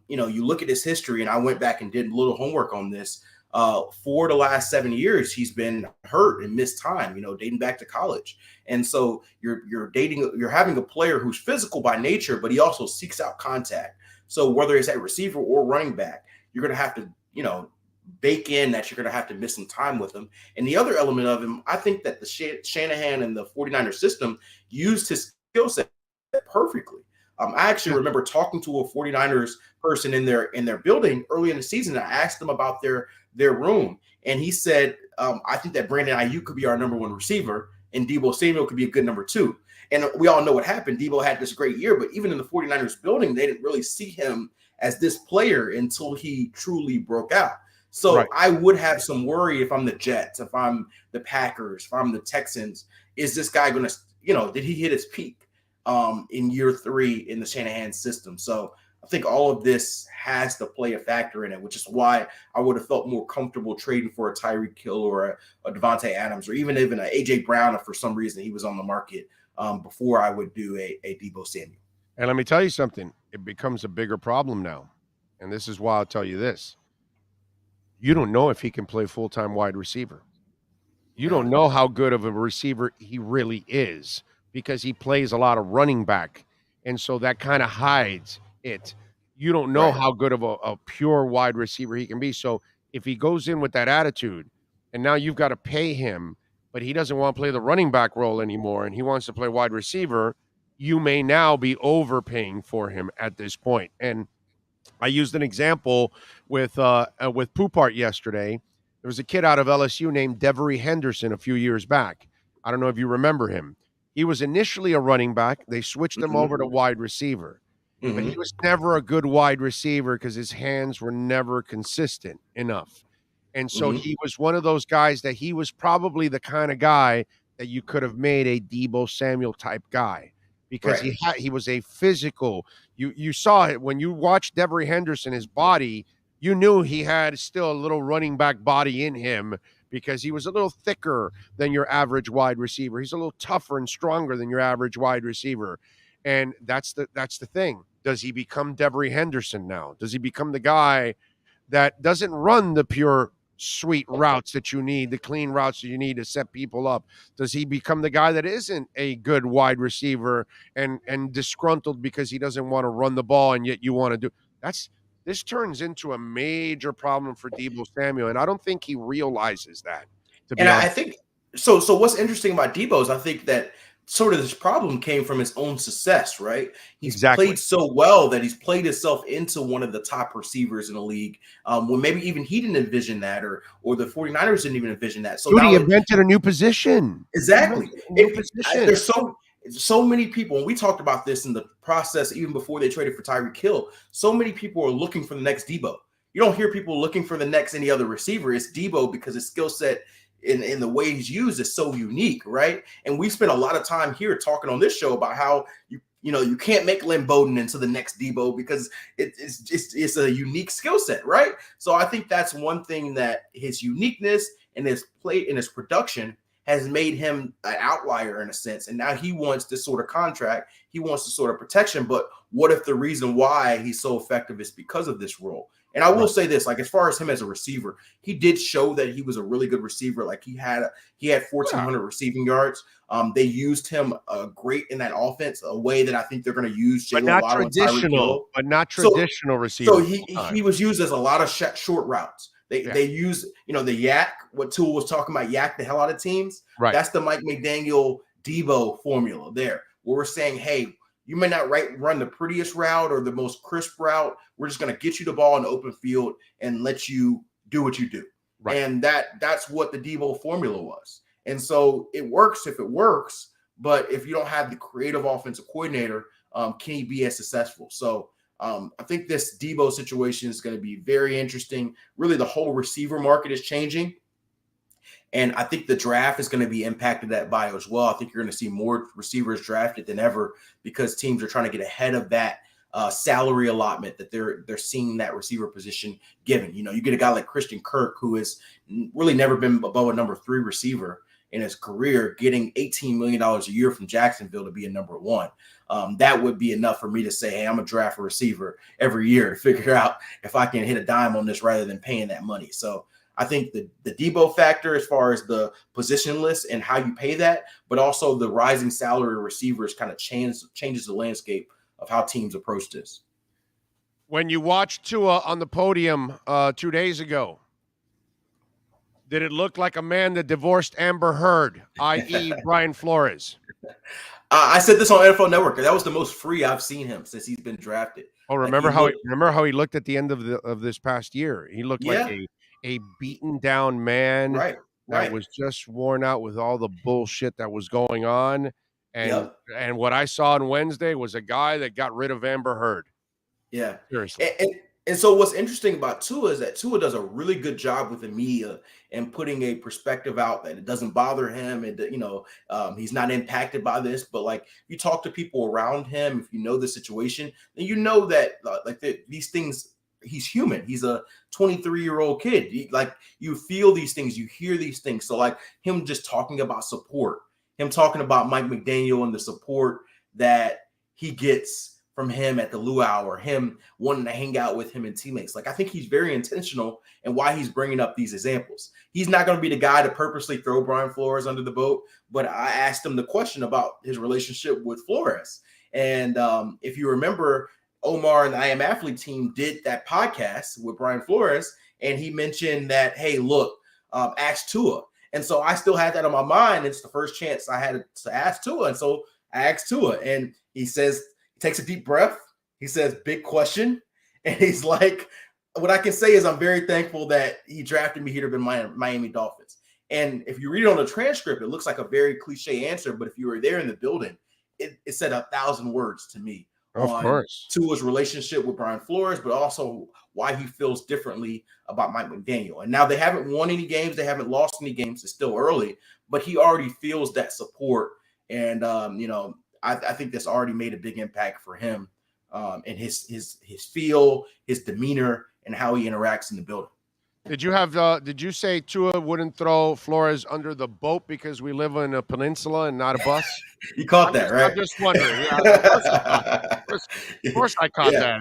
You look at his history, and I went back and did a little homework on this. For the last 7 years, he's been hurt and missed time, dating back to college. And so you're having a player who's physical by nature, but he also seeks out contact. So whether it's at receiver or running back, you're going to have to, bake in that you're going to have to miss some time with him. And the other element of him, I think that the Shanahan and the 49ers system used his skill set perfectly. I actually remember talking to a 49ers person in their building early in the season. I asked them about their room, and he said, I think that Brandon Ayuk could be our number 1 receiver, and Deebo Samuel could be a good number 2. And we all know what happened. Deebo had this great year, but even in the 49ers building, they didn't really see him as this player until he truly broke out. So I would have some worry if I'm the Jets, if I'm the Packers, if I'm the Texans. Is this guy going to, did he hit his peak in year 3 in the Shanahan system? So I think all of this has to play a factor in it, which is why I would have felt more comfortable trading for a Tyreek Hill or a Devontae Adams, or even an A.J. Brown if for some reason he was on the market before I would do a Deebo Samuel. And let me tell you something. It becomes a bigger problem now. And this is why I'll tell you this. You don't know if he can play full-time wide receiver. You don't know how good of a receiver he really is, because he plays a lot of running back. And so that kind of hides it. You don't know how good of a pure wide receiver he can be. So if he goes in with that attitude, and now you've got to pay him, but he doesn't want to play the running back role anymore, and he wants to play wide receiver, you may now be overpaying for him at this point. And I used an example with Poupart yesterday. There was a kid out of LSU named Devery Henderson a few years back. I don't know if you remember him. He was initially a running back. They switched him over to wide receiver. But he was never a good wide receiver because his hands were never consistent enough. And so he was one of those guys that he was probably the kind of guy that you could have made a Deebo Samuel type guy, because he was a physical. You saw it when you watched Devery Henderson, his body, you knew he had still a little running back body in him, because he was a little thicker than your average wide receiver. He's a little tougher and stronger than your average wide receiver. And that's the thing. Does he become Devery Henderson now? Does he become the guy that doesn't run the pure sweet routes that you need, the clean routes that you need to set people up? Does he become the guy that isn't a good wide receiver and disgruntled because he doesn't want to run the ball and yet you want to do? This turns into a major problem for Deebo Samuel, and I don't think he realizes that. I think so. So what's interesting about Deebo is I think that sort of this problem came from his own success, right? He's played so well that he's played himself into one of the top receivers in the league when maybe even he didn't envision that or the 49ers didn't even envision that. So he invented a new position. Exactly. There's so many people, and we talked about this in the process even before they traded for Tyreek Hill, so many people are looking for the next Deebo. You don't hear people looking for the next any other receiver. It's Deebo because his skill set in the way he's used is so unique, right? And we spent a lot of time here talking on this show about how you can't make Lynn Bowden into the next Deebo because it's a unique skill set, right? So I think that's one thing that his uniqueness and his play and his production has made him an outlier in a sense. And now he wants this sort of contract. He wants this sort of protection. But what if the reason why he's so effective is because of this role? And I will say this, like, as far as him as a receiver, he did show that he was a really good receiver. Like he had 1,400 receiving yards. They used him great in that offense, a way that I think they're going to use Jalen Waddle and Tyreek Hill. But not traditional receiver. So he was used as a lot of short routes. They use, the yak, what Tua was talking about, yak the hell out of teams. Right. That's the Mike McDaniel Deebo formula there, where we're saying, hey, you may not run the prettiest route or the most crisp route. We're just going to get you the ball in the open field and let you do what you do. Right. And that's what the Deebo formula was. And so it works if it works, but if you don't have the creative offensive coordinator, can he be as successful? So I think this Deebo situation is going to be very interesting. Really, the whole receiver market is changing. And I think the draft is going to be impacted by as well. I think you're going to see more receivers drafted than ever because teams are trying to get ahead of that salary allotment that they're seeing that receiver position given. You get a guy like Christian Kirk, who has really never been above a number 3 receiver in his career, getting $18 million a year from Jacksonville to be a number 1. That would be enough for me to say, hey, I'm going to draft a receiver every year to figure out if I can hit a dime on this rather than paying that money. So I think the Deebo factor as far as the position list and how you pay that, but also the rising salary of receivers kind of changes the landscape of how teams approach this. When you watched Tua on the podium 2 days ago, did it look like a man that divorced Amber Heard, i.e. Brian Flores? I said this on NFL Network. That was the most free I've seen him since he's been drafted. Oh, remember how he looked at the end of this past year? He looked like a beaten down man that was just worn out with all the bullshit that was going on. And what I saw on Wednesday was a guy that got rid of Amber Heard. Yeah. Seriously. And so what's interesting about Tua is that Tua does a really good job with the media and putting a perspective out that it doesn't bother him and, he's not impacted by this. But, like, you talk to people around him, if you know the situation, then you know that, these things, he's human. He's a 23-year-old kid. You feel these things. You hear these things. So, like, him just talking about support, him talking about Mike McDaniel and the support that he gets from him at the luau, or him wanting to hang out with him and teammates. Like, I think he's very intentional in why he's bringing up these examples. He's not going to be the guy to purposely throw Brian Flores under the boat, but I asked him the question about his relationship with Flores. And if you remember, Omar and the I Am Athlete team did that podcast with Brian Flores, and he mentioned that, hey, look, ask Tua. And so I still had that on my mind. It's the first chance I had to ask Tua. And so I asked Tua, and he says, takes a deep breath. He says, big question. And he's like, what I can say is I'm very thankful that he drafted me here to be Miami Dolphins. And if you read it on the transcript, it looks like a very cliche answer. But if you were there in the building, it said 1,000 words to me. Of course. Tua's relationship with Brian Flores, but also why he feels differently about Mike McDaniel. And now they haven't won any games. They haven't lost any games. It's still early, but he already feels that support. And, I think that's already made a big impact for him and his feel, his demeanor, and how he interacts in the building. Did you say Tua wouldn't throw Flores under the boat because we live in a peninsula and not a bus? You caught that, right? I'm just wondering. Yeah, of course I caught that. Of course I caught that.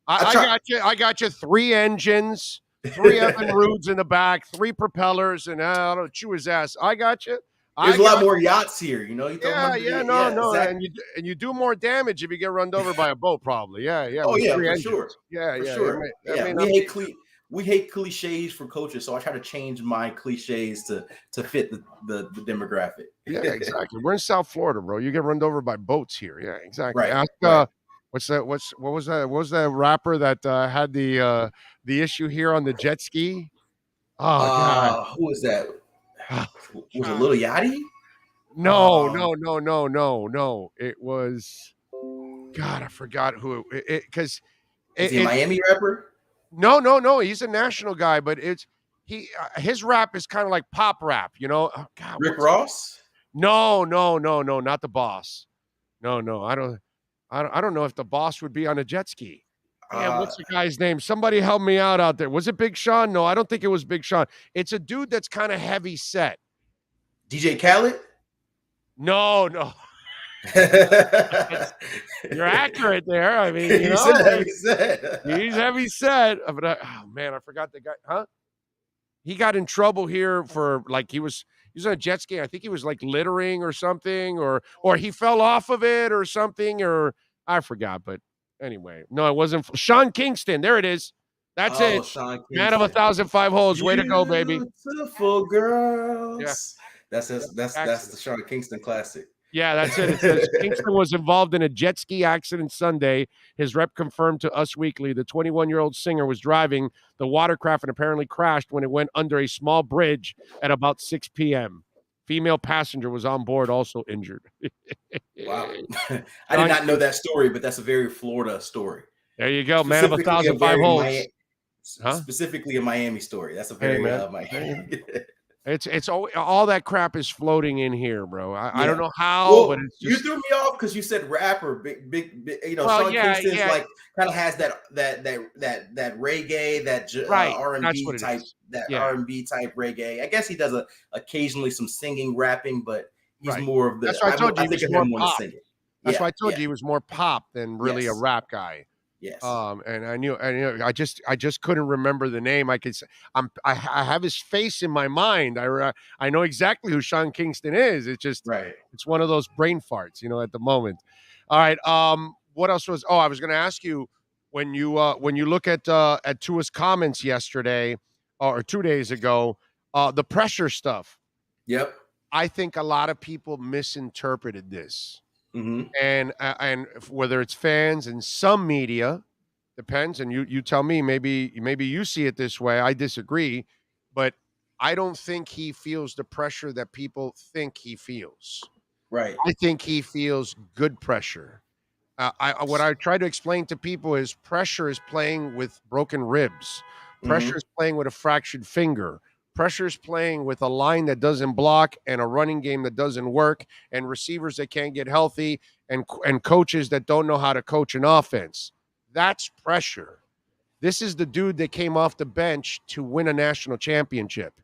I got you 3 engines, 3 Evan Roods in the back, 3 propellers, and I don't chew his ass. I got you. There's a lot more yachts here, No. Exactly. And you do more damage if you get run over by a boat, probably. Yeah. Oh yeah, for sure. Yeah, for sure. We hate cliches for coaches, so I try to change my cliches to fit the demographic. Yeah, exactly. We're in South Florida, bro. You get run over by boats here. Yeah, exactly. Right. What was that rapper that had the issue here on the jet ski? Oh God, who was that? Was it Lil Yachty? No. It was God. I forgot who it because is he a Miami rapper? No. He's a national guy, but his rap is kind of like pop rap, Oh, God, Rick Ross? No, not the Boss. No. I don't know if the Boss would be on a jet ski. Damn, what's the guy's name? Somebody help me out there. Was it Big Sean? No, I don't think it was Big Sean. It's a dude that's kind of heavy set. DJ Khaled? No. You're accurate there. I mean, he's heavy set. He's heavy set. But oh man, I forgot the guy. Huh? He got in trouble here for he was on a jet ski. I think he was like littering or something, or he fell off of it or something, or I forgot. But anyway, no, it wasn't Sean Kingston. There it is. That's it. Man of 1,005 holes. Way to go, baby. Beautiful girls. Yeah. That's the Sean Kingston classic. Yeah, that's it. It says Kingston was involved in a jet ski accident Sunday. His rep confirmed to Us Weekly the 21-year-old singer was driving the watercraft and apparently crashed when it went under a small bridge at about 6 p.m. Female passenger was on board, also injured. Wow. I did not know that story, but that's a very Florida story. There you go. Man of 1,005 holes. Specifically a Miami story. That's a very Miami. It's all that crap is floating in here, bro. I don't know how, but it's just... You threw me off because you said rapper, big Sean Kingston's kind of has that reggae, that R&B type, R&B type reggae. I guess he does occasionally some singing, rapping, but he's more of the. That's why I told you he was more pop. That's why I told you he was more pop than really a rap guy. Yes. And I knew I just couldn't remember the name. I have his face in my mind. I know exactly who Sean Kingston is. It's just It's one of those brain farts, at the moment. All right. What else was? Oh, I was going to ask you when you look at Tua's comments yesterday or 2 days ago, the pressure stuff. Yep. I think a lot of people misinterpreted this. Mm-hmm. And whether it's fans and some media, depends. And you tell me, maybe you see it this way. I disagree, but I don't think he feels the pressure that people think he feels. Right. I think he feels good pressure. What I try to explain to people is pressure is playing with broken ribs. Pressure is playing with a fractured finger. Pressure is playing with a line that doesn't block and a running game that doesn't work and receivers that can't get healthy and coaches that don't know how to coach an offense. That's pressure. This is the dude that came off the bench to win a national championship.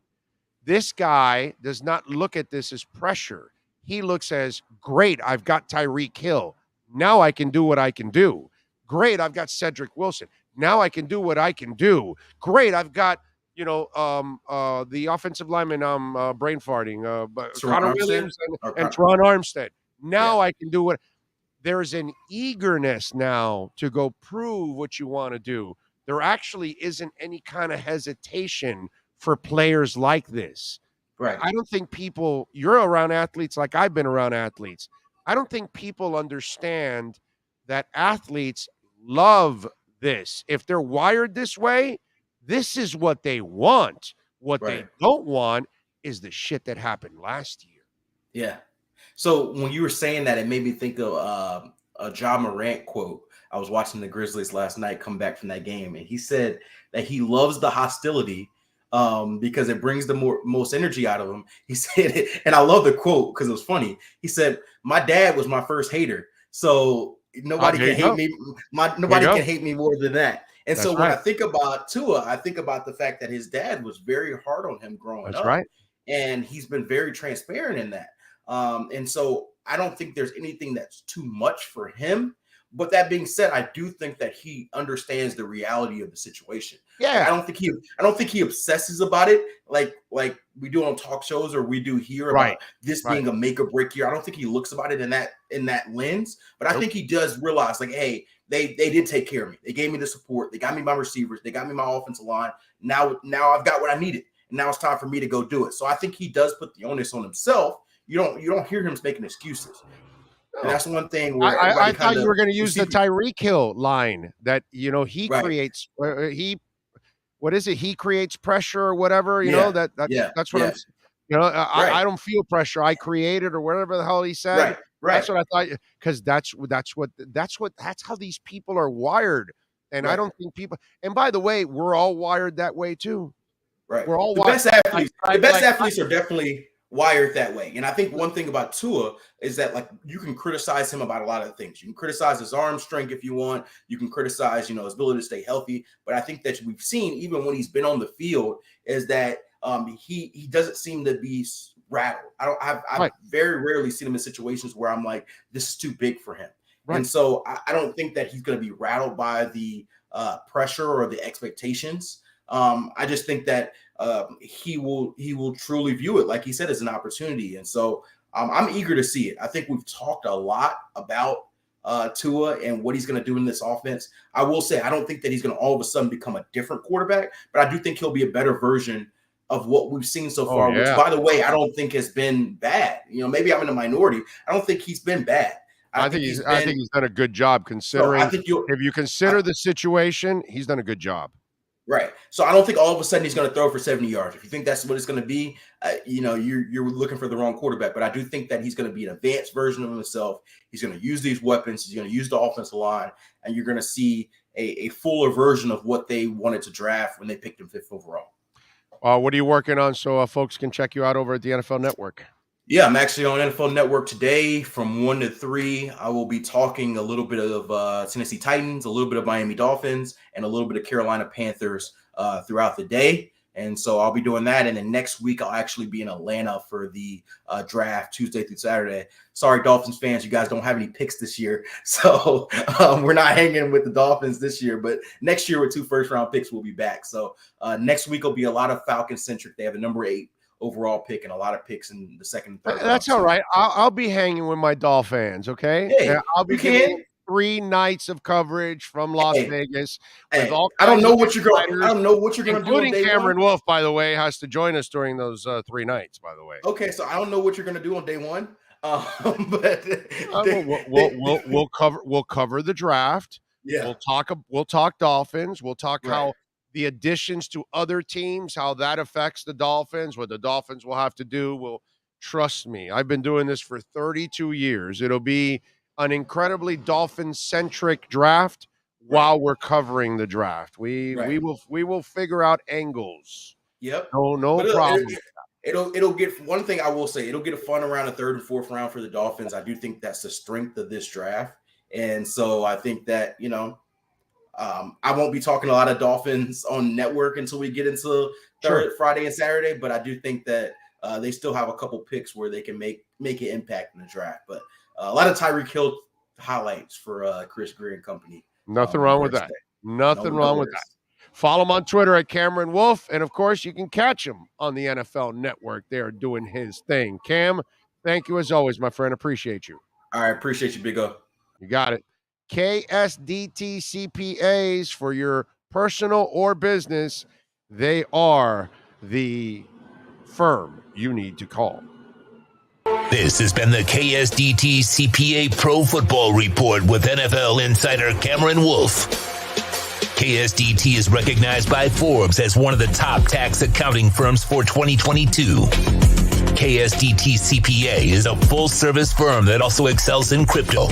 This guy does not look at this as pressure. He looks as, great, I've got Tyreek Hill. Now I can do what I can do. Great, I've got Cedric Wilson. Now I can do what I can do. Great, I've got the offensive lineman, I'm brain farting, Connor Williams and Teron Armstead. Now I can do what. There's an eagerness now to go prove what you want to do. There actually isn't any kind of hesitation for players like this. Right. I don't think you're around athletes like I've been around athletes. I don't think people understand that athletes love this. If they're wired this way, this is what they want. What they don't want is the shit that happened last year. Yeah. So when you were saying that, it made me think of a Ja Morant quote. I was watching the Grizzlies last night come back from that game, and he said that he loves the hostility because it brings the most energy out of him. He said it, and I love the quote because it was funny. He said, "My dad was my first hater, so nobody can hate me. Nobody can hate me more than that." And so when I think about Tua, I think about the fact that his dad was very hard on him growing up. That's right. And he's been very transparent in that. And so I don't think there's anything that's too much for him. But that being said, I do think that he understands the reality of the situation. Yeah. I don't think he obsesses about it like we do on talk shows or we do here about this being a make or break year. I don't think he looks about it in that lens. But I think he does realize, like, hey, they did take care of me. They gave me the support. They got me my receivers. They got me my offensive line. Now I've got what I needed. And now it's time for me to go do it. So I think he does put the onus on himself. You don't hear him making excuses. And that's one thing where I thought you were going to use the Tyreek Hill line that, he creates. What is it? He creates pressure or whatever. That's what I'm. I don't feel pressure. I create it or whatever the hell he said. Right. That's what I thought. Because that's how these people are wired. And I don't think people. And by the way, we're all wired that way too. Right. We're all the wired. Best athletes are definitely wired that way. And I think one thing about Tua is that, like, you can criticize him about a lot of things. You can criticize his arm strength if you want. You can criticize, his ability to stay healthy. But I think that we've seen, even when he's been on the field, is that he doesn't seem to be rattled. I've very rarely seen him in situations where I'm like, this is too big for him. Right. And so I don't think that he's going to be rattled by the pressure or the expectations. I just think that he will truly view it, like he said, as an opportunity. And so I'm eager to see it. I think we've talked a lot about Tua and what he's going to do in this offense. I will say, I don't think that he's going to all of a sudden become a different quarterback, but I do think he'll be a better version of what we've seen so far, which, by the way, I don't think has been bad. Maybe I'm in a minority. I don't think he's been bad. I think he's done a good job considering. If you consider the situation, he's done a good job. Right. So I don't think all of a sudden he's going to throw for 70 yards. If you think that's what it's going to be, you're looking for the wrong quarterback. But I do think that he's going to be an advanced version of himself. He's going to use these weapons. He's going to use the offensive line. And you're going to see a fuller version of what they wanted to draft when they picked him 5th overall. What are you working on so folks can check you out over at the NFL Network? Yeah, I'm actually on NFL Network today from 1 to 3. I will be talking a little bit of Tennessee Titans, a little bit of Miami Dolphins, and a little bit of Carolina Panthers throughout the day. And so I'll be doing that. And then next week, I'll actually be in Atlanta for the draft Tuesday through Saturday. Sorry, Dolphins fans, you guys don't have any picks this year. So we're not hanging with the Dolphins this year. But next year with 2 first-round picks, we'll be back. So next week will be a lot of Falcon-centric. They have the number 8 overall pick and a lot of picks in the 2nd and 3rd. That's all right. I'll be hanging with my Dolphins, okay? Hey, I'll be getting 3 nights of coverage from Las Vegas. I don't know what you're going to do. Including Cameron Wolf, by the way, has to join us during those 3 nights, by the way. Okay, so I don't know what you're going to do on day 1. We'll cover the draft. Yeah. We'll talk Dolphins. We'll talk how the additions to other teams, how that affects the Dolphins, what the Dolphins will have to do. Well, trust me, I've been doing this for 32 years. It'll be an incredibly Dolphin-centric draft while we're covering the draft. We will figure out angles. Yep. No problem. It'll get, one thing I will say, it'll get a fun around the 3rd and 4th round for the Dolphins. I do think that's the strength of this draft. And so I think that, I won't be talking a lot of Dolphins on network until we get into Friday and Saturday, but I do think that they still have a couple picks where they can make an impact in the draft. But a lot of Tyreek Hill highlights for Chris Greer and company. Nothing wrong with that. Nothing wrong with that. Follow him on Twitter at Cameron Wolf, and of course, you can catch him on the NFL Network. They are doing his thing. Cam, thank you as always, my friend. Appreciate you. All right, appreciate you, Big O. You got it. KSDT CPAs for your personal or business. They are the firm you need to call. This has been the KSDT CPA Pro Football Report with NFL insider Cameron Wolf. KSDT is recognized by Forbes as one of the top tax accounting firms for 2022. KSDT CPA is a full-service firm that also excels in crypto.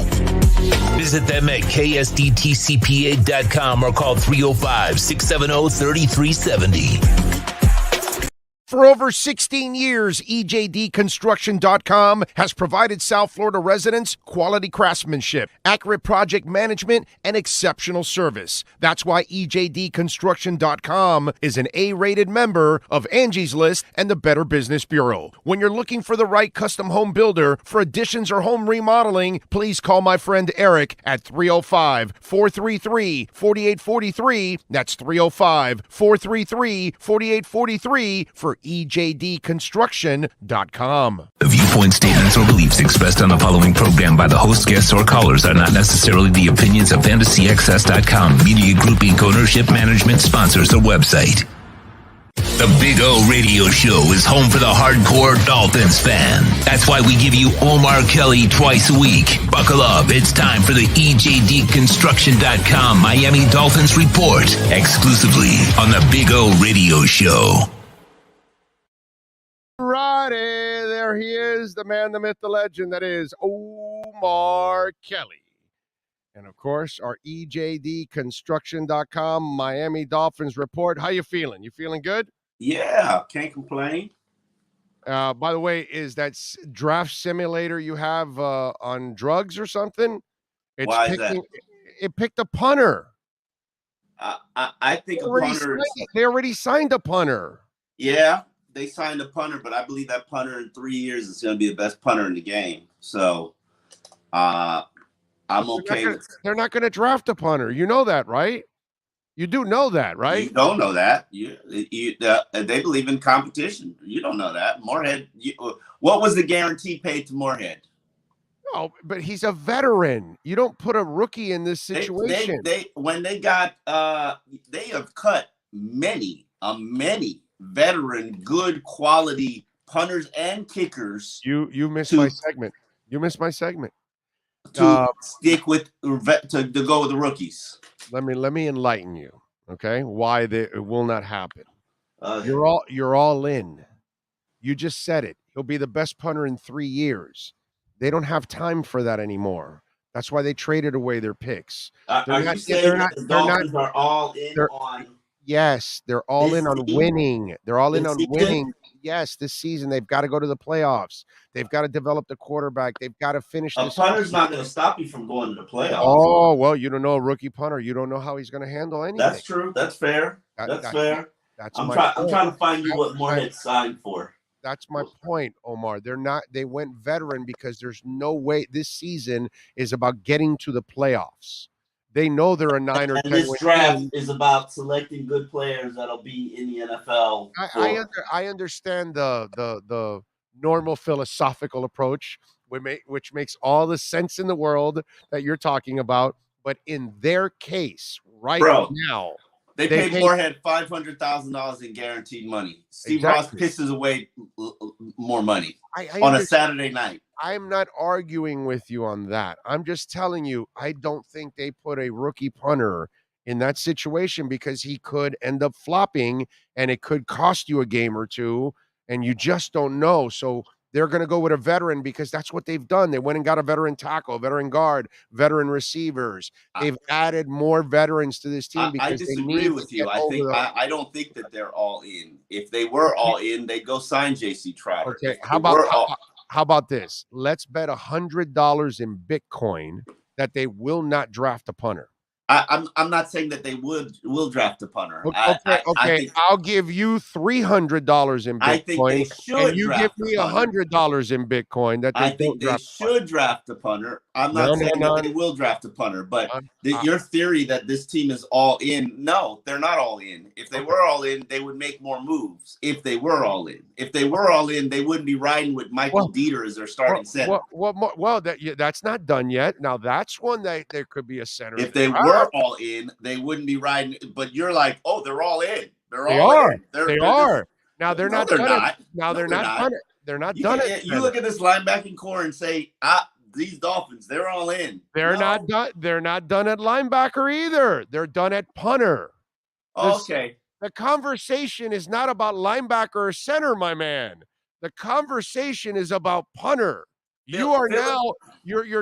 Visit them at ksdtcpa.com or call 305-670-3370. For over 16 years, EJDconstruction.com has provided South Florida residents quality craftsmanship, accurate project management, and exceptional service. That's why EJDconstruction.com is an A-rated member of Angie's List and the Better Business Bureau. When you're looking for the right custom home builder for additions or home remodeling, please call my friend Eric at 305-433-4843. That's 305-433-4843 for EJDconstruction.com. The viewpoint statements or beliefs expressed on the following program by the host, guests, or callers are not necessarily the opinions of FantasyXS.com, Media Group Inc. ownership, management, sponsors, or website. The Big O Radio Show is home for the hardcore Dolphins fan. That's why we give you Omar Kelly twice a week. Buckle up. It's time for the EJDconstruction.com Miami Dolphins Report, exclusively on the Big O Radio Show. Righty, there he is, the man, the myth, the legend, that is Omar Kelly. And, of course, our EJDconstruction.com Miami Dolphins report. How you feeling? You feeling good? Yeah, can't complain. By the way, is that draft simulator you have on drugs or something? Why is that? It picked a punter. I think a punter. They already signed a punter. Yeah, they signed a punter, but I believe that punter in 3 years is going to be the best punter in the game. So I'm okay with. They're not going to draft a punter. You know that, right? You do know that, right? You don't know that. They believe in competition. You don't know that. Moorhead. What was the guarantee paid to Moorhead? No, but he's a veteran. You don't put a rookie in this situation. They have cut many veteran, good quality punters and kickers. You missed my segment. You missed my segment. To stick with to go with the rookies. Let me enlighten you, okay? Why it will not happen. You're all in. You just said it. He'll be the best punter in 3 years. They don't have time for that anymore. That's why they traded away their picks. Are you saying that the Dolphins are all in on? Yes, they're all in on winning. They're all in on winning. Yes, this season they've got to go to the playoffs. They've got to develop the quarterback. They've got to finish. A punter's not going to stop you from going to the playoffs. Oh, well, you don't know a rookie punter. You don't know how he's going to handle anything. That's true. That's fair. That's fair. I'm trying to find you what Moorhead signed for. That's my point, Omar. They went veteran because there's no way this season is about getting to the playoffs. They know they're a 9 or 10 this win draft team. is about selecting good players that'll be in the NFL. I understand the normal philosophical approach, which makes all the sense in the world that you're talking about. But in their case, now, they paid Moorhead $500,000 in guaranteed money. Steve Ross pisses away more money on a Saturday night. I'm not arguing with you on that. I'm just telling you, I don't think they put a rookie punter in that situation because he could end up flopping and it could cost you a game or two, and you just don't know. So they're going to go with a veteran because that's what they've done. They went and got a veteran tackle, veteran guard, veteran receivers. They've added more veterans to this team because I disagree with you. I don't think that they're all in. If they were all in, they'd go sign J.C. Trotter. Okay, how about this? Let's bet $100 in Bitcoin that they will not draft a punter. I'm not saying that they will draft a punter. Okay. I'll give you $300 in Bitcoin. I think they should. And you give me $100 in Bitcoin. That I think they should draft a punter. I'm not saying that they will draft a punter, but your theory that this team is all in, no, they're not all in. If they were all in, they would make more moves. If they were all in, they wouldn't be riding with Michael Dieter as their starting center. That's not done yet. Now that's one that there could be a center. If they were all in, they wouldn't be riding. But you're like, oh, they're all in. They are. Now they're not. They're not done. You look at this linebacking core and say, these Dolphins, they're all in. They're not done. They're not done at linebacker either. They're done at punter. Okay. The conversation is not about linebacker or center, my man. The conversation is about punter. You're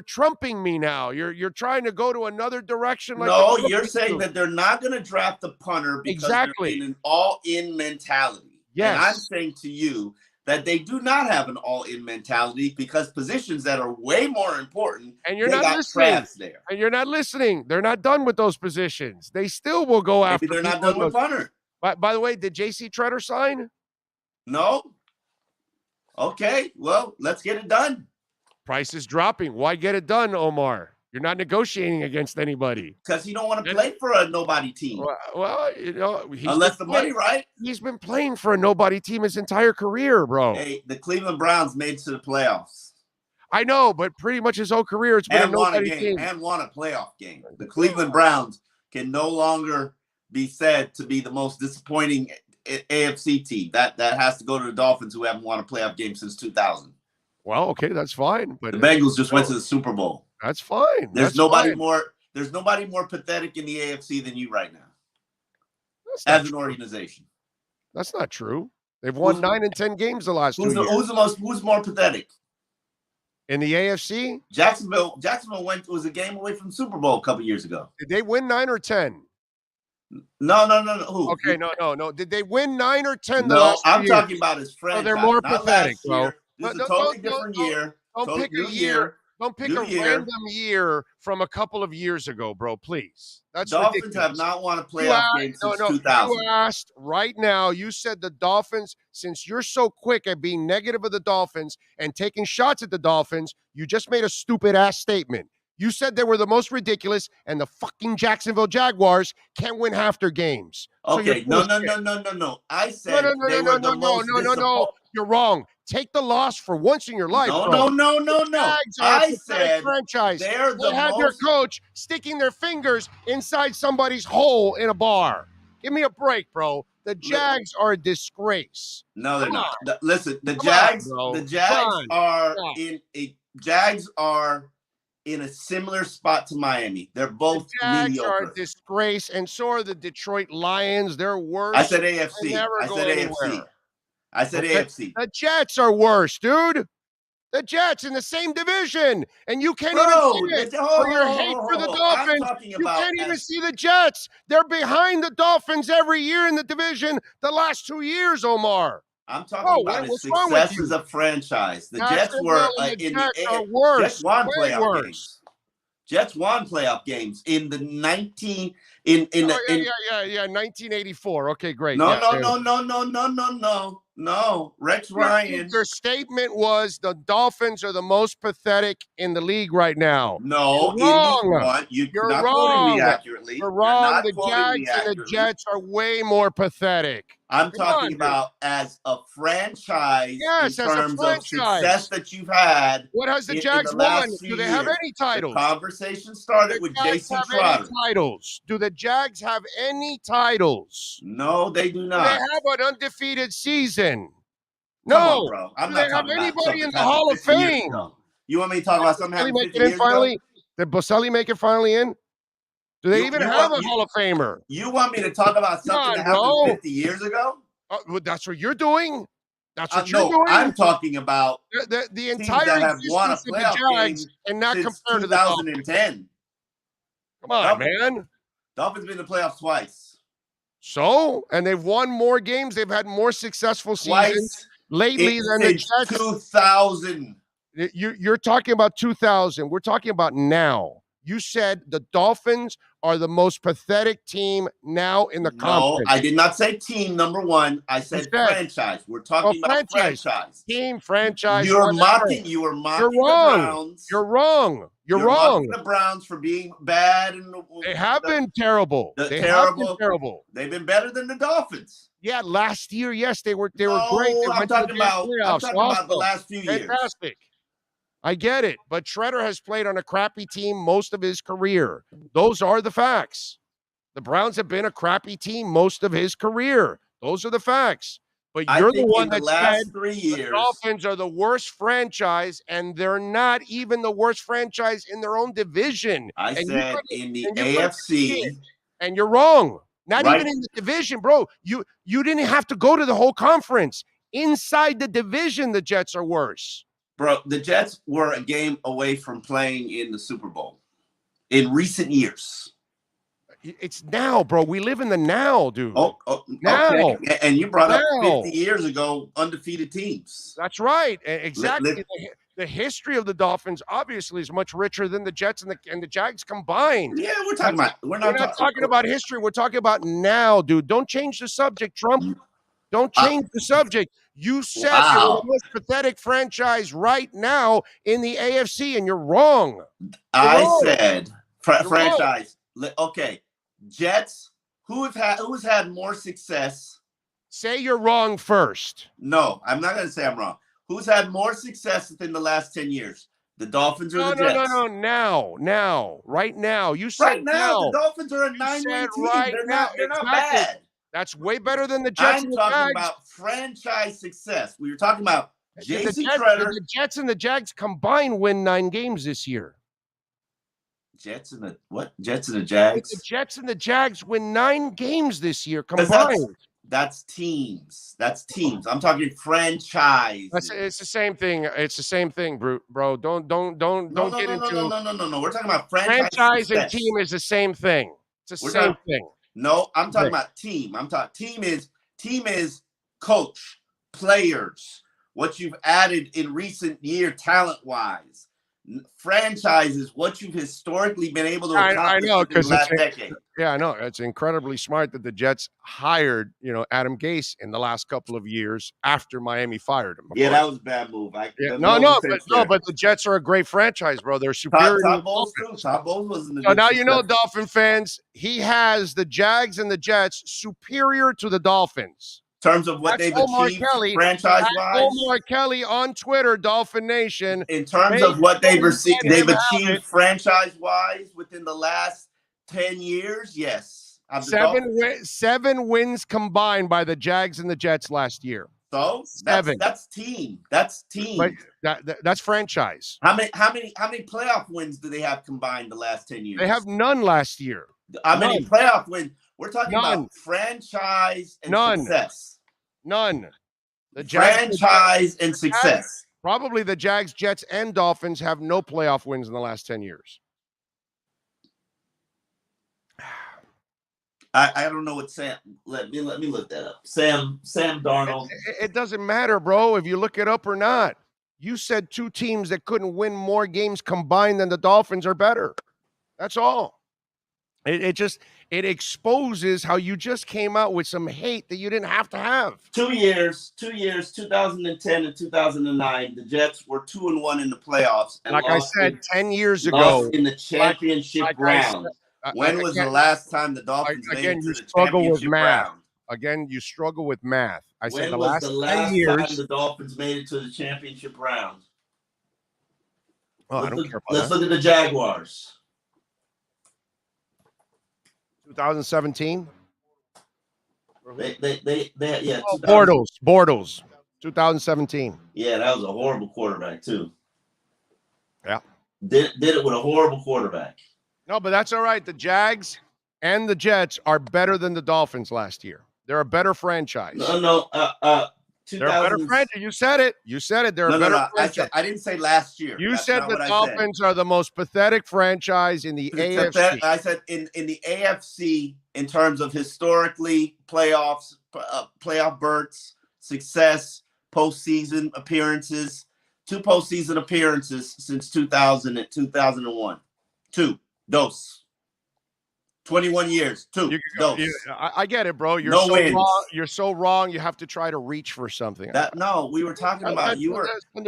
trumping me now. You're trying to go to another direction. You're saying that they're not going to draft the punter because they're in an all-in mentality. Yes. And I'm saying to you that they do not have an all-in mentality because positions that are way more important, and you're they not got listening. there. And you're not listening. They're not done with those positions. They still will go after. Maybe they're not done with punter. By the way, did J.C. Treader sign? No. Okay, well, let's get it done. Price is dropping. Why get it done, Omar? You're not negotiating against anybody. Because you don't want to play for a nobody team. Well, unless the money, right? He's been playing for a nobody team his entire career, bro. Hey, the Cleveland Browns made it to the playoffs. I know, but pretty much his whole career it's been a nobody team. And won a playoff game. The Cleveland Browns can no longer be said to be the most disappointing AFC team. That has to go to the Dolphins, who haven't won a playoff game since 2000. Well, okay, that's fine. But the Bengals just went to the Super Bowl. That's fine. There's nobody more pathetic in the AFC than you right now. As an organization. That's not true. They've won 9 and 10 games the last 2 years. Who's more pathetic? In the AFC? Jacksonville was a game away from Super Bowl a couple years ago. Did they win 9 or 10? No. Who? Okay, no. Did they win 9 or 10 the No, last I'm years? talking about his franchise. Oh, they're more pathetic, bro. This is a totally different year. Don't pick a year. Don't pick a random year from a couple of years ago, bro, please. That's Dolphins ridiculous. have not won a playoff game since 2000. You asked right now, you said the Dolphins, since you're so quick at being negative of the Dolphins and taking shots at the Dolphins, you just made a stupid-ass statement. You said they were the most ridiculous, and the fucking Jacksonville Jaguars can't win half their games. Okay, no. I said they were the most You're wrong. Take the loss for once in your life. No. I said franchise. They're the they had their coach sticking their fingers inside somebody's hole in a bar. Give me a break, bro. The Jags are a disgrace. No, they're not. Listen, the Jags are in a similar spot to Miami. They're both the Jags mediocre. Are a disgrace, and so are the Detroit Lions. They're worse. I said AFC. I said AFC. The Jets are worse, dude. The Jets in the same division, and you can't even see it for your hate for the Dolphins. You can't even see the Jets. They're behind the Dolphins every year in the division the last 2 years, Omar. I'm talking about his success as a franchise. The Jets were in the worse. Jets won playoff games. Jets won playoff games in the 1984. Okay, great. No. Rex Ryan. Their statement was the Dolphins are the most pathetic in the league right now. No, you're not wrong. Quoting me accurately. You're wrong. The Jags and the Jets are way more pathetic. I'm talking about as a franchise in terms of success that you've had. What has the Jags won? Do they have any titles? The conversation started with Jason Trotter. Do the Jags have any titles? No, they do not. Do they have an undefeated season? No, on, bro. I'm not talking about anybody in the Hall of Fame. You want me to talk about something happened 50 years ago? Did Boselli make it finally in? Do they even have a Hall of Famer? You want me to talk about something that happened 50 years ago? Well, that's what you're doing. That's what you're doing. I'm talking about the entire existence of the Jags and not compared to the 2010. Come on, man. Dolphins been in the playoffs twice. So, and they've won more games. They've had more successful seasons lately than the Jets. 2000. You're talking about 2000. We're talking about now. You said the Dolphins are the most pathetic team now in the conference. No, I did not say team number one. I said franchise. We're talking about franchise. Team, franchise. You're mocking the Browns. You're wrong. You're wrong. Mocking the Browns for being bad. They have been terrible. They have been terrible. They've been better than the Dolphins. Yeah, last year, yes, they were great. I'm talking about the last few years. Fantastic. I get it, but Shredder has played on a crappy team most of his career. Those are the facts. The Browns have been a crappy team most of his career. Those are the facts. But you're the one that said 3 years, the Dolphins are the worst franchise, and they're not even the worst franchise in their own division. I said in the AFC. And you're wrong. Not even in the division, bro. You didn't have to go to the whole conference. Inside the division, the Jets are worse. Bro, the Jets were a game away from playing in the Super Bowl in recent years. It's now, bro. We live in the now, dude. Now. Okay. And you brought up Now. 50 years ago undefeated teams. That's right. Exactly. The history of the Dolphins obviously is much richer than the Jets and the Jags combined. Yeah, we're not talking about history. We're talking about now, dude. Don't change the subject, Trump. Don't change the subject. You said you're the most pathetic franchise right now in the AFC, and you're wrong. Said franchise. Okay, Jets. Who's had more success? Say you're wrong first. No, I'm not going to say I'm wrong. Who's had more success within the last 10 years? The Dolphins or the Jets? No. Now. Right now. You said right now. The Dolphins are a 9-win team. Right they're not bad. That's way better than the Jets and the Jags. I'm talking about franchise success. We were talking about Jason Treader. The Jets and the Jags combined win 9 games this year. Jets and the what? Jets and the Jags? The Jets and the Jags win 9 games this year combined. That's teams. I'm talking franchise. It's the same thing. It's the same thing, bro. Don't get into. No. We're talking about franchise and team is the same thing. It's the same thing. No, I'm talking about team. Team is coach, players, what you've added in recent year talent-wise. Franchise is what you've historically been able to accomplish in the last decade. Yeah, I know. It's incredibly smart that the Jets hired, Adam Gase in the last couple of years after Miami fired him. Yeah, that was a bad move. But the Jets are a great franchise, bro. They're superior. Todd Bowles was in the so now you know, Dolphin fans, he has the Jags and the Jets superior to the Dolphins. In terms of what they've achieved franchise-wise? Omar Kelly on Twitter, Dolphin Nation. In terms of what they've achieved franchise-wise within the last 10 years, yes. 7 wins combined by the Jags and the Jets last year. So 7. That's team. That's team. But that's franchise. How many playoff wins do they have combined the last 10 years? They have none last year. How many playoff wins? We're talking about franchise and success. None. The Jags, franchise and success. Probably the Jags, Jets, and Dolphins have no playoff wins in the last 10 years. I don't know what Sam. Let me look that up. Sam Darnold. It doesn't matter, bro, if you look it up or not. You said 2 teams that couldn't win more games combined than the Dolphins are better. That's all. It exposes how you just came out with some hate that you didn't have to have. 2 years, 2010 and 2009, the Jets were 2-1 in the playoffs. And like I said, 10 years ago. In the championship round. When was the last time the Dolphins made it to the championship round? Again, you struggle with math. I said when was the last time the Dolphins made it to the championship round? Oh, I don't care about Let's look at the Jaguars. 2017. Yeah. Bortles. 2017. Yeah, that was a horrible quarterback too. Yeah. Did it with a horrible quarterback. No, but that's all right. The Jags and the Jets are better than the Dolphins last year. They're a better franchise. No. They're a better franchise. You said it. They're a better franchise. I didn't say last year. You said the Dolphins are the most pathetic franchise in the AFC. I said in the AFC in terms of historically playoffs, playoff berths, success, postseason appearances, 2 postseason appearances since 2000 and 2001. 2. Dos. 21 years. 2. I get it, bro. You're wrong. You're so wrong. You have to try to reach for something. We were talking about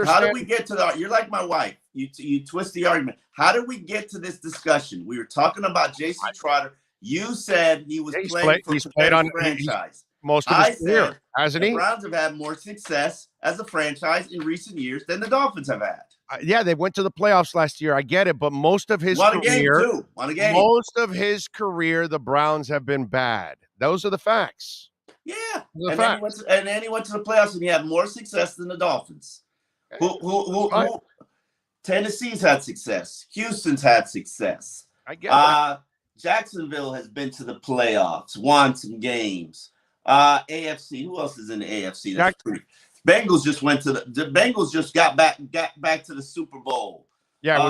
how did we get to you're like my wife. You twist the argument. How did we get to this discussion? We were talking about Jason Trotter. You said he was playing for a franchise. Most of his career, hasn't he? The Browns have had more success as a franchise in recent years than the Dolphins have had. Yeah, they went to the playoffs last year. I get it, but most of his career, most of his career, the Browns have been bad. Those are the facts. Yeah, and then he went to the playoffs and he had more success than the Dolphins. Who Tennessee's had success. Houston's had success. I get it. Jacksonville has been to the playoffs, won some games. AFC. Who else is in the AFC? Bengals just went to the Bengals just got back to the Super Bowl. Yeah, it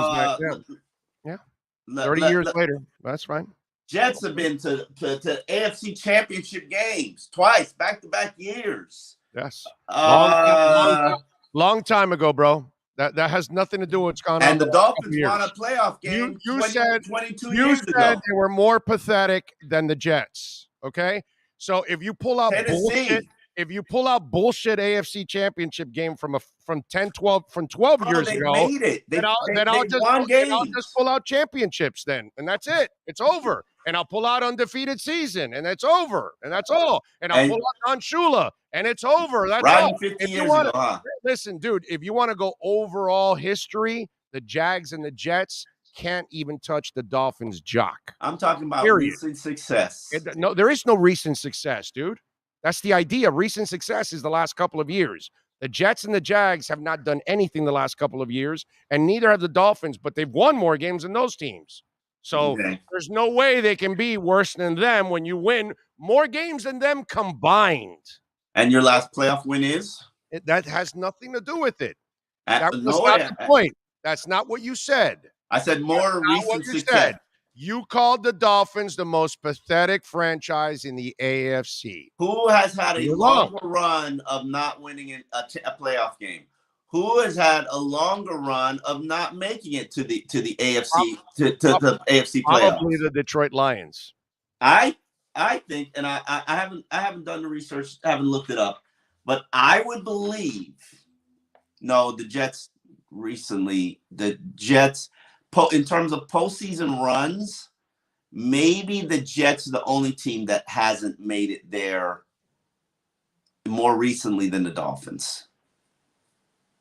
was 30 years later. That's fine. Jets have been to AFC Championship games twice, back-to-back years. Yes. Long time ago, bro. That has nothing to do with what's gone on. And the Dolphins won a playoff game you said 22 you years said ago. they were more pathetic than the Jets. Okay? So if you pull out bullshit, AFC Championship game from 12 years ago, made it. then I'll just pull out championships then, and that's it. It's over. And I'll pull out undefeated season, and it's over, and that's all. And I'll pull out Don Shula, and it's over. That's all. 50 years ago, huh? Listen, dude, if you want to go overall history, the Jags and the Jets can't even touch the Dolphins' jock. I'm talking about recent success. No, there is no recent success, dude. That's the idea. Recent success is the last couple of years. The Jets and the Jags have not done anything the last couple of years, and neither have the Dolphins, but they've won more games than those teams. So there's no way they can be worse than them when you win more games than them combined. And your last playoff win is? That has nothing to do with it. That was not the point. That's not what you said. I said more recent success. You called the Dolphins the most pathetic franchise in the AFC. Who has had a longer run of not winning a playoff game? Who has had a longer run of not making it to the AFC to the AFC playoffs? Probably the Detroit Lions. I think, and I haven't done the research, haven't looked it up, but I would believe the Jets recently. The Jets, in terms of postseason runs, maybe the Jets are the only team that hasn't made it there more recently than the Dolphins.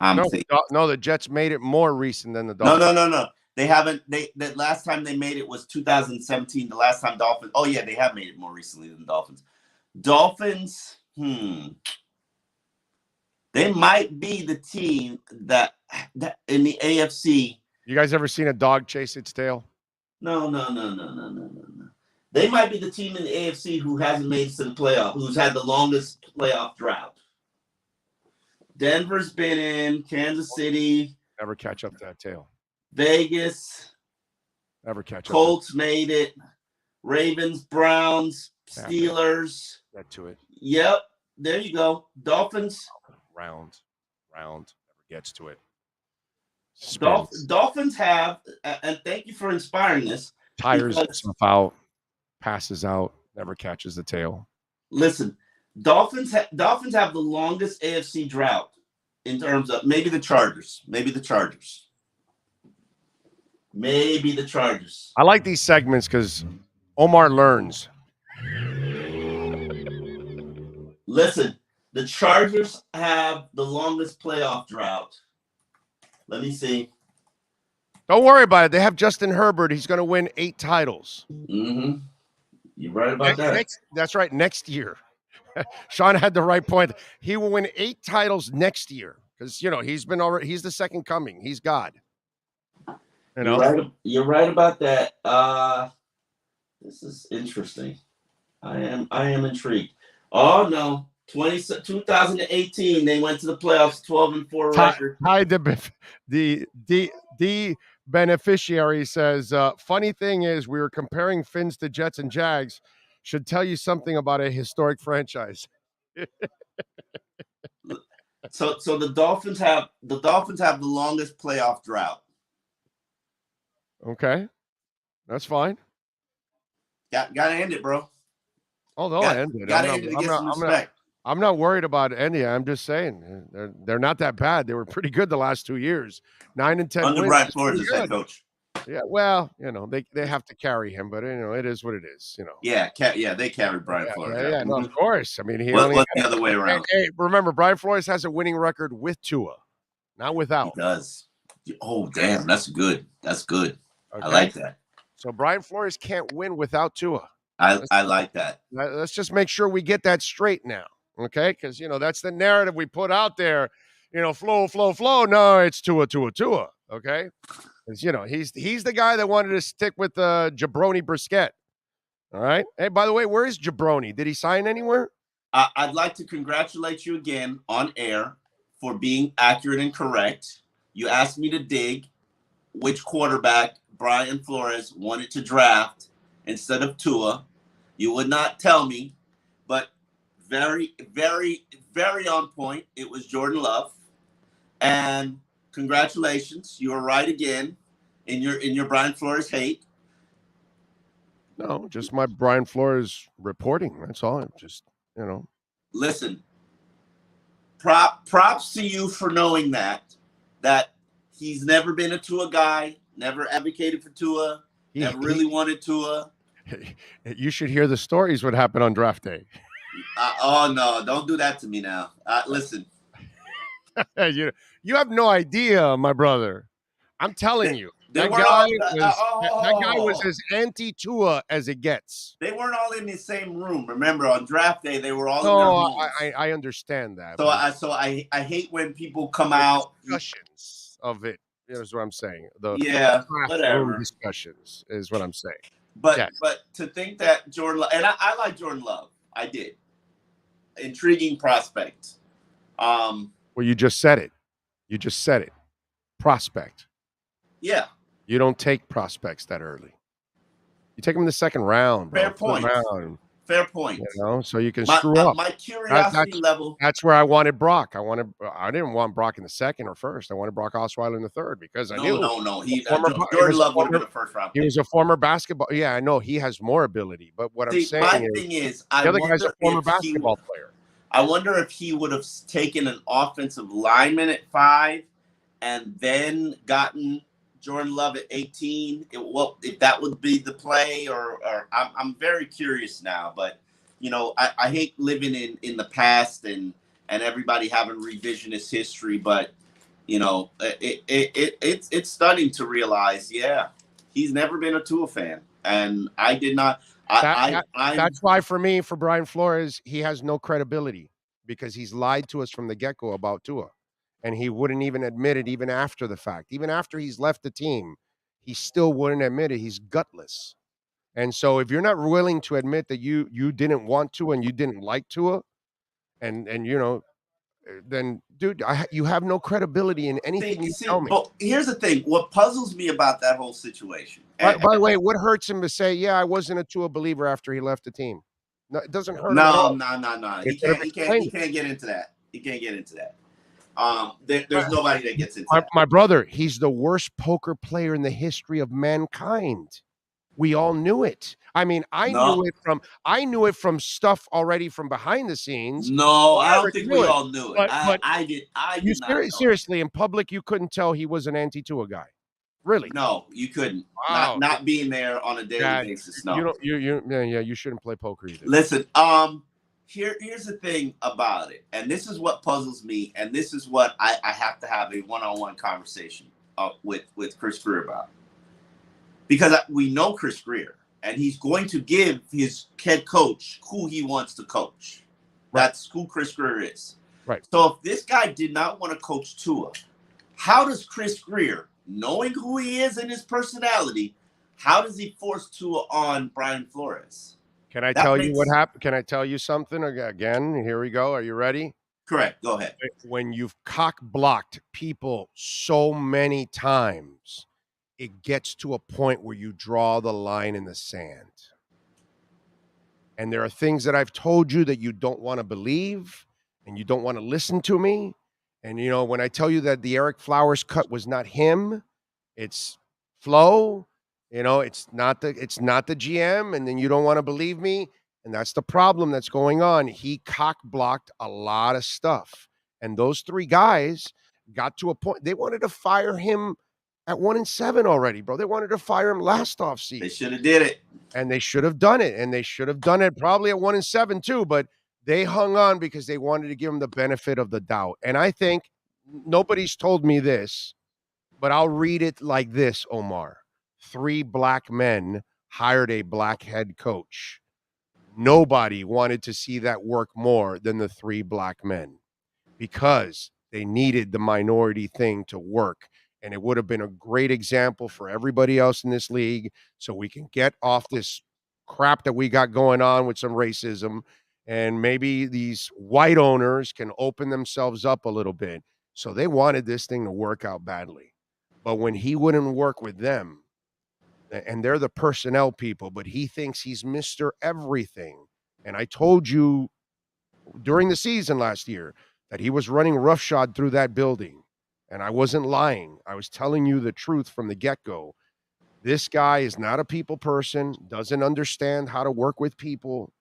The Jets made it more recent than the Dolphins. No. They haven't. The last time they made it was 2017. The last time Dolphins. Oh yeah, they have made it more recently than Dolphins. Dolphins. They might be the team that in the AFC. You guys ever seen a dog chase its tail? No. They might be the team in the AFC who hasn't made it to the playoff, who's had the longest playoff drought. Denver's been in, Kansas City. Never catch up to that tail. Vegas. Never catch up. Colts made it. Ravens, Browns, Steelers. Get to it. Yep. There you go. Dolphins. Round. Never gets to it. Dolphins have, and thank you for inspiring this. Tires himself out, passes out, never catches the tail. Listen, Dolphins have the longest AFC drought in terms of maybe the Chargers. I like these segments because Omar learns. Listen, the Chargers have the longest playoff drought. Let me see. Don't worry about it. They have Justin Herbert. He's going to win 8 titles. Mm-hmm. You're right about that. That's right. Next year. Sean had the right point. He will win 8 titles next year because, he's the second coming. He's God. You're right about that. This is interesting. I am intrigued. Oh, no. 2018, they went to the playoffs, 12-4 record. The beneficiary says, funny thing is we were comparing Finns to Jets and Jags. Should tell you something about a historic franchise. So the Dolphins have the longest playoff drought. Okay. That's fine. Gotta end it, bro. Oh, they'll end it. Gotta end it to get some respect. I'm not worried about ending. I'm just saying they're not that bad. They were pretty good the last 2 years. 9 and 10 under wins. Brian Flores as head coach. Yeah, well, they have to carry him, but it is what it is. Yeah, they carried Brian Flores. Yeah, no, of course. I mean, what's the other way around? Hey, remember, Brian Flores has a winning record with Tua, not without. He does. Oh, damn, that's good. Okay. I like that. So Brian Flores can't win without Tua. I like that. Let's just make sure we get that straight now, okay? Because that's the narrative we put out there. Flow. No, it's Tua. Okay, because he's the guy that wanted to stick with Jabroni Brisket. All right. Hey, by the way, where is Jabroni? Did he sign anywhere? I'd like to congratulate you again on air for being accurate and correct. You asked me to dig which quarterback Brian Flores wanted to draft instead of Tua. You would not tell me, but very, very, very on point. It was Jordan Love. And congratulations, you were right again in your Brian Flores hate. No, just my Brian Flores reporting. That's all. Just, Listen, props to you for knowing that he's never been a Tua guy, never advocated for Tua, never really wanted Tua. You should hear the stories what happened on draft day. Oh, no, don't do that to me now. Listen. You have no idea, my brother. I'm telling you. That guy was as anti-Tua as it gets. They weren't all in the same room. Remember, on draft day, they were all in their rooms. I understand that. So I hate when people come out. Discussions of it is what I'm saying. Whatever. Discussions is what I'm saying. But to think that Jordan Love, and I like Jordan Love. I did. Intriguing prospect. Well, you just said it. Prospect. Yeah. You don't take prospects that early. You take them in the second round, bro. Fair point. So you can screw up. My curiosity level. That's where I wanted Brock. I didn't want Brock in the second or first. I wanted Brock Osweiler in the third because I knew. No. Jordan Love would have been a first round pick. He was a former basketball. Yeah, I know he has more ability, but what I'm saying is, the other guy's a former basketball player. I wonder if he would have taken an offensive lineman at 5 and then gotten Jordan Love at 18, if that would be the play, or I'm very curious now. But I hate living in the past and everybody having revisionist history. But it's stunning to realize, he's never been a Tua fan, and I did not. That's why for me, for Brian Flores, he has no credibility because he's lied to us from the get-go about Tua. And he wouldn't even admit it even after the fact. Even after he's left the team, he still wouldn't admit it. He's gutless. And so if you're not willing to admit that you didn't want to and you didn't like Tua, and then, dude, you have no credibility in anything you tell me. But here's the thing. What puzzles me about that whole situation. By the way, what hurts him to say, I wasn't a Tua believer after he left the team? No, it doesn't hurt him at all. No. He can't get into that. He can't get into that. There's nobody that gets into that. My brother, he's the worst poker player in the history of mankind. We all knew it. I mean, I knew it from stuff already from behind the scenes. No, I don't think we all knew it. I did not. Seriously, in public, you couldn't tell he was an anti-Tua guy. Really? No, you couldn't. Wow. Not being there on a daily basis. No. You shouldn't play poker either. Listen, Here's the thing about it, and this is what puzzles me, and this is what I have to have a one-on-one conversation with Chris Greer about. Because we know Chris Greer, and he's going to give his head coach who he wants to coach. Right. That's who Chris Greer is. Right. So if this guy did not want to coach Tua, how does Chris Greer, knowing who he is and his personality, how does he force Tua on Brian Flores? Can I tell you what happened? Can I tell you something again? Here we go. Are you ready? Correct. Go ahead. When you've cock-blocked people so many times, it gets to a point where you draw the line in the sand. And there are things that I've told you that you don't want to believe and you don't want to listen to me. And, when I tell you that the Eric Flowers cut was not him, it's Flo. It's not the GM, and then you don't want to believe me, and that's the problem that's going on. He cock-blocked a lot of stuff, and those 3 guys got to a point. They wanted to fire him at 1-7 already, bro. They wanted to fire him last offseason. They should have did it, and they should have done it, and they should have done it probably at 1-7 too. But they hung on because they wanted to give him the benefit of the doubt. And I think nobody's told me this, but I'll read it like this, Omar. 3 black men hired a black head coach. Nobody wanted to see that work more than the 3 black men because they needed the minority thing to work. And it would have been a great example for everybody else in this league so we can get off this crap that we got going on with some racism. And maybe these white owners can open themselves up a little bit. So they wanted this thing to work out badly. But when he wouldn't work with them, and they're the personnel people, but he thinks he's Mr. Everything. And I told you during the season last year that he was running roughshod through that building. And I wasn't lying. I was telling you the truth from the get-go. This guy is not a people person, doesn't understand how to work with people.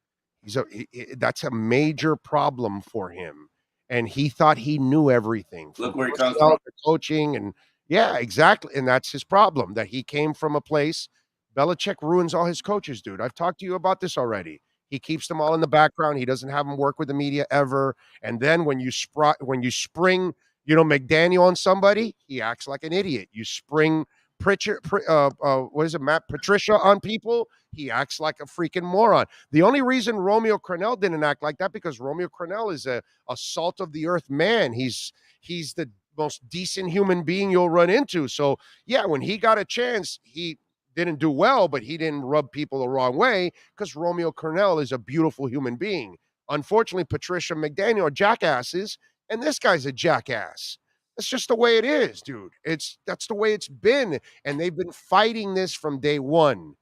That's a major problem for him. And he thought he knew everything. Look where he comes from. Coaching and yeah, exactly. And that's his problem, that he came from a place. Belichick ruins all his coaches, dude. I've talked to you about this already. He keeps them all in the background. He doesn't have them work with the media ever. And then when you spring, McDaniel on somebody, he acts like an idiot. You spring Matt Patricia on people, he acts like a freaking moron. The only reason Romeo Crennel didn't act like that because Romeo Crennel is a salt of the earth man. He's the most decent human being you'll run into. So yeah, when he got a chance, he didn't do well, but he didn't rub people the wrong way because Romeo Crennel is a beautiful human being. Unfortunately, Patricia McDaniel are jackasses, and this guy's a jackass. That's just the way it is, dude. That's the way it's been. And they've been fighting this from day one.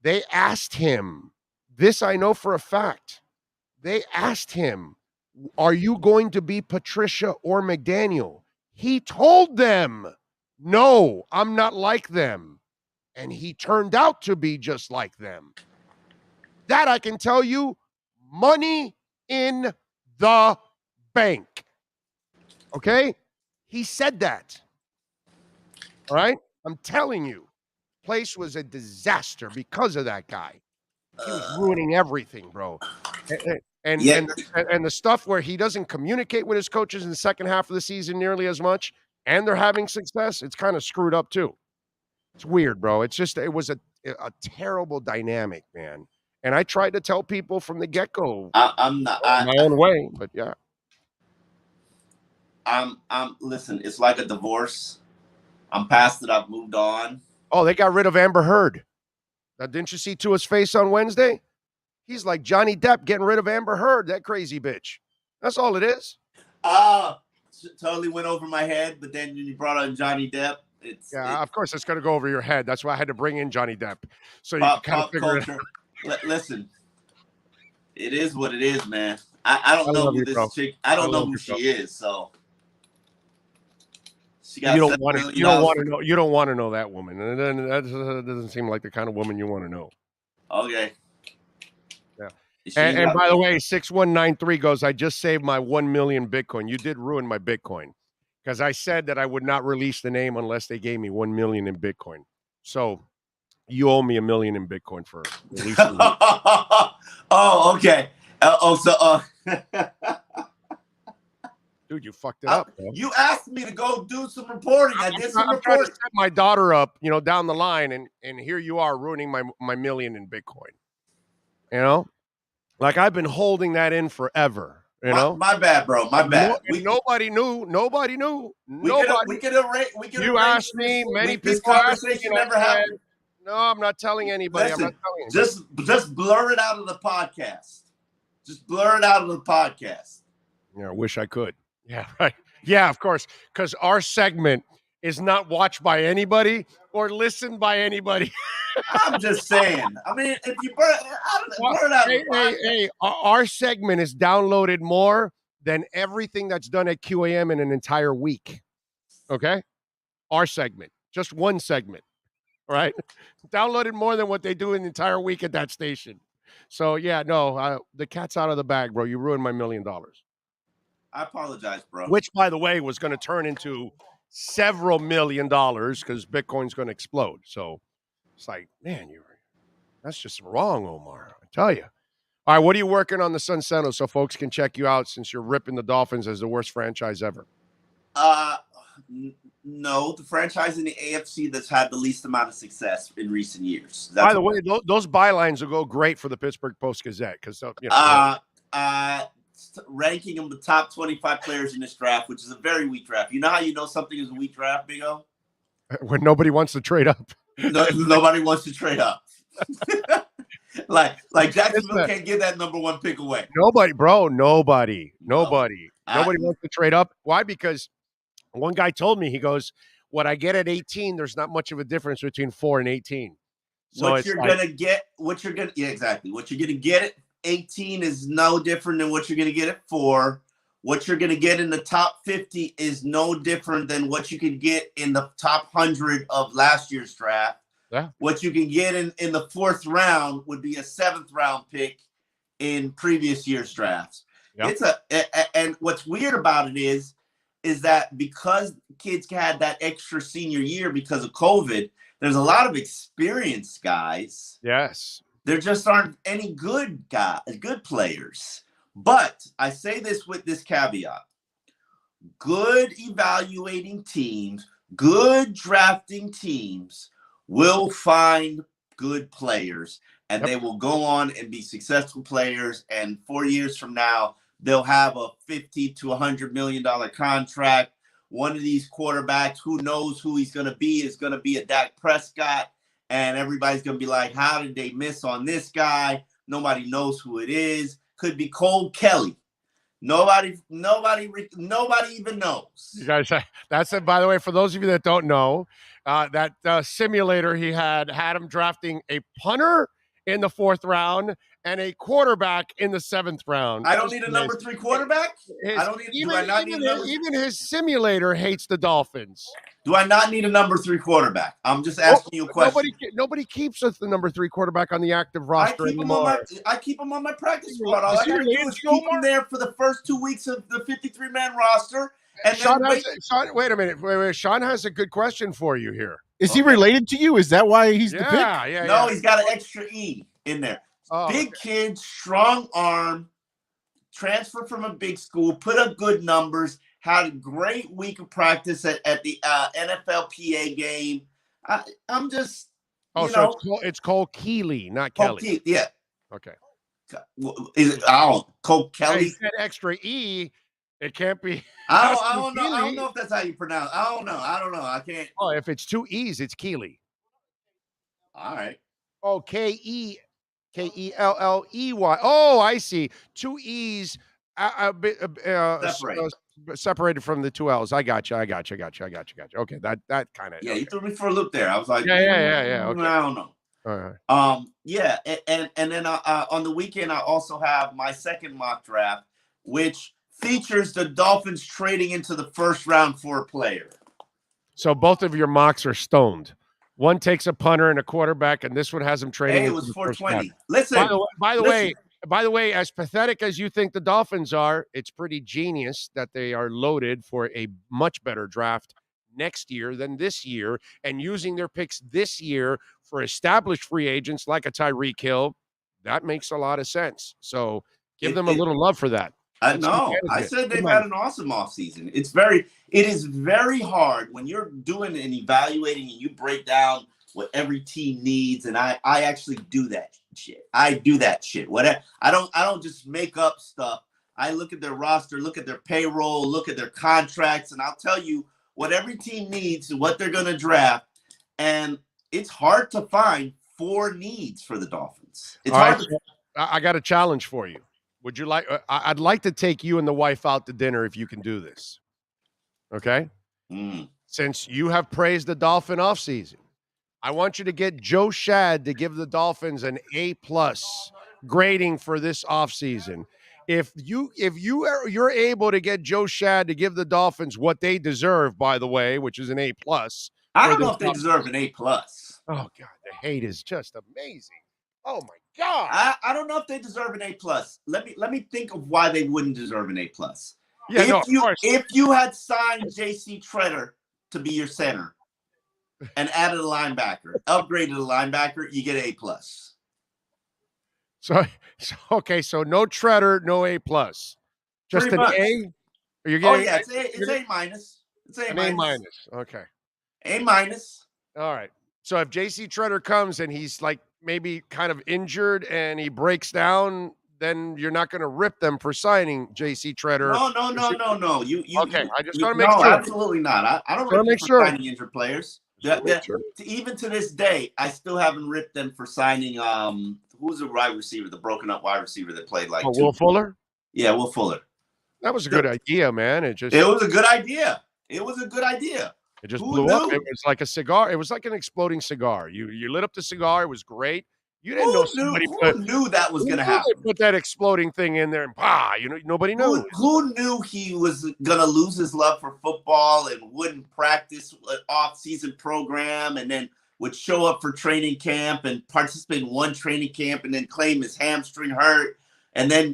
They asked him, this I know for a fact. They asked him, are you going to be Patricia or McDaniel? He told them, no, I'm not like them. And he turned out to be just like them. That I can tell you, money in the bank. Okay? He said that. All right? I'm telling you, place was a disaster because of that guy. He was ruining everything, bro. And the stuff where he doesn't communicate with his coaches in the second half of the season nearly as much, and they're having success, it's kind of screwed up too. It's weird, bro. It was a terrible dynamic, man. And I tried to tell people from the get-go I'm not my own way, but yeah. Listen, it's like a divorce. I'm past it. I've moved on. Oh, they got rid of Amber Heard. Didn't you see Tua's face on Wednesday? He's like Johnny Depp getting rid of Amber Heard, that crazy bitch. That's all it is. Totally went over my head, but then you brought on Johnny Depp. Of course it's going to go over your head. That's why I had to bring in Johnny Depp. So you can kind of figure culture. It out. Listen, it is what it is, man. I don't know who this chick. I don't know who she is, so. You don't want to know. You don't want to know that woman. And then that doesn't seem like the kind of woman you want to know. Okay. Yeah. And by the way, 6193 goes, I just saved my 1 million Bitcoin. You did ruin my Bitcoin because I said that I would not release the name unless they gave me 1 million in Bitcoin. So you owe me $1 million in Bitcoin for releasing. Oh, okay. Dude, you fucked it up, bro. You asked me to go do some reporting. I did some reporting. To set my daughter up, down the line, and here you are ruining my $1 million in Bitcoin. Like I've been holding that in forever. My bad, bro. My bad. Nobody knew. We could You asked me. Many people asked me. Never happened. No, I'm not telling anybody. Listen, I'm not telling anybody. Just blur it out of the podcast. Just blur it out of the podcast. Yeah, I wish I could. Yeah, right. Yeah, of course. Because our segment is not watched by anybody or listened by anybody. I'm just saying. I mean, if you burn it out. Our segment is downloaded more than everything that's done at QAM in an entire week. Okay? Our segment. Just one segment. Right? Downloaded more than what they do in the entire week at that station. So, yeah, no, the cat's out of the bag, bro. You ruined my $1 million. I apologize, bro. Which, by the way, was going to turn into several $1 million because Bitcoin's going to explode. So it's like, man, that's just wrong, Omar. I tell you. All right, what are you working on the Sun Sentinel so folks can check you out since you're ripping the Dolphins as the worst franchise ever? No, the franchise in the AFC that's had the least amount of success in recent years. By the way, those bylines will go great for the Pittsburgh Post-Gazette because ranking them the top 25 players in this draft, which is a very weak draft. You know how you know something is a weak draft, Big O? When nobody wants to trade up. Nobody wants to trade up. like Jacksonville can't give that number one pick away. Nobody, bro. Nobody wants to trade up. Why? Because one guy told me, he goes, what I get at 18, there's not much of a difference between 4 and 18. So what you're gonna get at 18 is no different than what you're gonna get at 4. What you're gonna get in the top 50 is no different than what you could get in the top 100 of last year's draft. Yeah. What you can get in the 4th round would be a 7th round pick in previous year's drafts. Yep. And what's weird about it is that because kids had that extra senior year because of COVID, there's a lot of experienced guys. Yes. There just aren't any good players. But I say this with this caveat. Good evaluating teams, good drafting teams will find good players, and they will go on and be successful players. And 4 years from now, they'll have a $50 to $100 million contract. One of these quarterbacks, who knows who he's going to be, is going to be a Dak Prescott. And everybody's going to be like, how did they miss on this guy? Nobody knows who it is. Could be Cole Kelly. Nobody even knows. You guys, that's it. By the way, for those of you that don't know, that simulator he had him drafting a punter in the 4th round and a quarterback in the 7th round. I don't need a number 3 quarterback. Even his simulator hates the Dolphins. Do I not need a number 3 quarterback? I'm just asking you a question. Nobody keeps us the number 3 quarterback on the active roster anymore. I keep him on my practice squad. All I got to do is keep him there for the first 2 weeks of the 53-man roster. And wait a minute. Sean has a good question for you here. Is he related to you? Is that why he's the pick? No, he's got an extra E in there. Big kid, strong arm, transfer from a big school, put up good numbers, had a great week of practice at the NFLPA game. I'm just, it's Cole Keeley, not Kelly. Yeah. Okay. Cole Kelly? He said extra E. It can't be. I don't know. I don't know if that's how you pronounce it. I don't know. I can't. Oh, if it's 2 E's, it's Keeley. All right. Oh, Kelley. Oh, I see. 2 E's separated from the 2 L's. I got you. Okay, that kind of. Yeah, you threw me for a loop there. I was like, yeah. Okay. I don't know. All right. Yeah, and then on the weekend I also have my second mock draft, which features the Dolphins trading into the 1st round for a player. So both of your mocks are stoned. One takes a punter and a quarterback, and this one has them trading. Hey, it was 420. Listen. By the way, as pathetic as you think the Dolphins are, it's pretty genius that they are loaded for a much better draft next year than this year, and using their picks this year for established free agents like a Tyreek Hill. That makes a lot of sense. So give them a little love for that. No, I said they've had an awesome offseason. It is very hard when you're doing and evaluating and you break down what every team needs. And I actually do that shit. I don't just make up stuff. I look at their roster, look at their payroll, look at their contracts, and I'll tell you what every team needs and what they're going to draft. And it's hard to find 4 needs for the Dolphins. It's hard. I got a challenge for you. Would you like? I'd like to take you and the wife out to dinner if you can do this. Okay. Since you have praised the Dolphin offseason, I want you to get Joe Shad to give the Dolphins an A+ grading for this offseason. If you're able to get Joe Shad to give the Dolphins what they deserve, by the way, which is an A+. I don't know if they deserve an A+. Oh God, the hate is just amazing. Oh my God. I don't know if they deserve an A+. Let me think of why they wouldn't deserve an A+. Yeah, if you had signed J.C. Treader to be your center and added a linebacker, upgraded a linebacker, you get an A+. So no Treader, no A+. Just an A? Are you getting? It's A-. It's A-. Okay. A-. All right. So if J.C. Treader comes and he's like maybe kind of injured and he breaks down, then you're not going to rip them for signing J.C. Treader. No. You okay. I just want to make sure. No, absolutely not. I don't rip them for signing injured players. Even to this day, I still haven't ripped them for signing. Who's the wide receiver, the broken up wide receiver that played like Will Fuller? Yeah, Will Fuller. That was a good idea, man. It was a good idea. It just blew up. It was like a cigar. It was like an exploding cigar. You lit up the cigar. It was great. You didn't know somebody who knew that was going to happen. Put that exploding thing in there and nobody knew. Who knew he was going to lose his love for football and wouldn't practice an off-season program and then would show up for training camp and participate in one training camp and then claim his hamstring hurt and then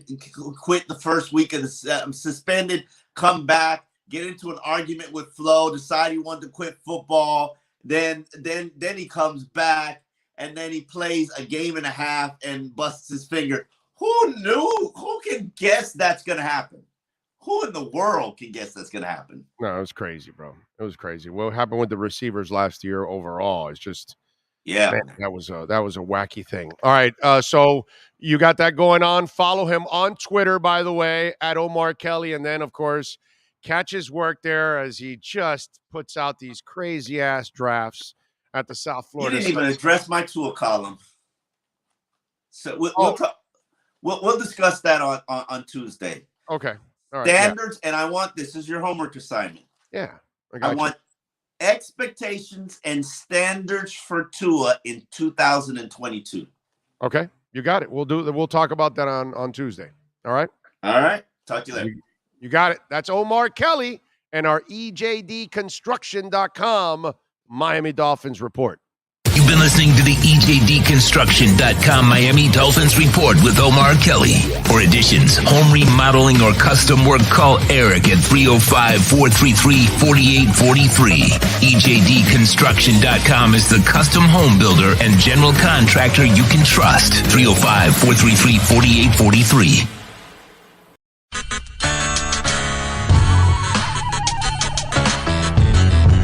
quit the first week of the suspended, come back, get into an argument with Flo, decide he wanted to quit football. Then he comes back. And then he plays a game and a half and busts his finger. Who knew? Who can guess that's going to happen? Who in the world can guess that's going to happen? No, it was crazy, bro. It was crazy. What happened with the receivers last year overall is just, man, that was a wacky thing. All right, so you got that going on. Follow him on Twitter, by the way, at Omar Kelly. And then, of course, catch his work there as he just puts out these crazy-ass drafts at the South Florida. You didn't even address my Tua column. So we'll discuss that on Tuesday. Okay. All right, Standards, and I want this is your homework assignment. Yeah. I want expectations and standards for Tua in 2022. Okay. You got it. We'll talk about that on Tuesday. All right? All right. Talk to you later. You got it. That's Omar Kelly and our EJDconstruction.com Miami Dolphins report. You've been listening to the EJDconstruction.com Miami Dolphins report with Omar Kelly. For additions, home remodeling, or custom work, call Eric at 305-433-4843. EJDconstruction.com is the custom home builder and general contractor you can trust. 305-433-4843.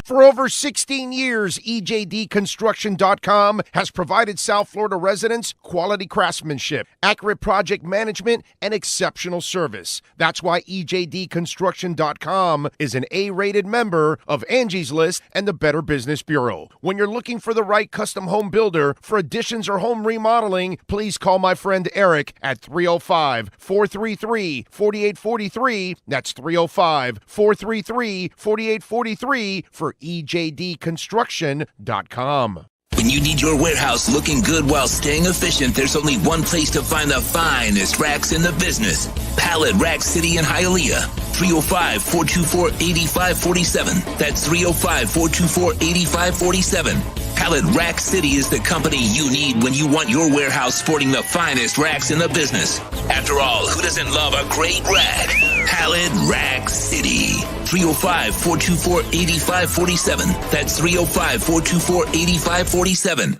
For over 16 years, EJDconstruction.com has provided South Florida residents quality craftsmanship, accurate project management, and exceptional service. That's why EJDconstruction.com is an A-rated member of Angie's List and the Better Business Bureau. When you're looking for the right custom home builder for additions or home remodeling, please call my friend Eric at 305-433-4843. That's 305-433-4843 for EJDconstruction.com. When you need your warehouse looking good while staying efficient, there's only one place to find the finest racks in the business. Pallet Rack City in Hialeah. 305-424-8547. That's 305-424-8547. Pallet Rack City is the company you need when you want your warehouse sporting the finest racks in the business. After all, who doesn't love a great rack? Pallet Rack City. 305-424-8547. That's 305-424-8547.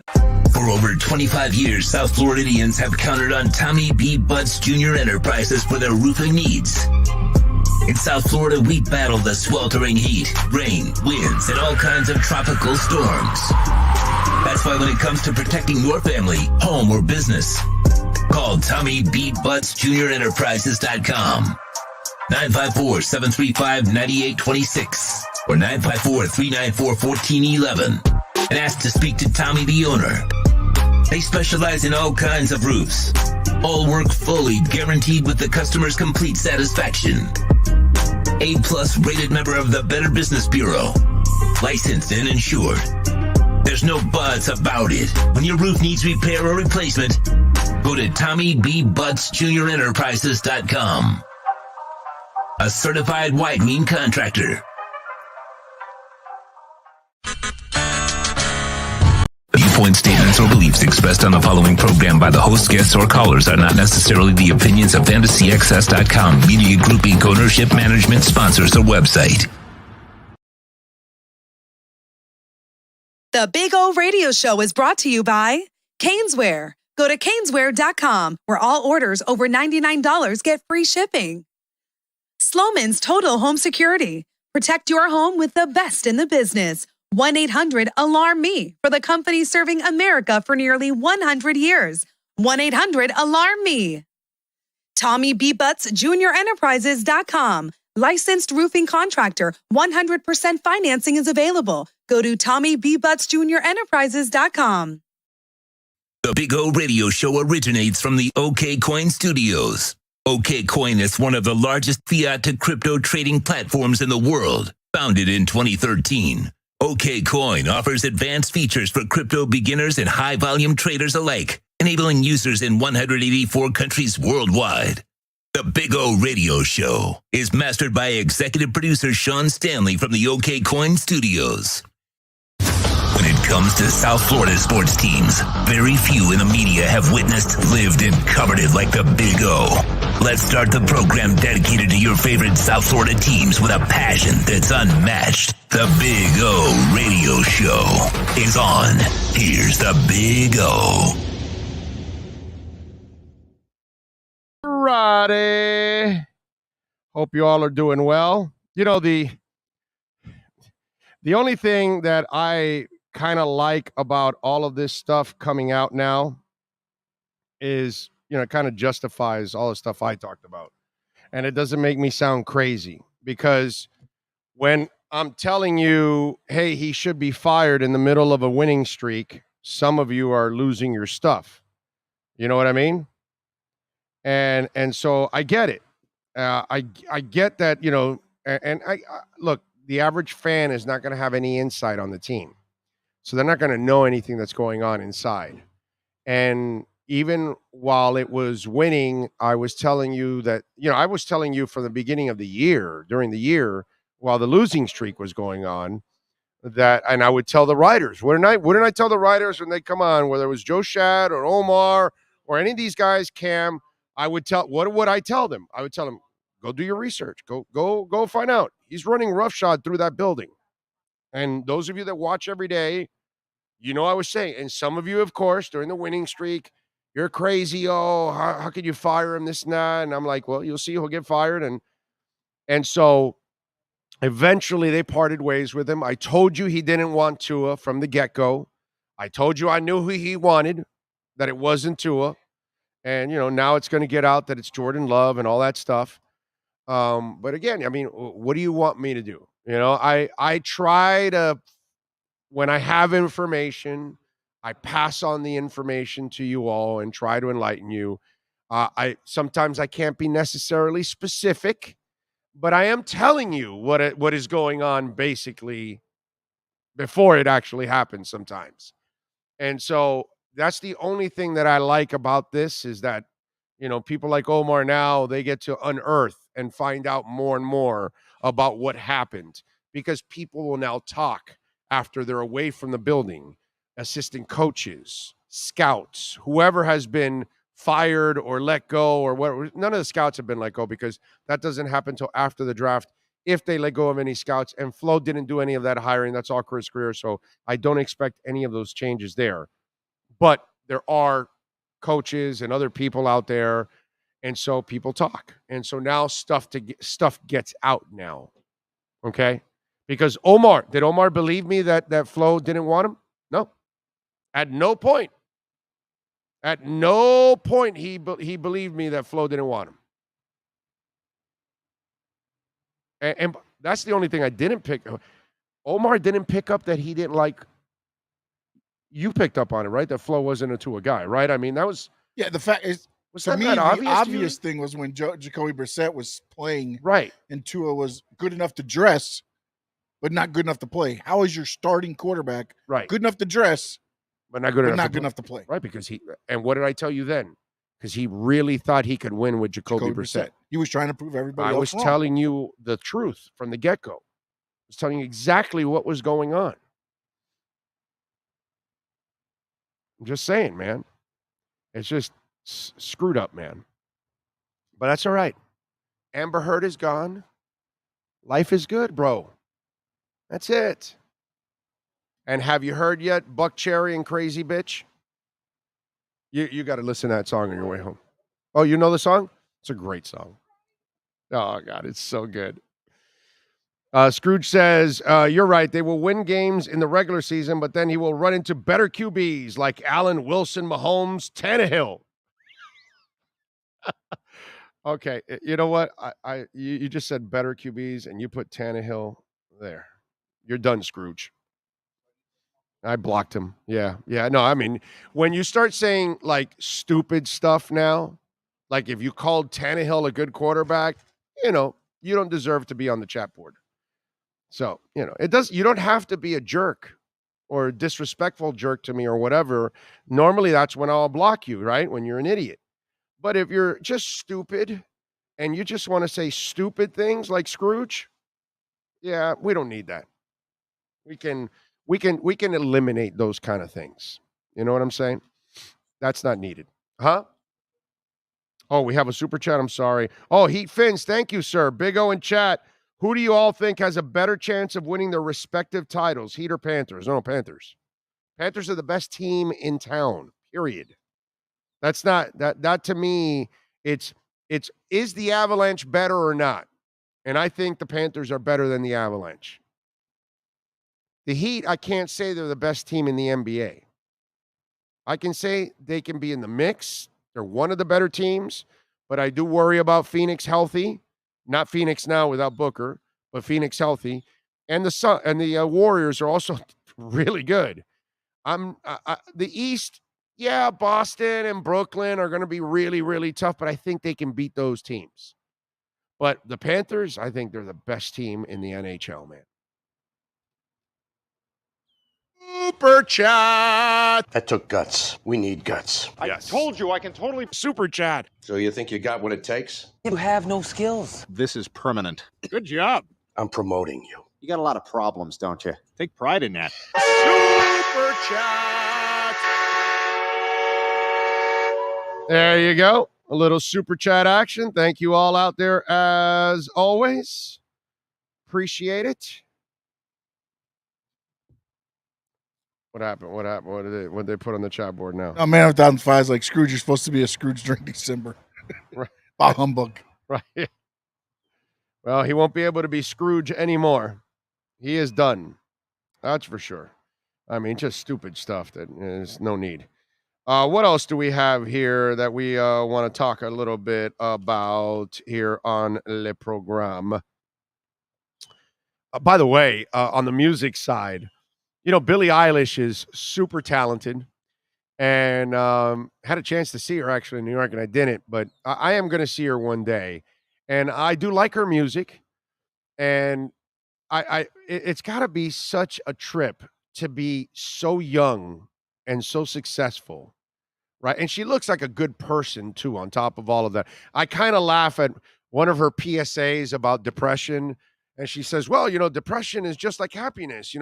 For over 25 years, South Floridians have counted on Tommy B. Butts Jr. Enterprises for their roofing needs. In South Florida, we battle the sweltering heat, rain, winds, and all kinds of tropical storms. That's why when it comes to protecting your family, home, or business, call Tommy B. Butts Jr. Enterprises.com. 954-735-9826 or 954-394-1411 and ask to speak to Tommy the owner. They specialize in all kinds of roofs. All work fully guaranteed with the customer's complete satisfaction. A-plus rated member of the Better Business Bureau. Licensed and insured. There's no buts about it. When your roof needs repair or replacement, go to TommyBButtsJrEnterprises.com. A certified widening contractor. Viewpoint statements or beliefs expressed on the following program by the host, guests, or callers are not necessarily the opinions of FantasyXS.com, Media Group Inc. ownership, management, sponsors, or website. The Big O Radio Show is brought to you by Caneswear. Go to Caneswear.com, where all orders over $99 get free shipping. Sloman's Total Home Security. Protect your home with the best in the business. 1-800-ALARM-ME for the company serving America for nearly 100 years. 1-800-ALARM-ME. Tommy B. Butts Jr. Enterprises.com. Licensed roofing contractor. 100% financing is available. Go to Tommy B. Butts Jr. Enterprises.com. The Big O Radio Show originates from the OK Coin Studios. OK Coin is one of the largest fiat to crypto trading platforms in the world. Founded in 2013, OK Coin offers advanced features for crypto beginners and high-volume traders alike, enabling users in 184 countries worldwide. The Big O Radio Show is mastered by executive producer Sean Stanley from the OK Coin Studios. When it comes to South Florida sports teams, very few in the media have witnessed, lived, and covered it like the Big O. Let's start the program dedicated to your favorite South Florida teams with a passion that's unmatched. The Big O Radio Show is on. Here's the Big O. Righty. Hope you all are doing well. You know, the only thing that I kind of like about all of this stuff coming out now is, it kind of justifies all the stuff I talked about. And it doesn't make me sound crazy, because when I'm telling you, hey, he should be fired in the middle of a winning streak, some of you are losing your stuff. You know what I mean? And so I get it. I get that, and I look, the average fan is not going to have any insight on the team. So they're not going to know anything that's going on inside. And even while it was winning, I was telling you that, I was telling you from the beginning of the year, during the year, while the losing streak was going on, that, and I would tell the writers, wouldn't I tell the writers when they come on, whether it was Joe Shad or Omar or any of these guys, Cam, what would I tell them? I would tell them, go do your research. Go find out. He's running roughshod through that building. And those of you that watch every day, I was saying, and some of you, of course, during the winning streak, you're crazy. Oh, how could you fire him, this and that? And I'm like, well, you'll see he'll get fired. And so eventually they parted ways with him. I told you he didn't want Tua from the get-go. I told you I knew who he wanted, that it wasn't Tua. And, now it's going to get out that it's Jordan Love and all that stuff. But again, I mean, what do you want me to do? I try to, when I have information, I pass on the information to you all and try to enlighten you. Sometimes I can't be necessarily specific, but I am telling you what is going on basically before it actually happens sometimes. And so that's the only thing that I like about this, is that, people like Omar now, they get to unearth and find out more and more about what happened, because people will now talk after they're away from the building. Assistant coaches, scouts, whoever has been fired or let go or whatever. None of the scouts have been let go, because that doesn't happen until after the draft, if they let go of any scouts. And Flo didn't do any of that hiring. That's all Chris Greer. So I don't expect any of those changes there. But there are coaches and other people out there, and so people talk. And so now stuff gets out now, okay? Because did Omar believe me that Flo didn't want him? No. At no point. At no point he believed me that Flo didn't want him. And that's the only thing I didn't pick. Omar didn't pick up that he didn't like. You picked up on it, right? That Flo wasn't a Tua guy, right? I mean, that was... Yeah, the fact is, to me, the obvious thing was when Jacoby Brissett was playing, right, and Tua was good enough to dress, but not good enough to play. How is your starting quarterback good enough to dress, but not good enough to play? Right, because and what did I tell you then? Because he really thought he could win with Jacoby Brissett. He was trying to prove everybody else I was wrong. telling you the truth from the get-go. I was telling you exactly what was going on. I'm just saying, man. It's just screwed up, man. But that's all right. Amber Heard is gone. Life is good, bro. That's it. And have you heard yet, Buck Cherry and Crazy Bitch? You got to listen to that song on your way home. Oh, you know the song? It's a great song. Oh, God, it's so good. Scrooge says, you're right. They will win games in the regular season, but then he will run into better QBs like Allen, Wilson, Mahomes, Tannehill. Okay, you know what? You just said better QBs, and you put Tannehill there. You're done, Scrooge. I blocked him. Yeah. No, I mean, when you start saying, like, stupid stuff now, like if you called Tannehill a good quarterback, you don't deserve to be on the chat board. So, you don't have to be a jerk or a disrespectful jerk to me or whatever. Normally, that's when I'll block you, right? When you're an idiot. But if you're just stupid and you just want to say stupid things like Scrooge, yeah, we don't need that. We can eliminate those kind of things. You know what I'm saying? That's not needed. Huh? Oh, we have a super chat. I'm sorry. Oh, Heat Fins. Thank you, sir. Big O in chat. Who do you all think has a better chance of winning their respective titles, Heat or Panthers? No, Panthers. Panthers are the best team in town, period. That's not, that to me, it's is the Avalanche better or not? And I think the Panthers are better than the Avalanche. The Heat, I can't say they're the best team in the NBA. I can say they can be in the mix. They're one of the better teams, but I do worry about Phoenix healthy. Not Phoenix now without Booker, but Phoenix healthy. And the Warriors are also really good. The East, yeah, Boston and Brooklyn are going to be really, really tough, but I think they can beat those teams. But the Panthers, I think they're the best team in the NHL, man. Super chat. That took guts. We need guts. Yes. I told you I can totally super chat. So you think you got what it takes? You have no skills. This is permanent. Good job. I'm promoting you. You got a lot of problems, don't you? Take pride in that. Super chat. There you go. A little super chat action. Thank you all out there as always. Appreciate it. What happened? What happened? What did they put on the chat board now? Oh, Man of 1005 is like, Scrooge, you're supposed to be a Scrooge during December. Right. Bah humbug. Right. Well, he won't be able to be Scrooge anymore. He is done. That's for sure. I mean, just stupid stuff that there's no need. What else do we have here that we want to talk a little bit about here on Le Programme? By the way, on the music side, Billie Eilish is super talented, and had a chance to see her actually in New York, and I didn't, but I am going to see her one day, and I do like her music, and it's got to be such a trip to be so young and so successful, right? And she looks like a good person too, on top of all of that. I kind of laugh at one of her PSAs about depression. And she says, well, depression is just like happiness.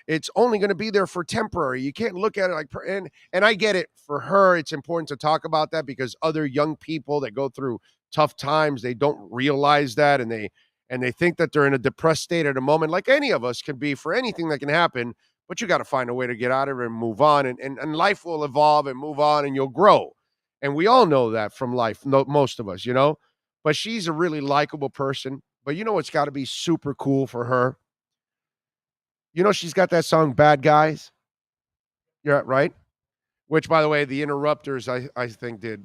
It's only going to be there for temporary. You can't look at it like, and I get it. For her, it's important to talk about that because other young people that go through tough times, they don't realize that. And they think that they're in a depressed state at a moment, like any of us can be for anything that can happen. But you got to find a way to get out of it and move on. And life will evolve and move on and you'll grow. And we all know that from life, most of us, But she's a really likable person. But what's got to be super cool for her? She's got that song Bad Guys. Yeah, right? Which, by the way, the Interrupters, I think, did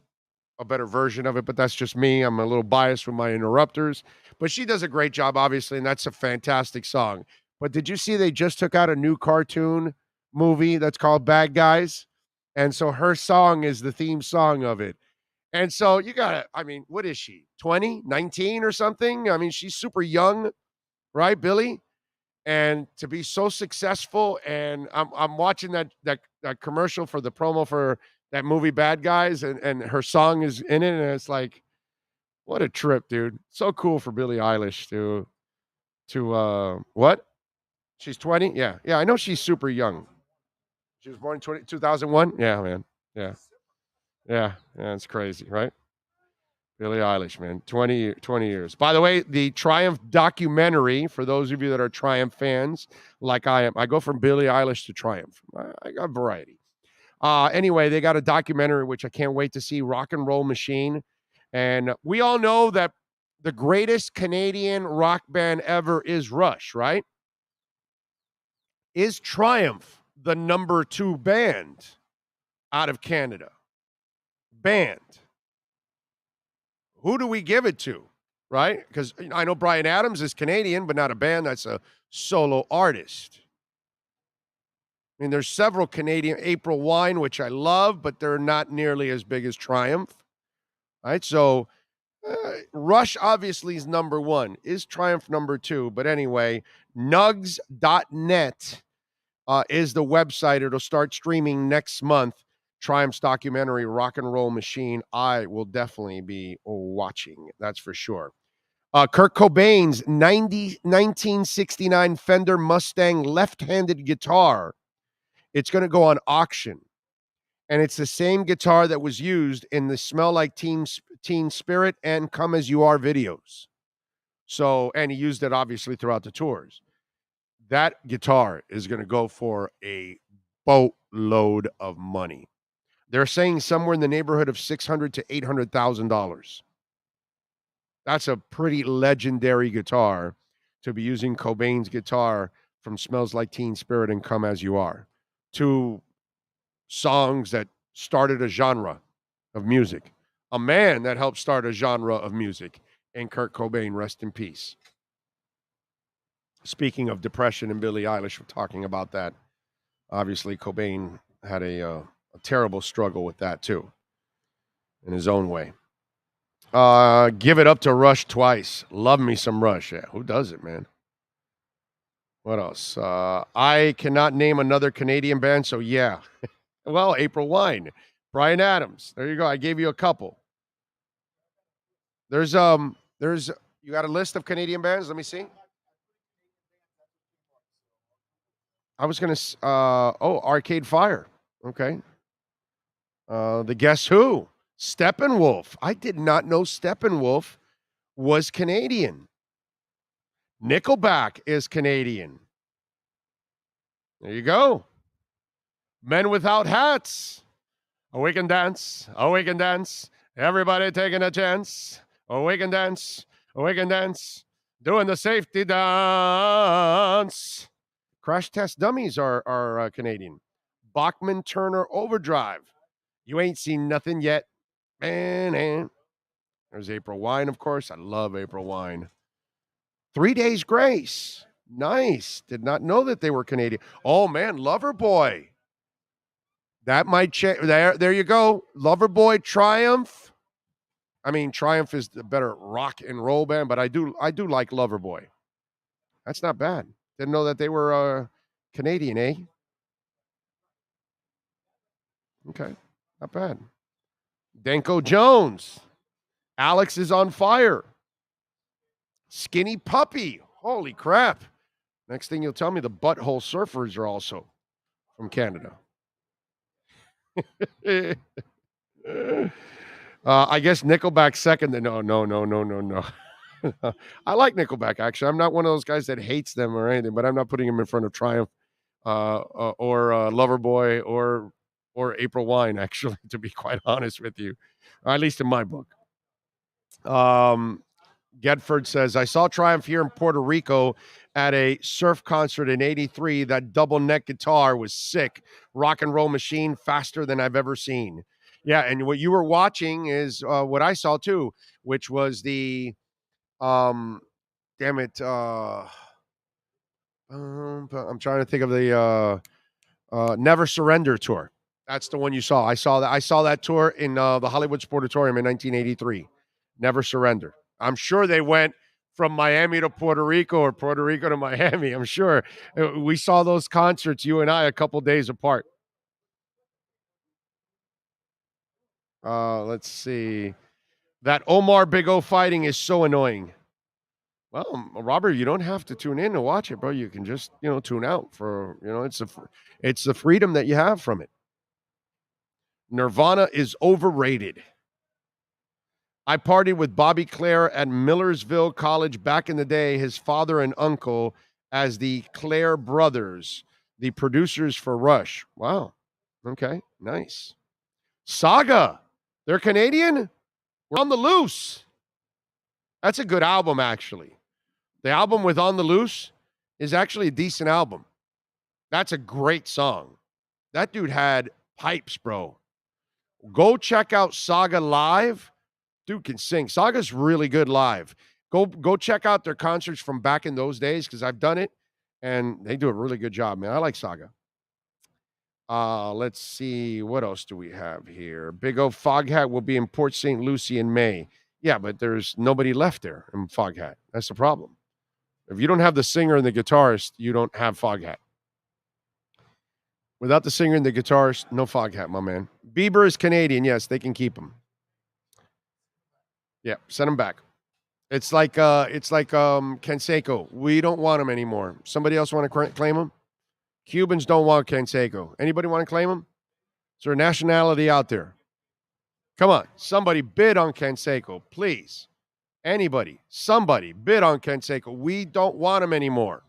a better version of it. But that's just me. I'm a little biased with my Interrupters. But she does a great job, obviously, and that's a fantastic song. But did you see they just took out a new cartoon movie that's called Bad Guys? And so her song is the theme song of it. And so you got to, what is she? 20, 19 or something? She's super young, right, Billy? And to be so successful, and I'm watching that commercial for the promo for that movie Bad Guys, and her song is in it, and it's like, what a trip, dude. So cool for Billie Eilish to what? She's 20? Yeah, I know she's super young. She was born in 2001? Yeah, man. Yeah, it's crazy, right? Billie Eilish, man, 20 years. By the way, the Triumph documentary, for those of you that are Triumph fans, like I am, I go from Billie Eilish to Triumph. I got variety. Anyway, they got a documentary, which I can't wait to see, Rock and Roll Machine. And we all know that the greatest Canadian rock band ever is Rush, right? Is Triumph the number 2 band out of Canada? Band. Who do we give it to, right? Because I know Bryan Adams is Canadian, but not a band. That's a solo artist. There's several Canadian, April Wine, which I love, but they're not nearly as big as Triumph, right? So Rush obviously is number one. Is Triumph number two? But anyway, nugs.net is the website. It'll start streaming next month. Triumph's documentary, Rock and Roll Machine. I will definitely be watching. That's for sure. Kurt Cobain's 1969 Fender Mustang left-handed guitar. It's going to go on auction. And it's the same guitar that was used in the Smell Like Teen Spirit and Come As You Are videos. So, and he used it obviously throughout the tours. That guitar is going to go for a boatload of money. They're saying somewhere in the neighborhood of $600,000 to $800,000. That's a pretty legendary guitar to be using Cobain's guitar from Smells Like Teen Spirit and Come As You Are. Two songs that started a genre of music. A man that helped start a genre of music. And Kurt Cobain, rest in peace. Speaking of depression and Billie Eilish, we're talking about that. Obviously, Cobain had a terrible struggle with that too, in his own way. Give it up to Rush twice. Love me some Rush. Yeah, who does it, man? What else? I cannot name another Canadian band, so yeah. Well, April Wine, Bryan Adams. There you go. I gave you a couple. There's you got a list of Canadian bands? Let me see. I was gonna Arcade Fire. Okay. The Guess Who? Steppenwolf. I did not know Steppenwolf was Canadian. Nickelback is Canadian. There you go. Men Without Hats. Oh, we can dance. Oh, we can dance. Everybody taking a chance. Oh, we can dance. Oh, we can dance. Doing the safety dance. Crash Test Dummies are Canadian. Bachman Turner Overdrive. You ain't seen nothing yet. Man. There's April Wine, of course. I love April Wine. 3 Days Grace. Nice. Did not know that they were Canadian. Oh, man. Loverboy. That might change. There you go. Loverboy, Triumph. I mean, Triumph is the better rock and roll band, but I do like Loverboy. That's not bad. Didn't know that they were Canadian, eh? Okay. Not bad. Danko Jones. Alex is on Fire. Skinny Puppy. Holy crap. Next thing you'll tell me, the Butthole Surfers are also from Canada. I guess Nickelback second. No. I like Nickelback, actually. I'm not one of those guys that hates them or anything, but I'm not putting them in front of Triumph or Loverboy or April Wine, actually, to be quite honest with you, at least in my book. Gedford says, I saw Triumph here in Puerto Rico at a surf concert in 83. That double neck guitar was sick. Rock and Roll Machine, faster than I've ever seen. Yeah, and what you were watching is what I saw too, which was the, I'm trying to think of the Never Surrender tour. That's the one you saw. I saw that tour in the Hollywood Sportatorium in 1983. Never Surrender. I'm sure they went from Miami to Puerto Rico or Puerto Rico to Miami. I'm sure we saw those concerts, you and I, a couple days apart. Let's see. That Omar Big O fighting is so annoying. Well, Robert, you don't have to tune in to watch it, bro. You can just, tune out for, it's the freedom that you have from it. Nirvana is overrated. I partied with Bobby Clare at Millersville College back in the day, his father and uncle as the Clare brothers, the producers for Rush. Wow. Okay, nice. Saga. They're Canadian? We're On the Loose. That's a good album, actually. The album with On the Loose is actually a decent album. That's a great song. That dude had pipes, bro. Go check out Saga live. Dude can sing. Saga's really good live. Go check out their concerts from back in those days, because I've done it, and they do a really good job, man. I like Saga. Let's see. What else do we have here? Big O Foghat will be in Port St. Lucie in May. Yeah, but there's nobody left there in Foghat. That's the problem. If you don't have the singer and the guitarist, you don't have Foghat. Without the singer and the guitarist, no Foghat, my man. Bieber is Canadian. Yes, they can keep him. Yeah, send him back. It's like Canseco. We don't want him anymore. Somebody else want to claim him? Cubans don't want Canseco. Anybody want to claim him? Is there a nationality out there? Come on, somebody bid on Canseco, please. Anybody, somebody bid on Canseco. We don't want him anymore.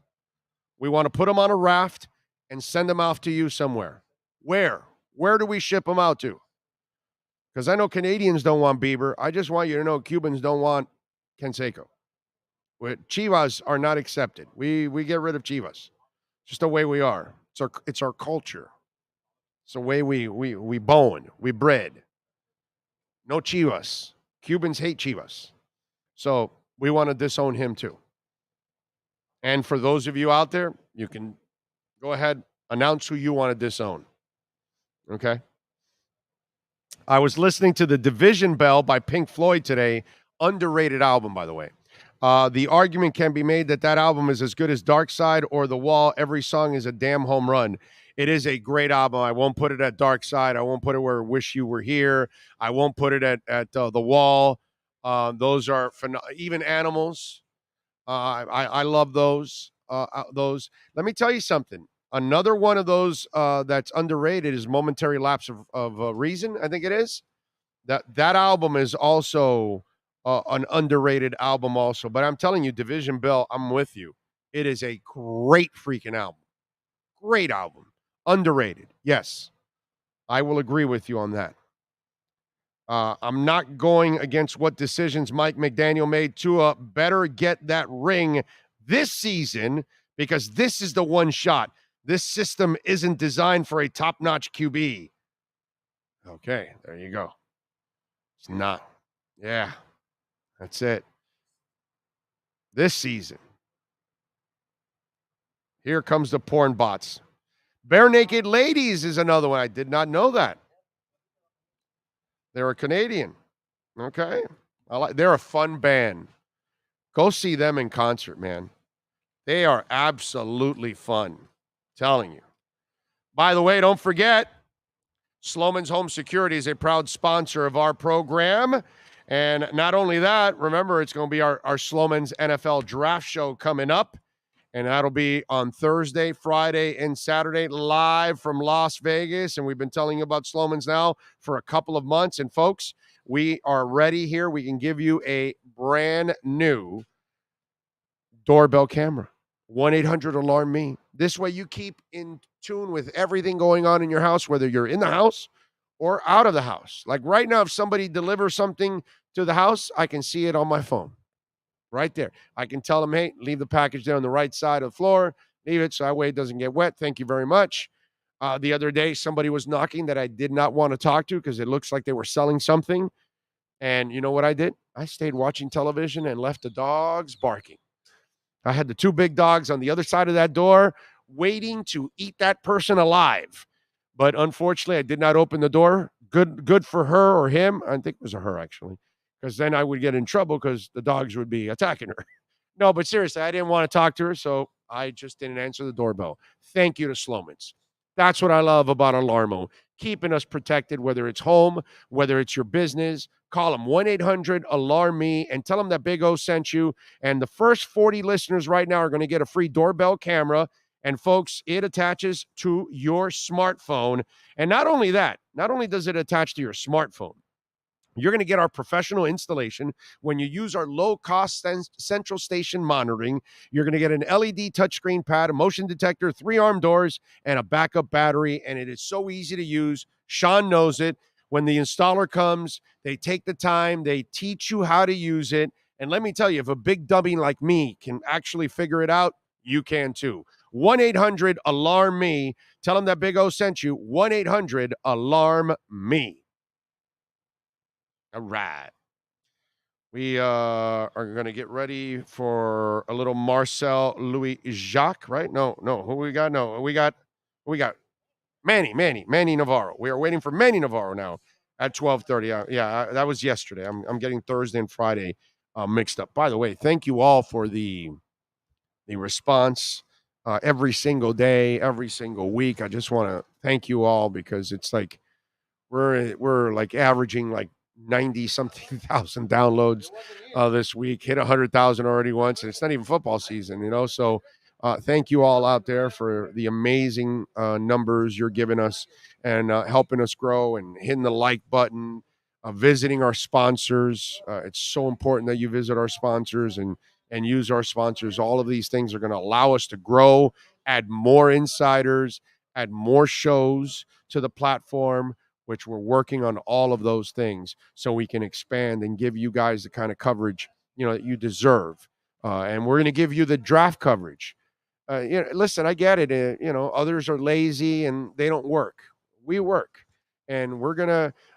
We want to put him on a raft and send him off to you somewhere. Where? Where do we ship him out to? Because I know Canadians don't want Bieber. I just want you to know Cubans don't want Canseco. Chivas are not accepted. We get rid of Chivas. Just the way we are. It's our culture. It's the way we born, we bred. No Chivas. Cubans hate Chivas. So we want to disown him too. And for those of you out there, you can go ahead, announce who you want to disown. Okay? I was listening to The Division Bell by Pink Floyd today. Underrated album, by the way. The argument can be made that album is as good as Dark Side or The Wall. Every song is a damn home run. It is a great album. I won't put it at Dark Side. I won't put it where Wish You Were Here. I won't put it at The Wall. Those are even Animals. I love those. Those. Let me tell you something. Another one of those that's underrated is Momentary Lapse of Reason, I think it is. That album is also an underrated album also. But I'm telling you, Division Bell, I'm with you. It is a great freaking album. Great album. Underrated. Yes. I will agree with you on that. I'm not going against what decisions Mike McDaniel made. Tua better get that ring this season because this is the one shot. This system isn't designed for a top-notch QB. Okay, there you go. It's not. Yeah, that's it. This season. Here comes the porn bots. Bare Naked Ladies is another one. I did not know that. They're a Canadian. Okay. They're a fun band. Go see them in concert, man. They are absolutely fun. I'm telling you. By the way, don't forget, Sloman's Home Security is a proud sponsor of our program. And not only that, remember, it's going to be our Sloman's NFL Draft Show coming up. And that'll be on Thursday, Friday, and Saturday, live from Las Vegas. And we've been telling you about Sloman's now for a couple of months. And folks, we are ready here. We can give you a brand new doorbell camera. 1-800-ALARM-ME. This way you keep in tune with everything going on in your house, whether you're in the house or out of the house. Like right now, if somebody delivers something to the house, I can see it on my phone. Right there. I can tell them, hey, leave the package there on the right side of the floor. Leave it so that way it doesn't get wet. Thank you very much. The other day, somebody was knocking that I did not want to talk to because it looks like they were selling something. And you know what I did? I stayed watching television and left the dogs barking. I had the two big dogs on the other side of that door waiting to eat that person alive. But unfortunately, I did not open the door. Good for her or him. I think it was a her, actually. Because then I would get in trouble because the dogs would be attacking her. No, but seriously, I didn't want to talk to her, so I just didn't answer the doorbell. Thank you to Sloman's. That's what I love about Alarmo, keeping us protected, whether it's home, whether it's your business. Call them 1-800-ALARM-ME and tell them that Big O sent you. And the first 40 listeners right now are going to get a free doorbell camera. And folks, it attaches to your smartphone. And not only that, not only does it attach to your smartphone, you're going to get our professional installation. When you use our low-cost central station monitoring, you're going to get an LED touchscreen pad, a motion detector, 3-arm doors, and a backup battery. And it is so easy to use. Sean knows it. When the installer comes, they take the time. They teach you how to use it. And let me tell you, if a big dummy like me can actually figure it out, you can too. 1-800-ALARM-ME. Tell them that Big O sent you. 1-800-ALARM-ME. All right. We are going to get ready for a little Marcel Louis Jacques, right? No. Who we got? No, we got Manny Navarro. We are waiting for Manny Navarro now At 12:30. That was yesterday. I'm getting Thursday and Friday mixed up. By the way, thank you all for the response every single day, every single week. I just want to thank you all because it's like we're like averaging like 90 something thousand downloads this week. Hit 100,000 already once, and it's not even football season, So thank you all out there for the amazing numbers you're giving us and helping us grow and hitting the like button, visiting our sponsors. It's so important that you visit our sponsors and use our sponsors. All of these things are going to allow us to grow, add more insiders, add more shows to the platform, which we're working on all of those things so we can expand and give you guys the kind of coverage, that you deserve. And we're going to give you the draft coverage. Listen, I get it. Others are lazy and they don't work. We work. And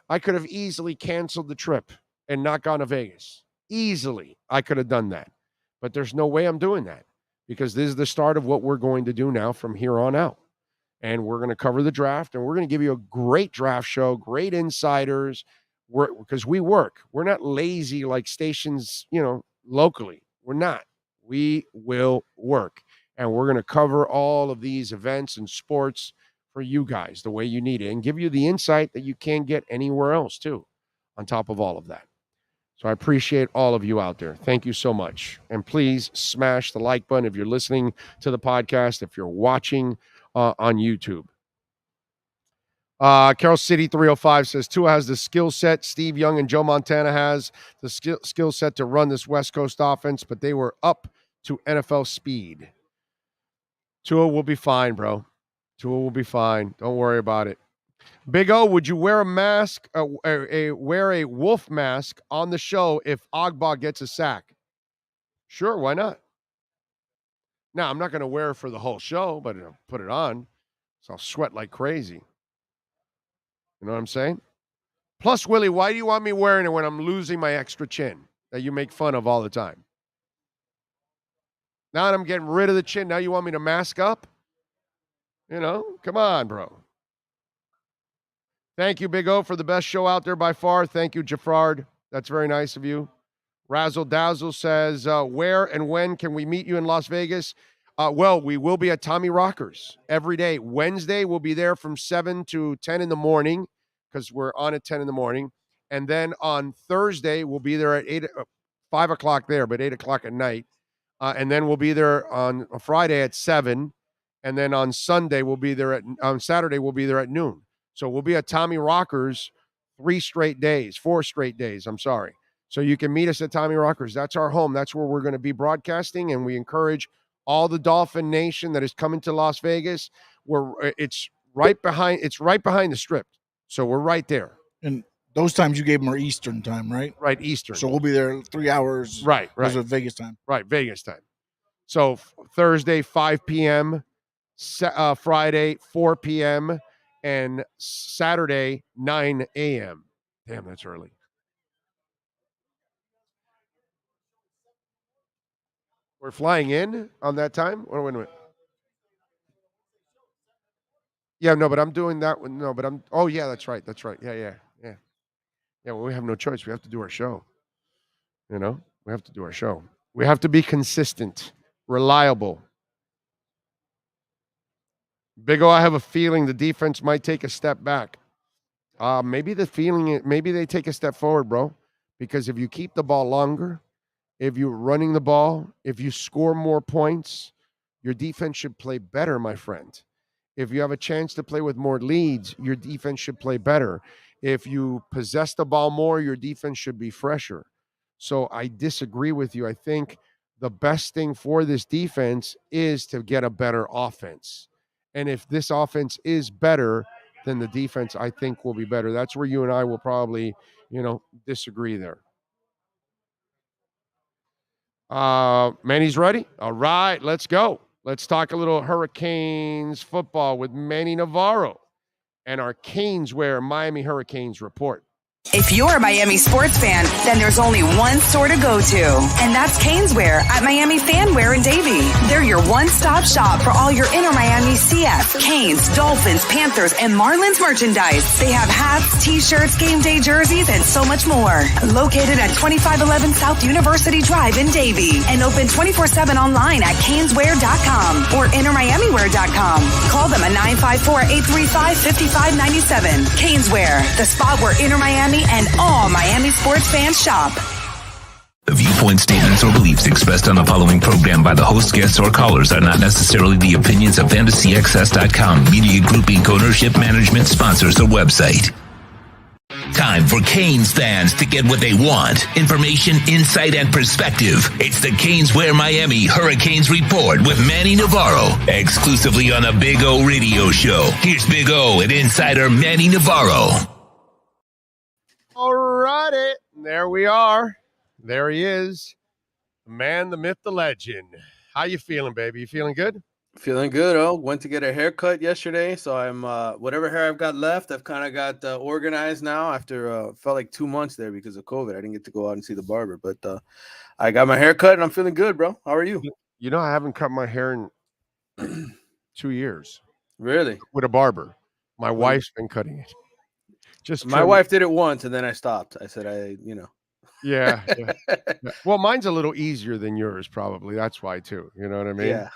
I could have easily canceled the trip and not gone to Vegas. Easily. I could have done that. But there's no way I'm doing that because this is the start of what we're going to do now from here on out. And we're going to cover the draft, and we're going to give you a great draft show, great insiders, because we work. We're not lazy like stations, locally. We're not. We will work, and we're going to cover all of these events and sports for you guys the way you need it and give you the insight that you can't get anywhere else, too, on top of all of that. So I appreciate all of you out there. Thank you so much. And please smash the like button if you're listening to the podcast, if you're watching on YouTube. Carol City 305 says Tua has the skill set Steve Young and Joe Montana has the skill set to run this West Coast offense, but they were up to NFL speed. Tua will be fine, bro. Tua will be fine. Don't worry about it. Big O, would you wear a mask, wear a wolf mask on the show if Ogba gets a sack? Sure, why not? Now, I'm not going to wear it for the whole show, but I'll put it on, so I'll sweat like crazy. You know what I'm saying? Plus, Willie, why do you want me wearing it when I'm losing my extra chin that you make fun of all the time? Now that I'm getting rid of the chin, now you want me to mask up? Come on, bro. Thank you, Big O, for the best show out there by far. Thank you, Jafrard. That's very nice of you. Razzle Dazzle says, where and when can we meet you in Las Vegas? Well, we will be at Tommy Rockers every day. Wednesday, we'll be there from 7 to 10 in the morning because we're on at 10 in the morning. And then on Thursday, we'll be there at 5 o'clock there, but 8 o'clock at night. And then we'll be there on a Friday at 7. And then on Saturday, we'll be there at noon. So we'll be at Tommy Rockers 4 straight days. So you can meet us at Tommy Rockers. That's our home. That's where we're going to be broadcasting, and we encourage all the Dolphin Nation that is coming to Las Vegas. It's right behind the Strip, so we're right there. And those times you gave them are Eastern time, right? Right, Eastern. So we'll be there 3 hours. Right. Those are Vegas time. Right, Vegas time. So Thursday 5 p.m., Friday 4 p.m., and Saturday 9 a.m. Damn, that's early. We're flying in on that time? Or wait a minute. Yeah, no, but I'm doing that one. No, but oh, yeah, that's right. Yeah. Yeah, well, we have no choice. We have to do our show. We have to do our show. We have to be consistent, reliable. Big O, I have a feeling the defense might take a step back. Maybe they take a step forward, bro. Because if you keep the ball longer, if you're running the ball, if you score more points, your defense should play better, my friend. If you have a chance to play with more leads, your defense should play better. If you possess the ball more, your defense should be fresher. So I disagree with you. I think the best thing for this defense is to get a better offense. And if this offense is better, then the defense, I think, will be better. That's where you and I will probably, disagree there. Manny's ready? All right, let's go. Let's talk a little Hurricanes football with Manny Navarro and our Caneswear Miami Hurricanes report. If you're a Miami sports fan, then there's only one store to go to, and that's Caneswear at Miami Fanwear in Davie. They're your one-stop shop for all your inner Miami CF, Canes, Dolphins, Panthers, and Marlins merchandise. They have hats, t-shirts, game day jerseys, and so much more. Located at 2511 South University Drive in Davie, and open 24/7 online at caneswear.com or innermiamiwear.com. Call them at 954-835-5597. Caneswear, the spot where inner Miami and all Miami sports fans shop. The viewpoint, statements, or beliefs expressed on the following program by the host, guests, or callers are not necessarily the opinions of FantasyAccess.com, Media Group Inc. ownership, management, sponsors, or website. Time for Canes fans to get what they want. Information, insight, and perspective. It's the Caneswear Miami Hurricanes Report with Manny Navarro, exclusively on the Big O Radio Show. Here's Big O and insider Manny Navarro. All righty. There we are. There he is. The man, the myth, the legend. How you feeling, baby? You feeling good? Feeling good. Went to get a haircut yesterday, so I'm whatever hair I've got left, I've kind of got organized now after felt like 2 months there because of COVID. I didn't get to go out and see the barber, but I got my hair cut and I'm feeling good, bro. How are you? You know, I haven't cut my hair in 2 years. Really? With a barber. My wife's been cutting it. Just my wife did it once and then I stopped. I said, Yeah. Well, mine's a little easier than yours, probably. That's why too. You know what I mean? Yeah.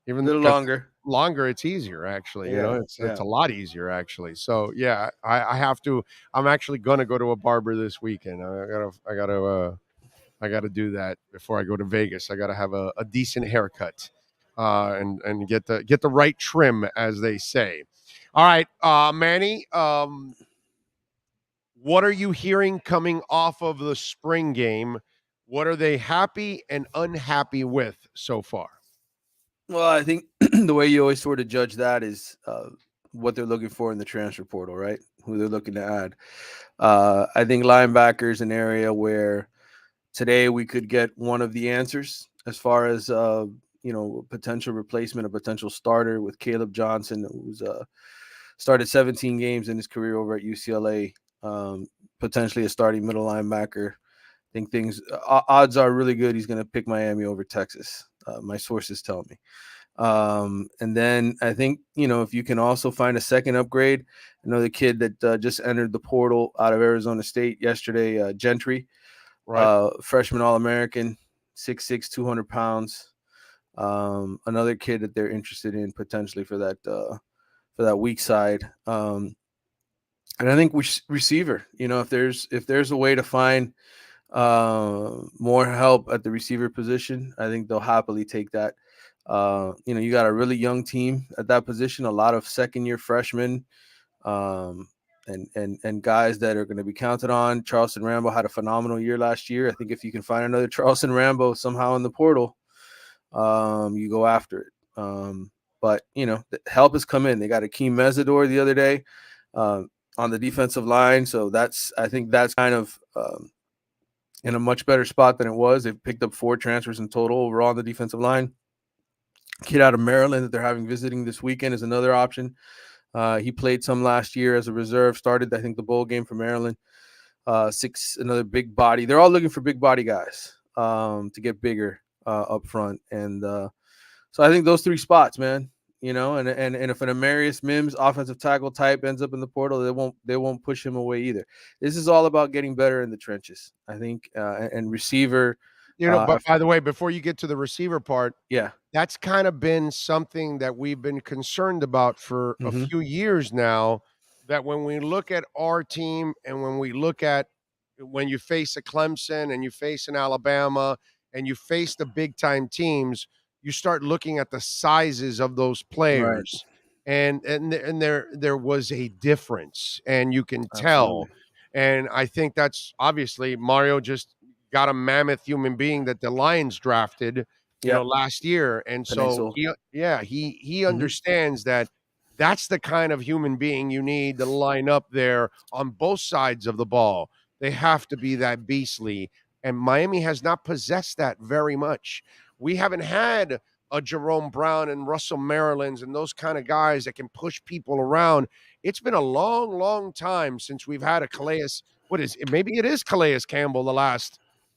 Even a little longer. Longer, it's easier actually. Yeah, It's a lot easier actually. So yeah, I have to. I'm actually gonna go to a barber this weekend. I gotta do that before I go to Vegas. I gotta have a decent haircut, and get the right trim, as they say. All right, Manny. What are you hearing coming off of the spring game? What are they happy and unhappy with so far? Well, I think the way you always sort of judge that is what they're looking for in the transfer portal, right? Who they're looking to add. I think linebacker is an area where today we could get one of the answers as far as potential replacement, a potential starter with Caleb Johnson, who's started 17 games in his career over at UCLA. Potentially a starting middle linebacker. I think odds are really good he's going to pick Miami over Texas. My sources tell me. And then I think, if you can also find a second upgrade, another kid that just entered the portal out of Arizona State yesterday, Gentry, right. Freshman All-American, 6'6", 200 pounds. Another kid that they're interested in potentially for that weak side. And I think receiver, if there's a way to find more help at the receiver position, I think they'll happily take that. You got a really young team at that position, a lot of second-year freshmen, and guys that are going to be counted on. Charleston Rambo had a phenomenal year last year. I think if you can find another Charleston Rambo somehow in the portal, you go after it. But the help has come in. They got Akeem Mesidor the other day on the defensive line, so I think that's kind of in a much better spot than it was. They've picked up 4 transfers in total overall on the defensive line. Kid out of Maryland that they're having visiting this weekend is another option. He played some last year as a reserve, started, I think, the bowl game for Maryland. Another big body. They're all looking for big body guys to get bigger up front. And so I think those 3 spots, man, and if an Amarius Mims offensive tackle type ends up in the portal, they won't push him away either. This is all about getting better in the trenches, I think, and receiver. But by the way, before you get to the receiver part, yeah, that's kind of been something that we've been concerned about for a few years now, that when we look at our team and when you face a Clemson and you face an Alabama and you face the big time teams, you start looking at the sizes of those players, right. and there was a difference, and you can tell. Absolutely. And I think that's obviously Mario just got a mammoth human being that the Lions drafted, last year. And so he understands that that's the kind of human being you need to line up there on both sides of the ball. They have to be that beastly. And Miami has not possessed that very much. We haven't had a Jerome Brown and Russell Marylands and those kind of guys that can push people around. It's been a long, long time since we've had a Calais what is it? Maybe it is Calais Campbell,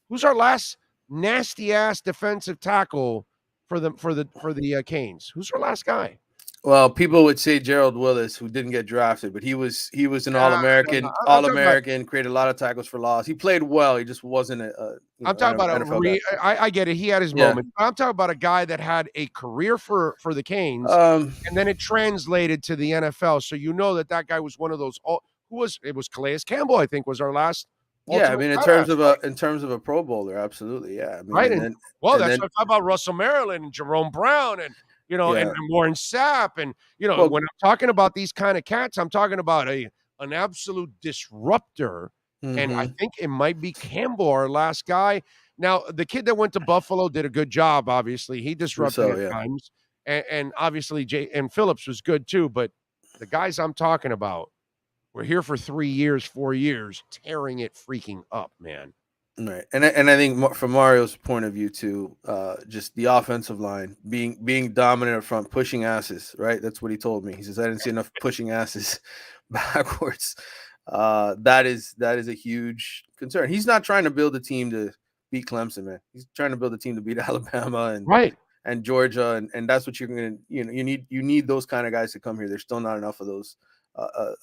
who's our last nasty ass defensive tackle for the Canes? Who's our last guy? Well, people would say Gerald Willis, who didn't get drafted, but he was an All-American, created a lot of tackles for loss. He played well. He just wasn't I'm talking about I get it. He had his moment. I'm talking about a guy that had a career for the Canes, and then it translated to the NFL. So you know that guy was one of those. It was Calais Campbell, I think, was our last. Yeah, I mean, in terms of a Pro Bowler, absolutely, yeah. I mean, right. That's what I'm talking about. Russell Maryland and Jerome Brown and and Warren Sapp and when I'm talking about these kind of cats, I'm talking about an absolute disruptor. And I think it might be Campbell, our last guy. Now, the kid that went to Buffalo did a good job. Obviously, he disrupted at times, and obviously and Phillips was good too. But the guys I'm talking about were here for 3 years, 4 years, tearing it freaking up, man. Right, and I think from Mario's point of view too, just the offensive line being dominant up front, pushing asses. Right, that's what he told me. He says I didn't see enough pushing asses backwards. That is a huge concern. He's not trying to build a team to beat Clemson, man. He's trying to build a team to beat Alabama and Georgia, and that's what you're gonna you need those kind of guys to come here. There's still not enough of those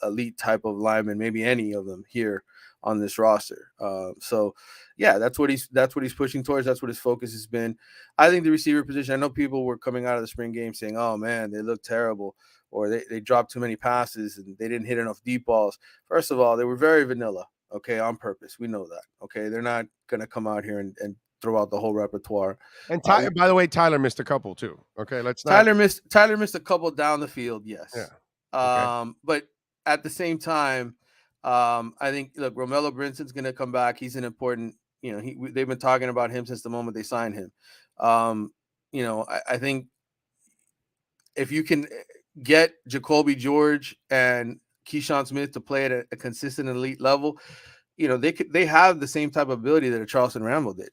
elite type of linemen, maybe any of them here on this roster. So yeah, that's what he's pushing towards. That's what his focus has been. I think the receiver position, I know people were coming out of the spring game saying, oh man, they look terrible, or they dropped too many passes and they didn't hit enough deep balls. First of all, they were very vanilla, okay, on purpose. We know that, okay? They're not going to come out here and throw out the whole repertoire. And by the way, Tyler missed a couple too, okay? Tyler missed a couple down the field, yes. Yeah. Okay. But at the same time, I think, look, Romello Brinson's going to come back. He's an important, they've been talking about him since the moment they signed him. I think if you can get Jacoby George and Keyshawn Smith to play at a consistent elite level, they have the same type of ability that a Charleston Rambo did,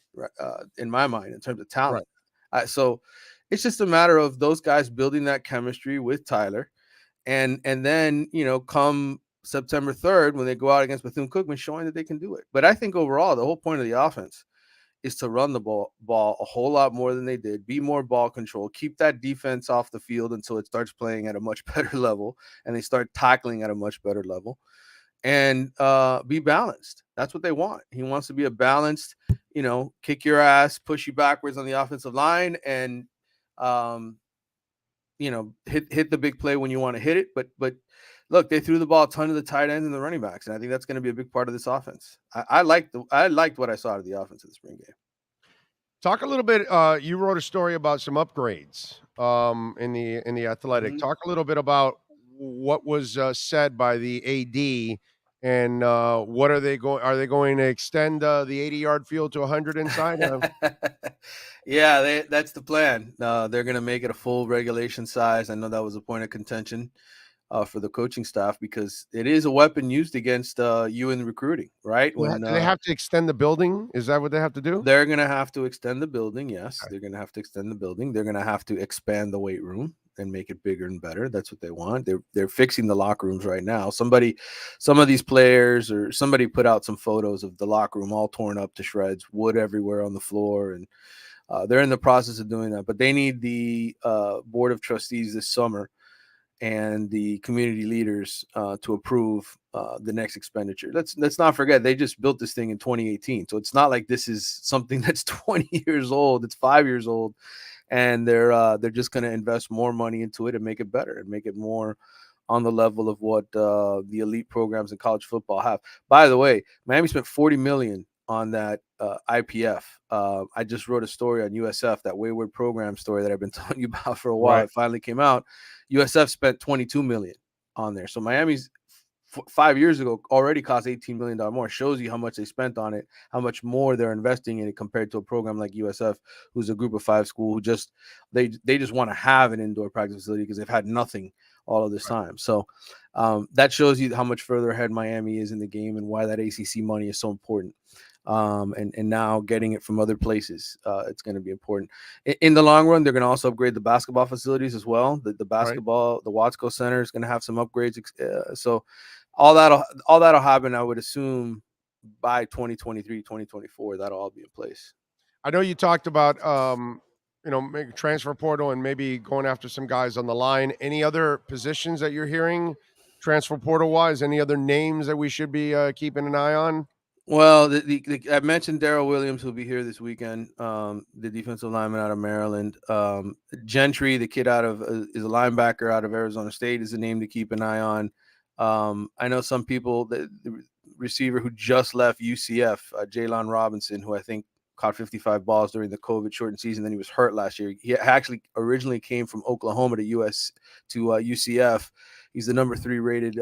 in my mind, in terms of talent. Right. So it's just a matter of those guys building that chemistry with Tyler, and then come September 3rd when they go out against Bethune-Cookman, showing that they can do it. But I think overall the whole point of the offense is to run the ball a whole lot more than they did, be more ball control, keep that defense off the field until it starts playing at a much better level and they start tackling at a much better level, and be balanced. That's what they want. He wants to be a balanced, kick your ass, push you backwards on the offensive line, and hit the big play when you want to hit it. But look, they threw the ball a ton to the tight ends and the running backs, and I think that's going to be a big part of this offense. I liked what I saw out of the offense in the spring game. Talk a little bit. You wrote a story about some upgrades in the Athletic. Mm-hmm. Talk a little bit about what was said by the AD, and what are they going? Are they going to extend the 80-yard field to 100 inside? Yeah, that's the plan. They're going to make it a full regulation size. I know that was a point of contention for the coaching staff, because it is a weapon used against you in recruiting, right? Do they have to extend the building? Is that what they have to do? They're going to have to extend the building, yes. Okay. They're going to have to extend the building. They're going to have to expand the weight room and make it bigger and better. That's what they want. They're fixing the locker rooms right now. Some of these players, or somebody put out some photos of the locker room all torn up to shreds, wood everywhere on the floor, and they're in the process of doing that. But they need the board of trustees this summer and the community leaders to approve the next expenditure. Let's not forget, they just built this thing in 2018. So it's not like this is something that's 20 years old. It's 5 years old. And they're just going to invest more money into it and make it better and make it more on the level of what the elite programs in college football have. By the way, Miami spent $40 million on that IPF. I just wrote a story on USF, that Wayward Program story that I've been telling you about for a while. Right. It finally came out. USF spent $22 million on there. So Miami's 5 years ago already cost $18 million more. Shows you how much they spent on it, how much more they're investing in it compared to a program like USF, who's a group of five school who just they just want to have an indoor practice facility because they've had nothing all of this time. So that shows you how much further ahead Miami is in the game and why that ACC money is so important. And now getting it from other places, it's going to be important. In the long run, they're going to also upgrade the basketball facilities as well. The basketball, the Watsco Center is going to have some upgrades. So all that'll happen, I would assume, by 2023, 2024, that'll all be in place. I know you talked about, transfer portal and maybe going after some guys on the line. Any other positions that you're hearing transfer portal wise? Any other names that we should be keeping an eye on? Well, I mentioned Darrell Williams, who'll be here this weekend, the defensive lineman out of Maryland. Gentry, the kid is a linebacker out of Arizona State, is a name to keep an eye on. I know some people, the receiver who just left UCF, Jalen Robinson, who I think caught 55 balls during the COVID shortened season. Then he was hurt last year. He actually originally came from Oklahoma to UCF. He's the number 3 rated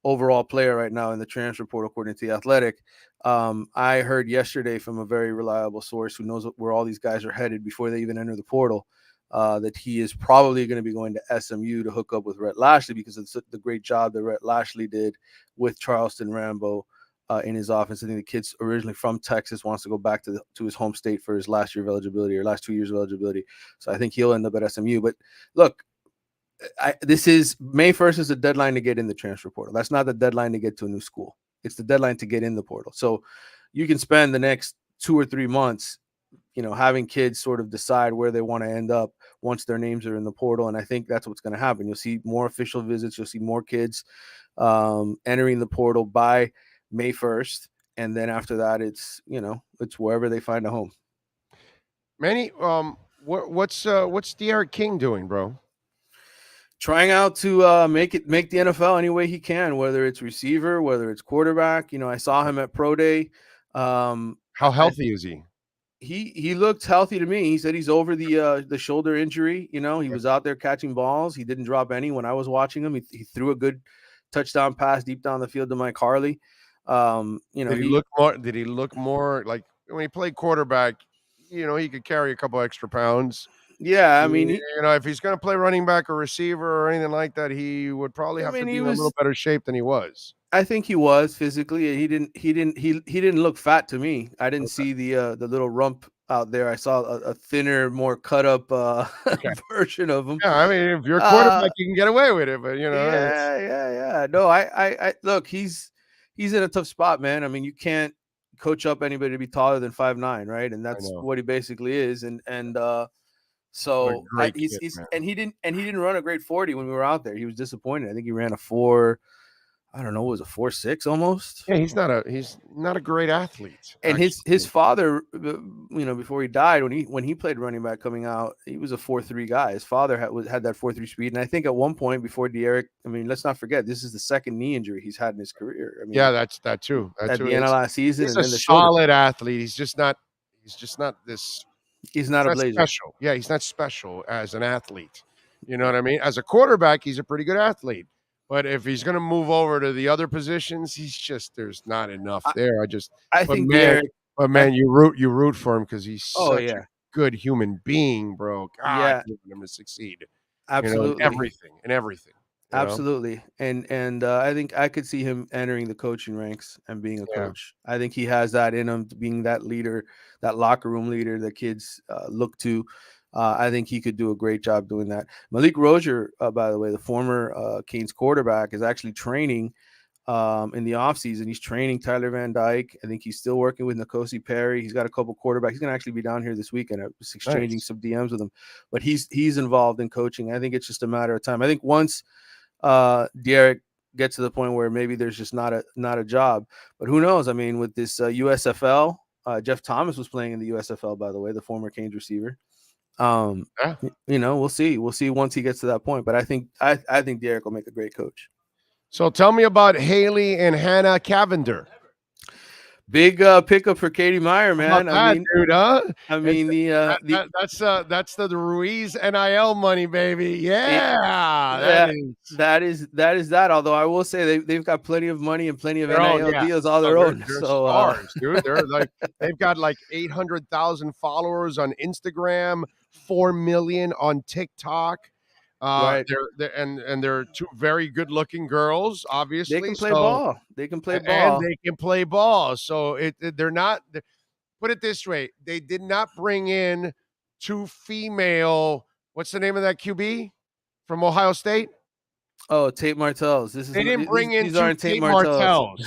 overall player right now in the transfer portal, according to The Athletic. I heard yesterday from a very reliable source who knows where all these guys are headed before they even enter the portal, that he is probably going to be going to SMU to hook up with Rhett Lashley because of the great job that Rhett Lashley did with Charleston Rambo in his offense. I think the kid's originally from Texas, wants to go back to his home state for his last year of eligibility or last 2 years of eligibility. So I think he'll end up at SMU. But look, this is May 1st is the deadline to get in the transfer portal. That's not the deadline to get to a new school. It's the deadline to get in the portal. So you can spend the next 2 or 3 months, having kids sort of decide where they want to end up once their names are in the portal. And I think that's what's going to happen. You'll see more official visits. You'll see more kids entering the portal by May 1st. And then after that, it's wherever they find a home. Manny, what's De'Aaron King doing, bro? Trying out to make the NFL any way he can, whether it's receiver, whether it's quarterback. I saw him at Pro Day. How healthy is he? He looked healthy to me. He said he's over the shoulder injury. He was out there catching balls. He didn't drop any when I was watching him. He threw a good touchdown pass deep down the field to Mike Harley. Did he look more like when he played quarterback? He could carry a couple extra pounds. Yeah, I mean, if he's going to play running back or receiver or anything like that, he would probably have to be in a little better shape than he was. I think he was physically. He didn't look fat to me. I didn't see the little rump out there. I saw a thinner, more cut up version of him. Yeah, I mean, if you're a quarterback, you can get away with it, but Yeah. No, I look. He's in a tough spot, man. I mean, you can't coach up anybody to be taller than 5'9", right? And that's what he basically is. So he didn't run a great 40 when we were out there. He was disappointed. I think he ran a 4. I don't know, was a 4.6 almost. Yeah, he's not a great athlete. And his father, before he died, when he played running back coming out, he was a 4.3 guy. His father had that 4.3 speed, and I think at one point before De'Aaron, I mean, let's not forget this is the second knee injury he's had in his career. I mean, yeah, that's that too. At the end of last season, he's and a then the solid athlete. He's just not this. He's not a blazer. Special. Yeah, he's not special as an athlete. You know what I mean? As a quarterback, he's a pretty good athlete. But if he's going to move over to the other positions, there's not enough there. You root for him because he's such a good human being, bro. God, you want him to succeed. Absolutely, in everything. Absolutely. And I think I could see him entering the coaching ranks and being a coach. I think he has that in him, being that leader, that locker room leader that kids look to. I think he could do a great job doing that. Malik Rozier, by the way, the former Canes quarterback, is actually training in the offseason. He's training Tyler Van Dyke. I think he's still working with N'Kosi Perry. He's got a couple quarterbacks. He's going to actually be down here this weekend. I was exchanging some DMs with him. But he's involved in coaching. I think it's just a matter of time. I think once Derek gets to the point where maybe there's just not a job. But who knows? I mean, with this USFL, Jeff Thomas was playing in the USFL, by the way, the former Canes receiver. We'll see. We'll see once he gets to that point. But I think Derek will make a great coach. So tell me about Haley and Hannah Cavender. Big pickup for Katie Meyer, man. Dude, huh? I mean, that's the Ruiz NIL money, baby. That is that. Although I will say they've got plenty of money and plenty of NIL deals all their own. They're stars, dude. They're they've got like 800,000 followers on Instagram, 4 million on TikTok. Right. They're two very good-looking girls. Obviously, they can play ball. And they can play ball. So they're not. Put it this way: they did not bring in 2 female. What's the name of that QB from Ohio State? Oh, Tate Martells. They didn't bring in 2 Tate Martells.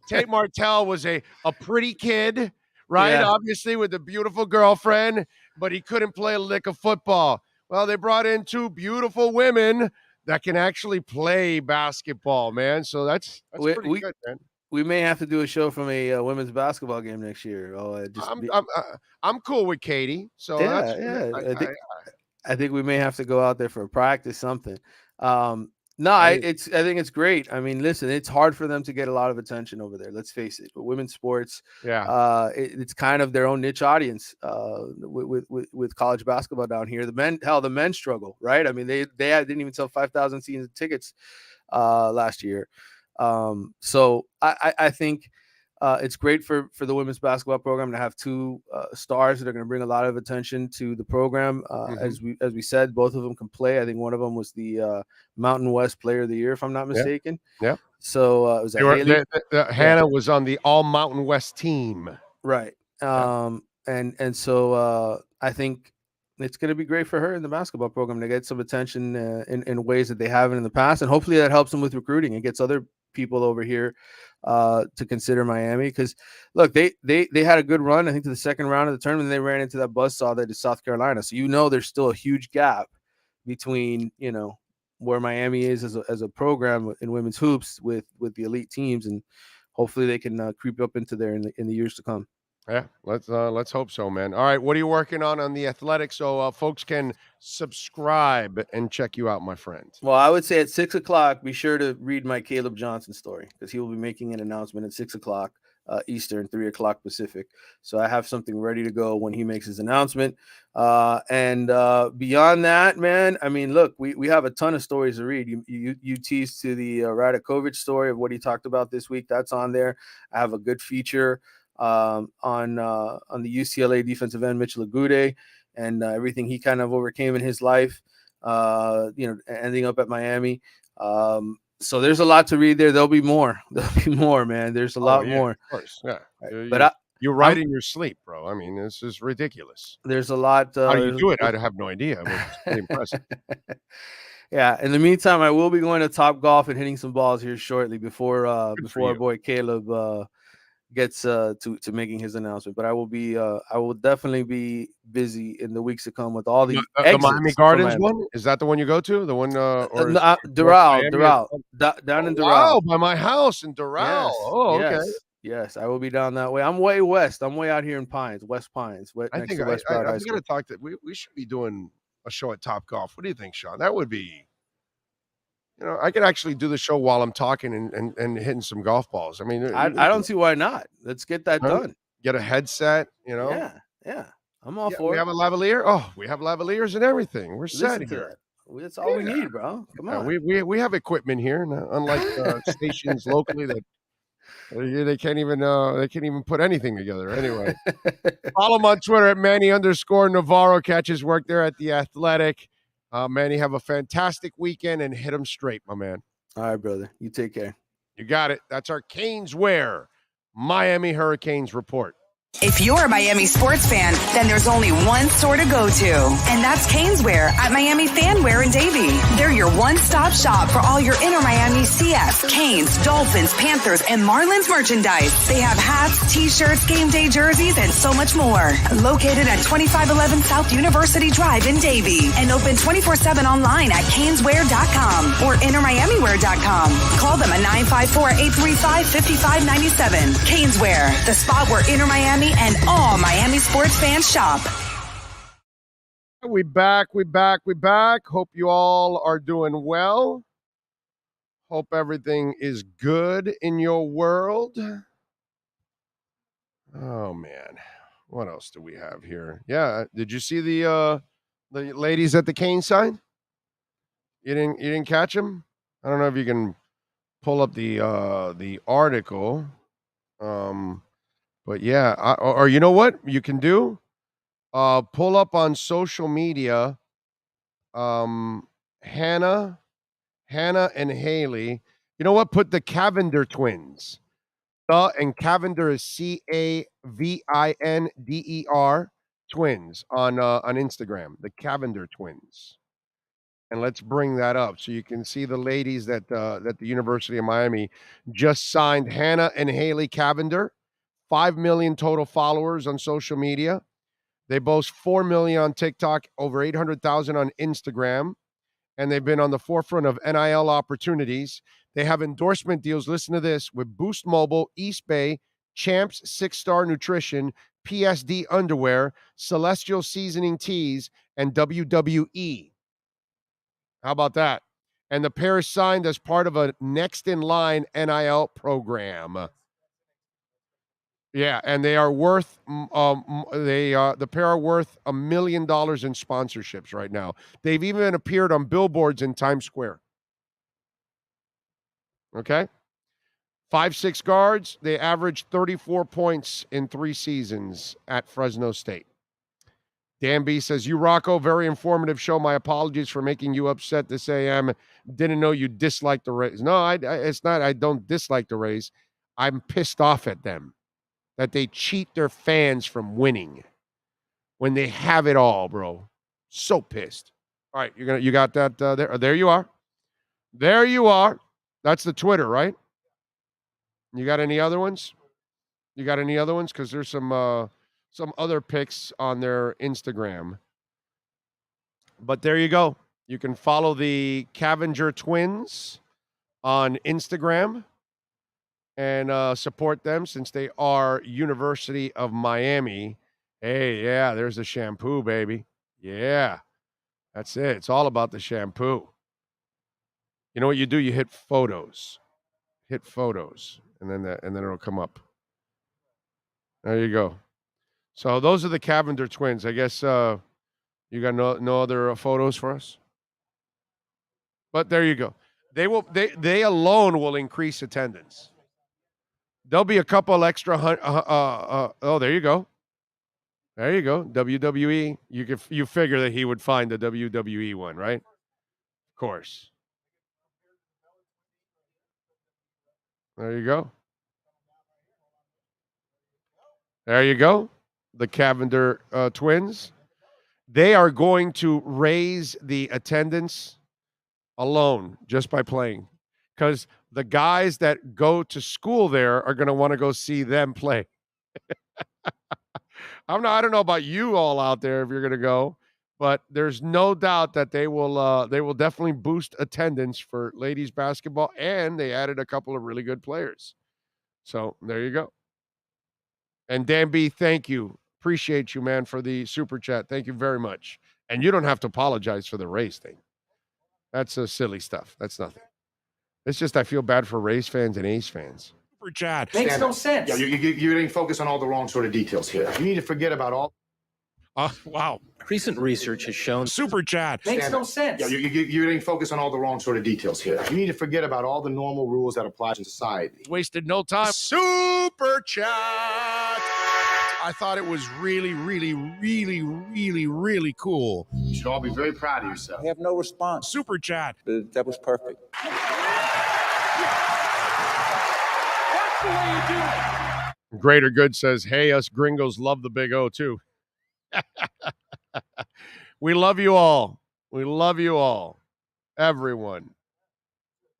Tate Martell was a pretty kid, right? Yeah. Obviously with a beautiful girlfriend, but he couldn't play a lick of football. Well, they brought in two beautiful women that can actually play basketball, man. So that's pretty good, man. We may have to do a show from a women's basketball game next year. I'm cool with Katie. So I think we may have to go out there for a practice, something. I think it's great. I mean, listen, it's hard for them to get a lot of attention over there. Let's face it. But women's sports, it's kind of their own niche audience with college basketball down here. The men struggle, right? I mean, they didn't even sell 5,000 season tickets last year. So I think it's great for the women's basketball program to have two stars that are going to bring a lot of attention to the program. As we said, both of them can play. I think one of them was the Mountain West Player of the Year, if I'm not mistaken. Yeah. So it was Haley. Hannah was on the All Mountain West team. Right. And so I think it's going to be great for her in the basketball program to get some attention in ways that they haven't in the past, and hopefully that helps them with recruiting and gets other people over here to consider Miami. Because look, they had a good run, I think, to the second round of the tournament, and they ran into that buzzsaw that is South Carolina. So there's still a huge gap between where Miami is as a program in women's hoops with the elite teams, and hopefully they can creep up into there in the years to come. Yeah, let's hope so, man. All right, what are you working on The Athletic so folks can subscribe and check you out, my friend? Well, I would say at 6:00, be sure to read my Caleb Johnson story, because he will be making an announcement at 6:00 Eastern, 3:00 Pacific. So I have something ready to go when he makes his announcement. And beyond that, man, I mean, look, we have a ton of stories to read. You teased to the Radakovich story of what he talked about this week. That's on there. I have a good feature on the UCLA defensive end Mitchell Agude and everything he kind of overcame in his life, ending up at Miami. So there's a lot to read there. There'll be more, man. There's a lot more. Of course, yeah. But you're right in your sleep, bro. I mean, this is ridiculous. There's a lot. How do you do it? I have no idea. It's pretty impressive. Yeah. In the meantime, I will be going to Top Golf and hitting some balls here shortly before our boy Caleb gets to making his announcement. But I will definitely be busy in the weeks to come with all the Miami Gardens one. Is that the one you go to? The one Doral down in Doral. Oh, by my house in Doral. Yes, oh, okay. Yes, I will be down that way. I'm way west. I'm way out here in Pines, West Pines. I think I got to talk to. We should be doing a show at Top Golf. What do you think, Sean? That would be. I could actually do the show while I'm talking and hitting some golf balls. I mean, I don't see why not. Let's get that done. Get a headset, Yeah. I'm all for it. We have a lavalier. Oh, we have lavaliers and everything. We're set here. That's all we need, bro. Come on. We have equipment here, unlike stations locally that they can't even put anything together. Anyway, follow him on Twitter at Manny_Navarro. Catch his work there at The Athletic. Manny, have a fantastic weekend and hit them straight, my man. All right, brother. You take care. You got it. That's our Canes Wear Miami Hurricanes report. If you're a Miami sports fan, then there's only one store to go to, and that's Caneswear at Miami Fanwear in Davie. They're your one-stop shop for all your inner Miami CF, Canes, Dolphins, Panthers, and Marlins merchandise. They have hats, t-shirts, game day jerseys, and so much more. Located at 2511 South University Drive in Davie, and open 24/7 online at caneswear.com or innermiamiwear.com. Call them at 954-835-5597. Caneswear, the spot where inner Miami and all Miami sports fans shop. We back. Hope you all are doing well. Hope everything is good in your world. Oh man, what else do we have here? Yeah, did you see the ladies at the Cane sign? You didn't catch them? I don't know if you can pull up the article. But yeah, or you know what you can do? Pull up on social media. Hannah and Haley. You know what? Put the Cavinder twins. And Cavinder is Cavinder twins on Instagram. The Cavinder twins. And let's bring that up so you can see the ladies that the University of Miami just signed. Hannah and Haley Cavender, 5 million total followers on social media. They boast 4 million on TikTok, over 800,000 on Instagram, and they've been on the forefront of NIL opportunities. They have endorsement deals, listen to this, with Boost Mobile, East Bay, Champs 6-Star Nutrition, PSD Underwear, Celestial Seasoning Teas, and WWE. How about that? And the pair is signed as part of a next in line NIL program. Yeah, and they are worth the pair are worth $1 million in sponsorships right now. They've even appeared on billboards in Times Square. Okay? 5'6" guards, they averaged 34 points in 3 seasons at Fresno State. Dan B says, you, Rocco, very informative show. My apologies for making you upset this AM. Didn't know you disliked the Rays. No, it's not. I don't dislike the Rays. I'm pissed off at them that they cheat their fans from winning when they have it all, bro. So pissed. All right, you got that there. There you are. There you are. That's the Twitter, right? You got any other ones? Because there's some other pics on their Instagram. But there you go. You can follow the Cavenger twins on Instagram and support them since they are University of Miami. Hey, yeah, there's the shampoo, baby. Yeah, that's it. It's all about the shampoo. You know what you do? You hit photos. And then it'll come up. There you go. So those are the Cavender twins. I guess you got no other photos for us? But there you go. They alone will increase attendance. There'll be a couple extra there you go. There you go. WWE. You figure that he would find the WWE one, right? Of course. There you go. There you go. The Cavender twins. They are going to raise the attendance alone just by playing, because the guys that go to school there are going to want to go see them play. I don't know about you all out there if you're going to go, but there's no doubt that they will definitely boost attendance for ladies basketball, and they added a couple of really good players. So there you go. And Dan B, thank you. Appreciate you, man, for the super chat. Thank you very much. And you don't have to apologize for the Rays thing. That's silly stuff. That's nothing. It's just I feel bad for Rays fans and A's fans. Super chat. Makes no sense. Yeah, you're getting focused on all the wrong sort of details here. You need to forget about all. Wow. Recent research has shown super chat. Makes no sense. Yeah, you're getting focused on all the wrong sort of details here. You need to forget about all the normal rules that apply to society. Wasted no time. Super chat. I thought it was really, really, really, really, really cool. You should all be very proud of yourself. I have no response. Super chat. That was perfect. That's the way you do it. Greater Good says, hey, us gringos love the Big O too. We love you all. We love you all. Everyone.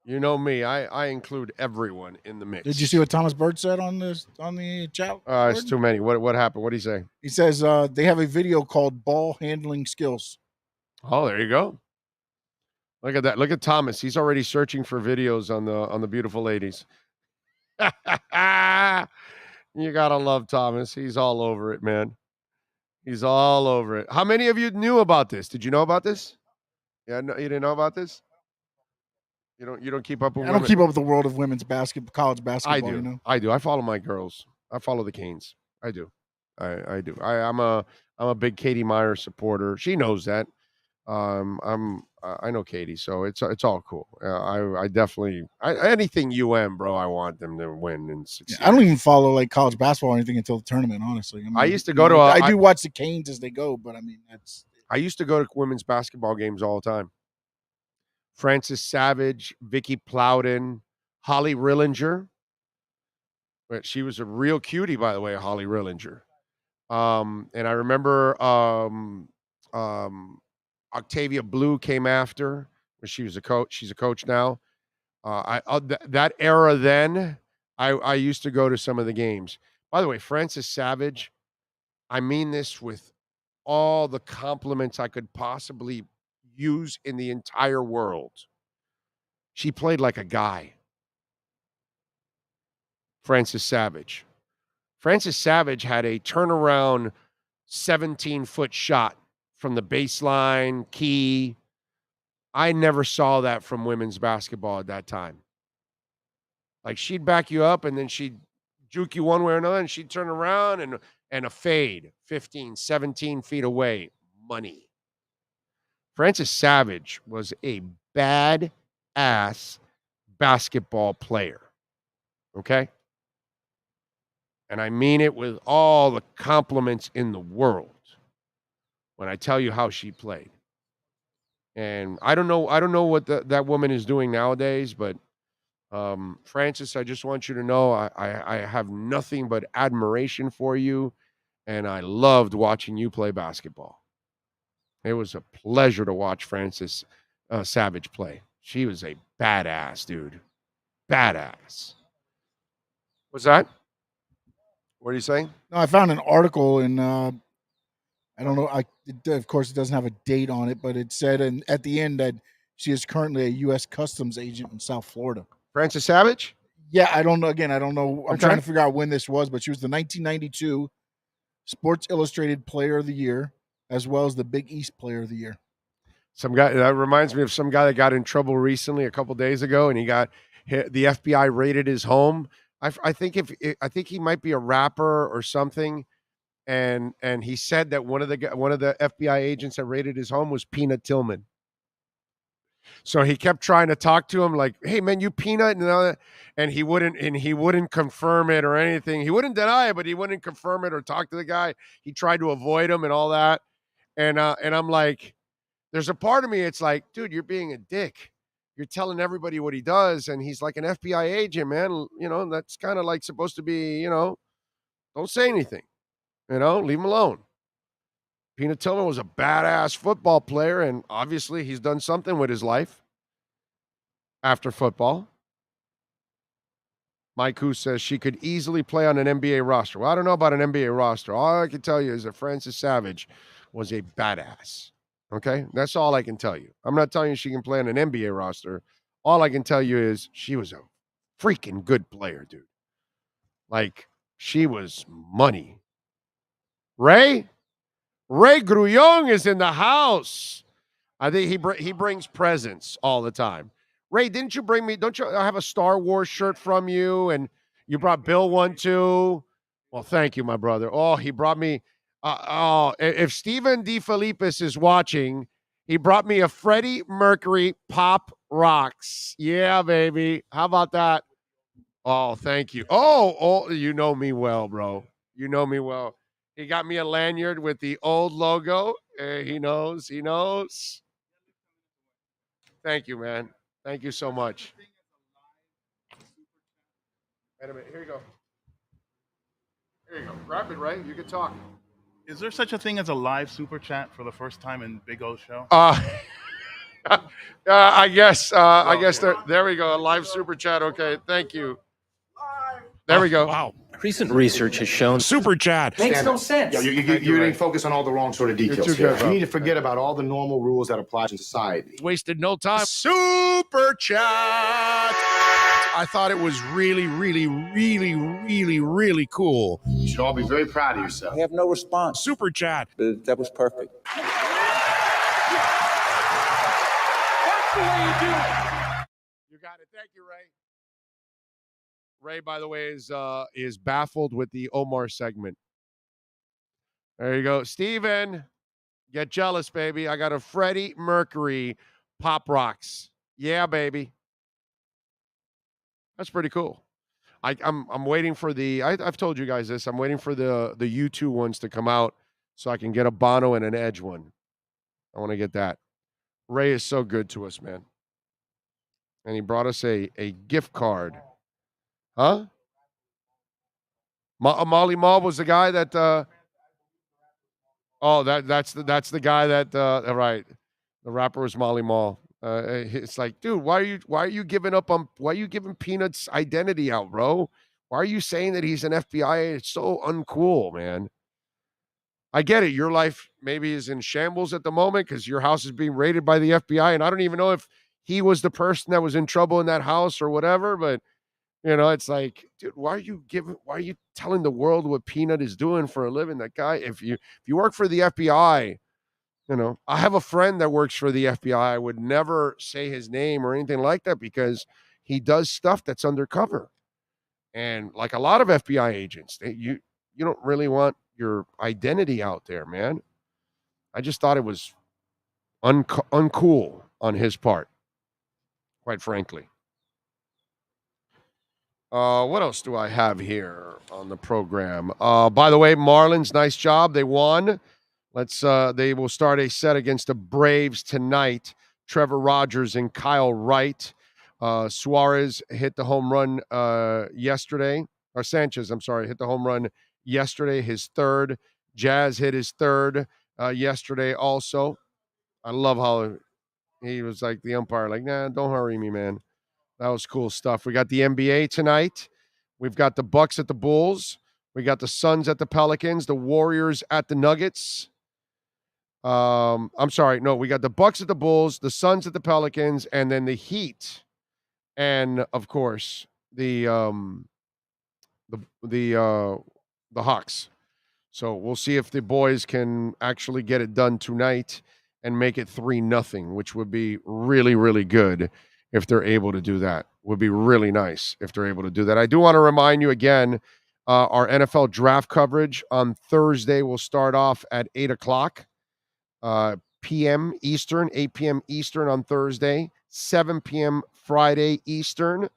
You know me. I include everyone in the mix. Did you see what Thomas Bird said on the chat? It's too many. What happened? What did he say? He says they have a video called Ball Handling Skills. Oh, there you go. Look at that. Look at Thomas. He's already searching for videos on the beautiful ladies. You gotta love Thomas. He's all over it, man. He's all over it. How many of you knew about this? Did you know about this? Yeah, no, you didn't know about this? You don't keep up with I don't keep up with the world of women's college basketball. I do. You know? I do. I follow my girls. I follow the Canes. I do. I do. I'm a big Katie Meyer supporter. She knows that. I know Katie, so it's all cool. I definitely anything bro. I want them to win and succeed. Yeah, I don't even follow like college basketball or anything until the tournament. Honestly, I used to go to. I do watch the Canes as they go, but I mean that's. I used to go to women's basketball games all the time. Frances Savage, Vicky Plowden, Holly Rillinger. She was a real cutie, by the way, Holly Rillinger. And I remember Octavia Blue came after, where she was a coach. She's a coach now. That era then, I used to go to some of the games. By the way, Frances Savage, I mean this with all the compliments I could possibly use in the entire world. She played like a guy. Frances Savage. Frances Savage had a turnaround 17-foot shot from the baseline, key. I never saw that from women's basketball at that time. Like, she'd back you up, and then she'd juke you one way or another, and she'd turn around and a fade 15, 17 feet away. Money. Frances Savage was a bad-ass basketball player. Okay? And I mean it with all the compliments in the world when I tell you how she played. And I don't know what that woman is doing nowadays, but Frances, I just want you to know I have nothing but admiration for you, and I loved watching you play basketball. It was a pleasure to watch Frances Savage play. She was a badass, dude. Badass. What's that? What are you saying? No, I found an article in I don't know. Of course, it doesn't have a date on it, but it said at the end that she is currently a U.S. Customs agent in South Florida. Frances Savage? Yeah, I don't know. Again, I don't know. I'm Okay. trying to figure out when this was, but she was the 1992 Sports Illustrated Player of the Year, as well as the Big East Player of the Year. Some guy that reminds me of some guy that got in trouble recently, a couple days ago, and the FBI raided his home. I think he might be a rapper or something. And he said that one of the FBI agents that raided his home was Peanut Tillman. So he kept trying to talk to him like, "Hey man, you Peanut," and he wouldn't confirm it or anything. He wouldn't deny it, but he wouldn't confirm it or talk to the guy. He tried to avoid him and all that. And I'm like, there's a part of me, it's like, dude, you're being a dick. You're telling everybody what he does, and he's like an FBI agent, man. You know, that's kind of like supposed to be, don't say anything. Leave him alone. Peanut Tillman was a badass football player, and obviously he's done something with his life after football. Mike Who says she could easily play on an NBA roster. Well, I don't know about an NBA roster. All I can tell you is that Frances Savage was a badass. Okay? That's all I can tell you. I'm not telling you she can play on an NBA roster. All I can tell you is she was a freaking good player, dude. Like, she was money. Ray Grullon is in the house. I think he brings presents all the time. Ray, didn't you bring me? Don't you have a Star Wars shirt from you? And you brought Bill one too. Well, thank you, my brother. Oh, he brought me. If Stephen DeFilippis is watching, he brought me a Freddie Mercury Pop Rocks. Yeah, baby. How about that? Oh, thank you. Oh, you know me well, bro. You know me well. He got me a lanyard with the old logo. He knows. Thank you, man. Thank you so much. Wait a minute. Here you go. Here you go. Grab it, Ray. You can talk. Is there such a thing as a live super chat for the first time in Big O's show? I guess there we go. A live super chat. Okay. Thank you. There we go. Wow. Recent research has shown super chat makes no sense. Yeah, you didn't focus on all the wrong sort of details too here. good, You need to forget about all the normal rules that apply to society. Wasted no time. Super chat. I thought it was really, really, really, really, really cool. You should all be very proud of yourself. I have no response. Super chat. That was perfect. That's the way you do it. You got it. Thank you, Ray. Ray, by the way, is baffled with the Omar segment. There you go. Steven, get jealous, baby. I got a Freddie Mercury Pop Rocks. Yeah, baby. That's pretty cool. I'm waiting for I've told you guys this. I'm waiting for the U2 ones to come out so I can get a Bono and an Edge one. I want to get that. Ray is so good to us, man. And he brought us a gift card. Huh? Molly Mall was the guy that that's the guy that right. The rapper was Molly Mall. It's like, dude, why are you giving Peanut's identity out, bro? Why are you saying that he's an FBI? It's so uncool, man. I get it. Your life maybe is in shambles at the moment because your house is being raided by the FBI, and I don't even know if he was the person that was in trouble in that house or whatever. But it's like, dude, why are you telling the world what Peanut is doing for a living? That guy, if you work for the FBI, I have a friend that works for the FBI. I would never say his name or anything like that because he does stuff that's undercover. And like a lot of FBI agents, you don't really want your identity out there, man. I just thought it was uncool on his part, quite frankly. What else do I have here on the program? By the way, Marlins, nice job. They won. They will start a set against the Braves tonight. Trevor Rogers and Kyle Wright. Suarez hit the home run yesterday. Or Sanchez, I'm sorry, hit the home run yesterday, his third. Jazz hit his third yesterday also. I love how he was like the umpire, like, nah, don't hurry me, man. That was cool stuff. We got the NBA tonight. We've got the Bucks at the Bulls. We got the Suns at the Pelicans, the Warriors at the Nuggets. I'm sorry. No, we got the Bucks at the Bulls, the Suns at the Pelicans, and then the Heat. And of course, the Hawks. So we'll see if the boys can actually get it done tonight and make it 3-0, which would be really, really good if they're able to do that. Would be really nice if they're able to do that. I do want to remind you again, our NFL draft coverage on Thursday will start off at 8 o'clock p.m. Eastern, 8 p.m. Eastern on Thursday, 7 p.m. Friday Eastern,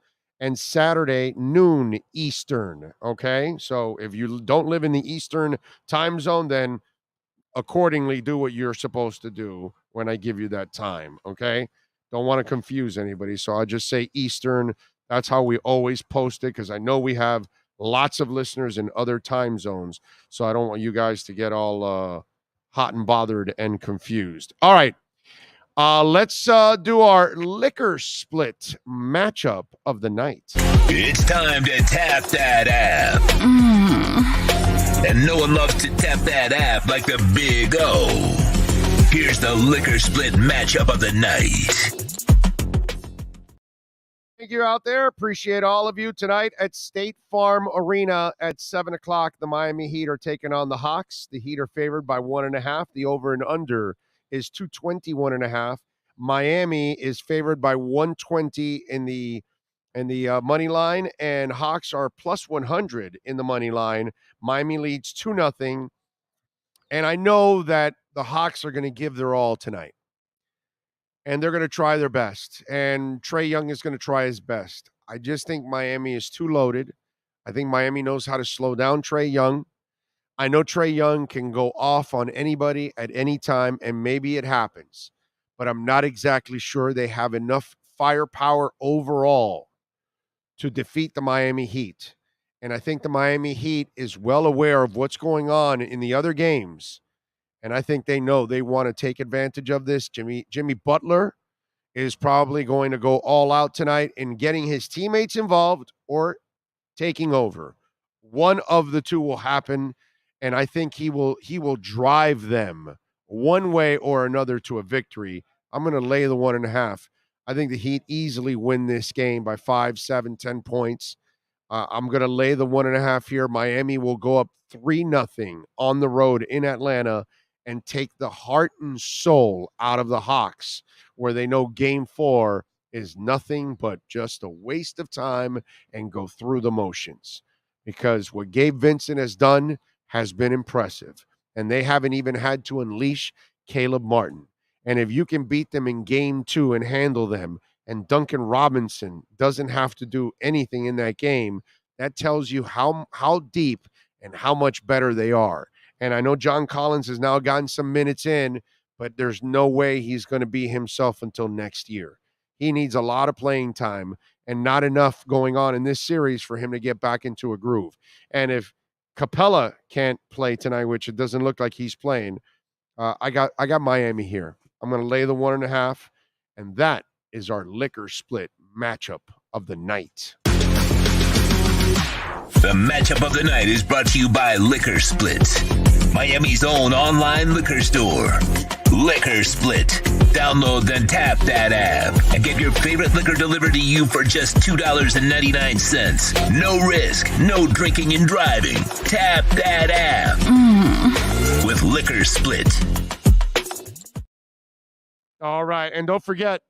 and Saturday, noon Eastern, okay? So if you don't live in the Eastern time zone, then accordingly do what you're supposed to do when I give you that time, okay? Don't want to confuse anybody, so I'll just say Eastern. That's how we always post it because I know we have lots of listeners in other time zones, so I don't want you guys to get all hot and bothered and confused. All right. Let's do our liquor split matchup of the night. It's time to tap that app. And no one loves to tap that app like the Big O. Here's the liquor split matchup of the night. Thank you out there. Appreciate all of you tonight at State Farm Arena at 7 o'clock. The Miami Heat are taking on the Hawks. The Heat are favored by 1.5. The over and under is 221.5. Miami is favored by 120 in the money line, and Hawks are plus 100 in the money line. Miami leads 2-0, and I know that the Hawks are going to give their all tonight, and they're going to try their best, and Trae Young is going to try his best. I just think Miami is too loaded. I think Miami knows how to slow down Trae Young. I know Trae Young can go off on anybody at any time, and maybe it happens, but I'm not exactly sure they have enough firepower overall to defeat the Miami Heat. And I think the Miami Heat is well aware of what's going on in the other games, and I think they know they want to take advantage of this. Jimmy Butler is probably going to go all out tonight in getting his teammates involved or taking over. One of the two will happen. And I think he will drive them one way or another to a victory. I'm going to lay the 1.5. I think the Heat easily win this game by 5, 7, 10 points. I'm going to lay the 1.5 here. Miami will go up 3-0 on the road in Atlanta and take the heart and soul out of the Hawks, where they know Game 4 is nothing but just a waste of time and go through the motions. Because what Gabe Vincent has done has been impressive, and they haven't even had to unleash Caleb Martin. And if you can beat them in Game 2 and handle them, and Duncan Robinson doesn't have to do anything in that game, that tells you how deep and how much better they are. And I know John Collins has now gotten some minutes in, but there's no way he's going to be himself until next year. He needs a lot of playing time and not enough going on in this series for him to get back into a groove. And if Capella can't play tonight, which it doesn't look like he's playing, I got Miami here. I'm going to lay the 1.5, and that is our liquor split matchup of the night. The matchup of the night is brought to you by Liquor Split, Miami's own online liquor store. Liquor Split. Download then tap that app and get your favorite liquor delivered to you for just $2.99. No risk, no drinking and driving. Tap that app with Liquor Split. All right, and don't forget,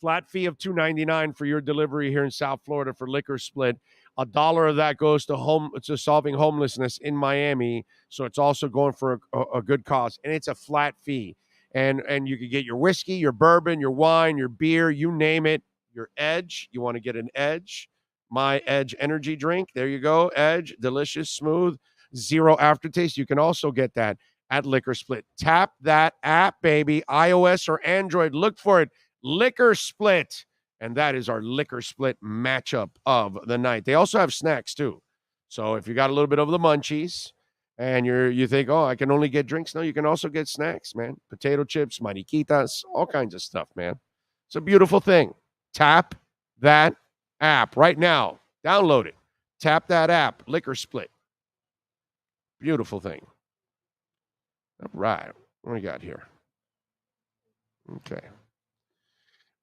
flat fee of $2.99 for your delivery here in South Florida for Liquor Split. $1 of that goes to solving homelessness in Miami, so it's also going for a good cause, and it's a flat fee. And you can get your whiskey, your bourbon, your wine, your beer, you name it. Your Edge, you want to get an Edge, My Edge energy drink. There you go, Edge, delicious, smooth, zero aftertaste. You can also get that at Liquor Split. Tap that app, baby, iOS or Android. Look for it, Liquor Split. And that is our Liquor Split matchup of the night. They also have snacks, too. So if you got a little bit of the munchies and you think, oh, I can only get drinks. No, you can also get snacks, man. Potato chips, mariquitas, all kinds of stuff, man. It's a beautiful thing. Tap that app right now. Download it. Tap that app, Liquor Split. Beautiful thing. All right. What do we got here? Okay.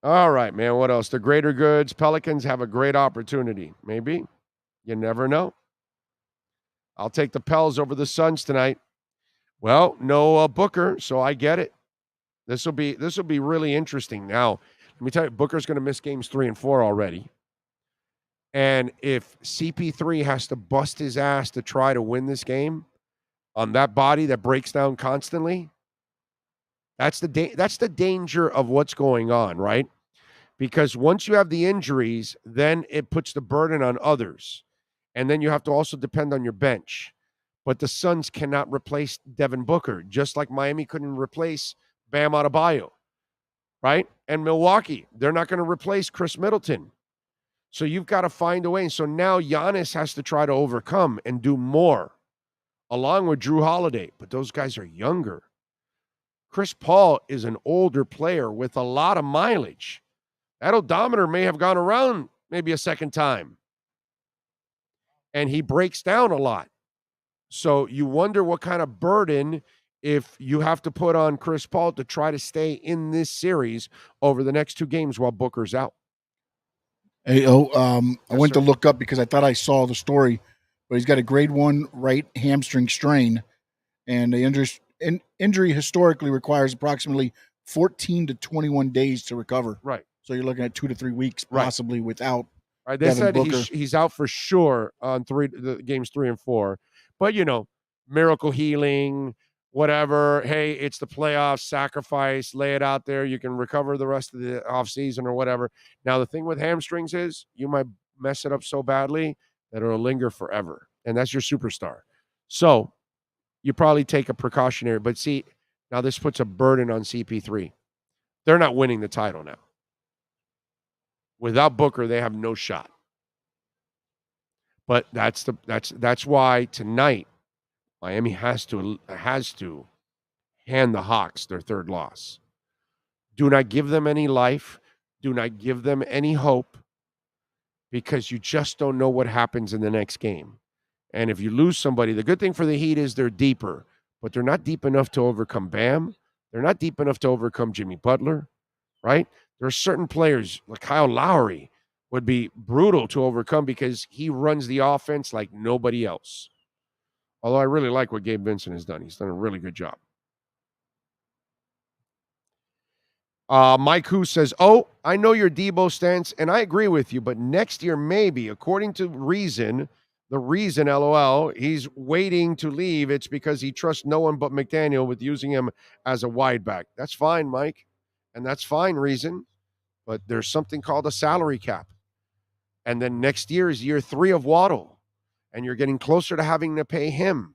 All right, man. What else? The greater goods. Pelicans have a great opportunity. Maybe. You never know. I'll take the Pels over the Suns tonight. Well, no Booker, so I get it. This will be really interesting. Now, let me tell you, Booker's going to miss games 3 and 4 already. And if CP3 has to bust his ass to try to win this game on that body that breaks down constantly, that's the danger of what's going on, right? Because once you have the injuries, then it puts the burden on others. And then you have to also depend on your bench. But the Suns cannot replace Devin Booker, just like Miami couldn't replace Bam Adebayo, right? And Milwaukee, they're not going to replace Chris Middleton. So you've got to find a way. And so now Giannis has to try to overcome and do more, along with Drew Holiday. But those guys are younger. Chris Paul is an older player with a lot of mileage. That odometer may have gone around maybe a second time. And he breaks down a lot. So you wonder what kind of burden if you have to put on Chris Paul to try to stay in this series over the next 2 games while Booker's out. Hey, I went to look up because I thought I saw the story, but he's got a grade 1 right hamstring strain, and the injury historically requires approximately 14 to 21 days to recover. Right. So you're looking at 2 to 3 weeks possibly without. Right. They said he's out for sure on games 3 and 4. But, miracle healing, whatever. Hey, it's the playoffs, sacrifice, lay it out there. You can recover the rest of the offseason or whatever. Now, the thing with hamstrings is you might mess it up so badly that it'll linger forever. And that's your superstar. So you probably take a precautionary. But see, now this puts a burden on CP3. They're not winning the title now. Without Booker, they have no shot. But that's why tonight Miami has to hand the Hawks their 3rd loss. Do not give them any life. Do not give them any hope, because you just don't know what happens in the next game. And if you lose somebody, the good thing for the Heat is they're deeper, but they're not deep enough to overcome Bam. They're not deep enough to overcome Jimmy Butler, right? There are certain players, like Kyle Lowry, would be brutal to overcome because he runs the offense like nobody else. Although I really like what Gabe Vincent has done. He's done a really good job. Mike Who says, I know your Deebo stance, and I agree with you, but next year maybe, according to the reason, LOL, he's waiting to leave. It's because he trusts no one but McDaniel with using him as a wide back. That's fine, Mike, and that's fine, Reason. But there's something called a salary cap. And then next year is year 3 of Waddle. And you're getting closer to having to pay him.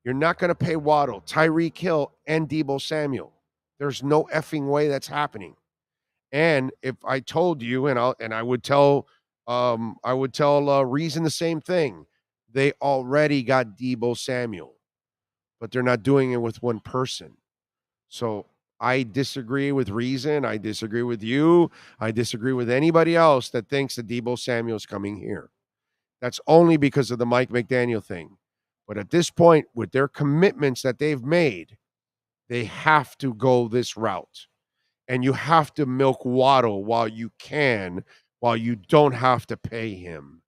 You're not going to pay Waddle, Tyreek Hill, and Deebo Samuel. There's no effing way that's happening. And if I told you, and I would tell Reason the same thing. They already got Deebo Samuel, but they're not doing it with one person. So I disagree with reason. I disagree with you. I disagree with anybody else that thinks that Deebo Samuel's coming here. That's only because of the Mike McDaniel thing. But at this point, with their commitments that they've made, they have to go this route. And you have to milk Waddle while you can, while you don't have to pay him.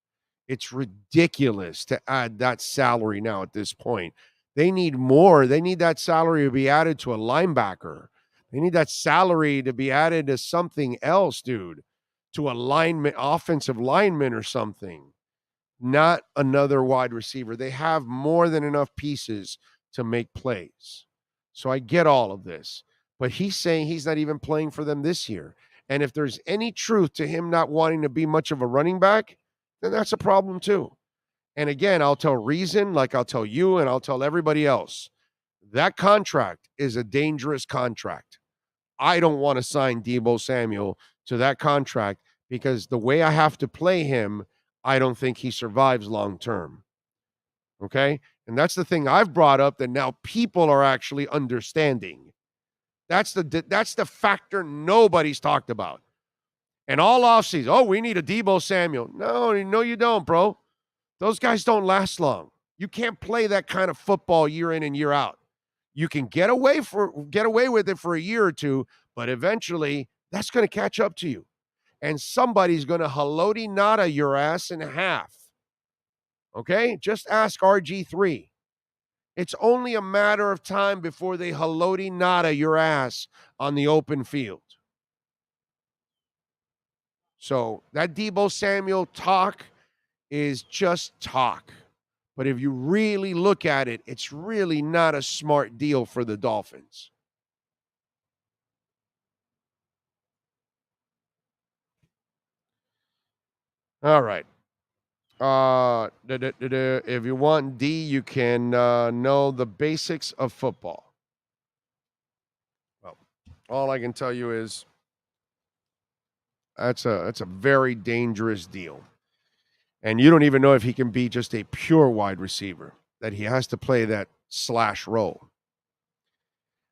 It's ridiculous to add that salary now at this point. They need more. They need that salary to be added to a linebacker. They need that salary to be added to something else, dude, to a lineman, offensive lineman or something, not another wide receiver. They have more than enough pieces to make plays. So I get all of this, but he's saying he's not even playing for them this year. And if there's any truth to him not wanting to be much of a running back, then that's a problem too. And again, I'll tell Reason, like I'll tell you, and I'll tell everybody else, that contract is a dangerous contract. I don't want to sign Deebo Samuel to that contract because the way I have to play him, I don't think he survives long term. Okay? And that's the thing I've brought up that now people are actually understanding. That's the factor nobody's talked about. And all offseason, we need a Deebo Samuel. No, you don't, bro. Those guys don't last long. You can't play that kind of football year in and year out. You can get away with it for a year or two, but eventually that's going to catch up to you. And somebody's going to haloti nada your ass in half. Okay? Just ask RG3. It's only a matter of time before they haloti nada your ass on the open field. So that Deebo Samuel talk is just talk. But if you really look at it, it's really not a smart deal for the Dolphins. All right. If you want D, you can know the basics of football. Well, all I can tell you is that's a very dangerous deal. And you don't even know if he can be just a pure wide receiver, that he has to play that slash role.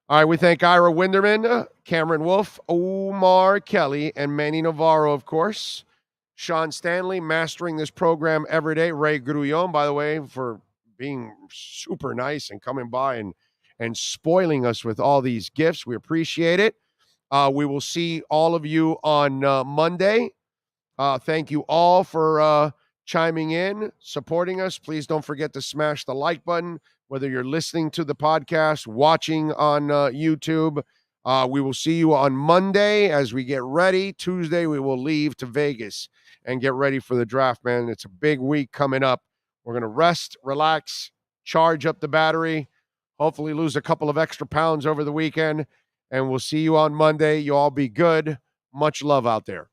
All right, we thank Ira Winderman, Cameron Wolf, Omar Kelly, and Manny Navarro, of course. Sean Stanley mastering this program every day. Ray Grullon, by the way, for being super nice and coming by and spoiling us with all these gifts. We appreciate it. We will see all of you on Monday. Thank you all for chiming in, supporting us. Please don't forget to smash the like button, whether you're listening to the podcast, watching on YouTube. We will see you on Monday as we get ready. Tuesday, we will leave to Vegas and get ready for the draft, man. It's a big week coming up. We're going to rest, relax, charge up the battery, hopefully lose a couple of extra pounds over the weekend, and we'll see you on Monday. You all be good. Much love out there.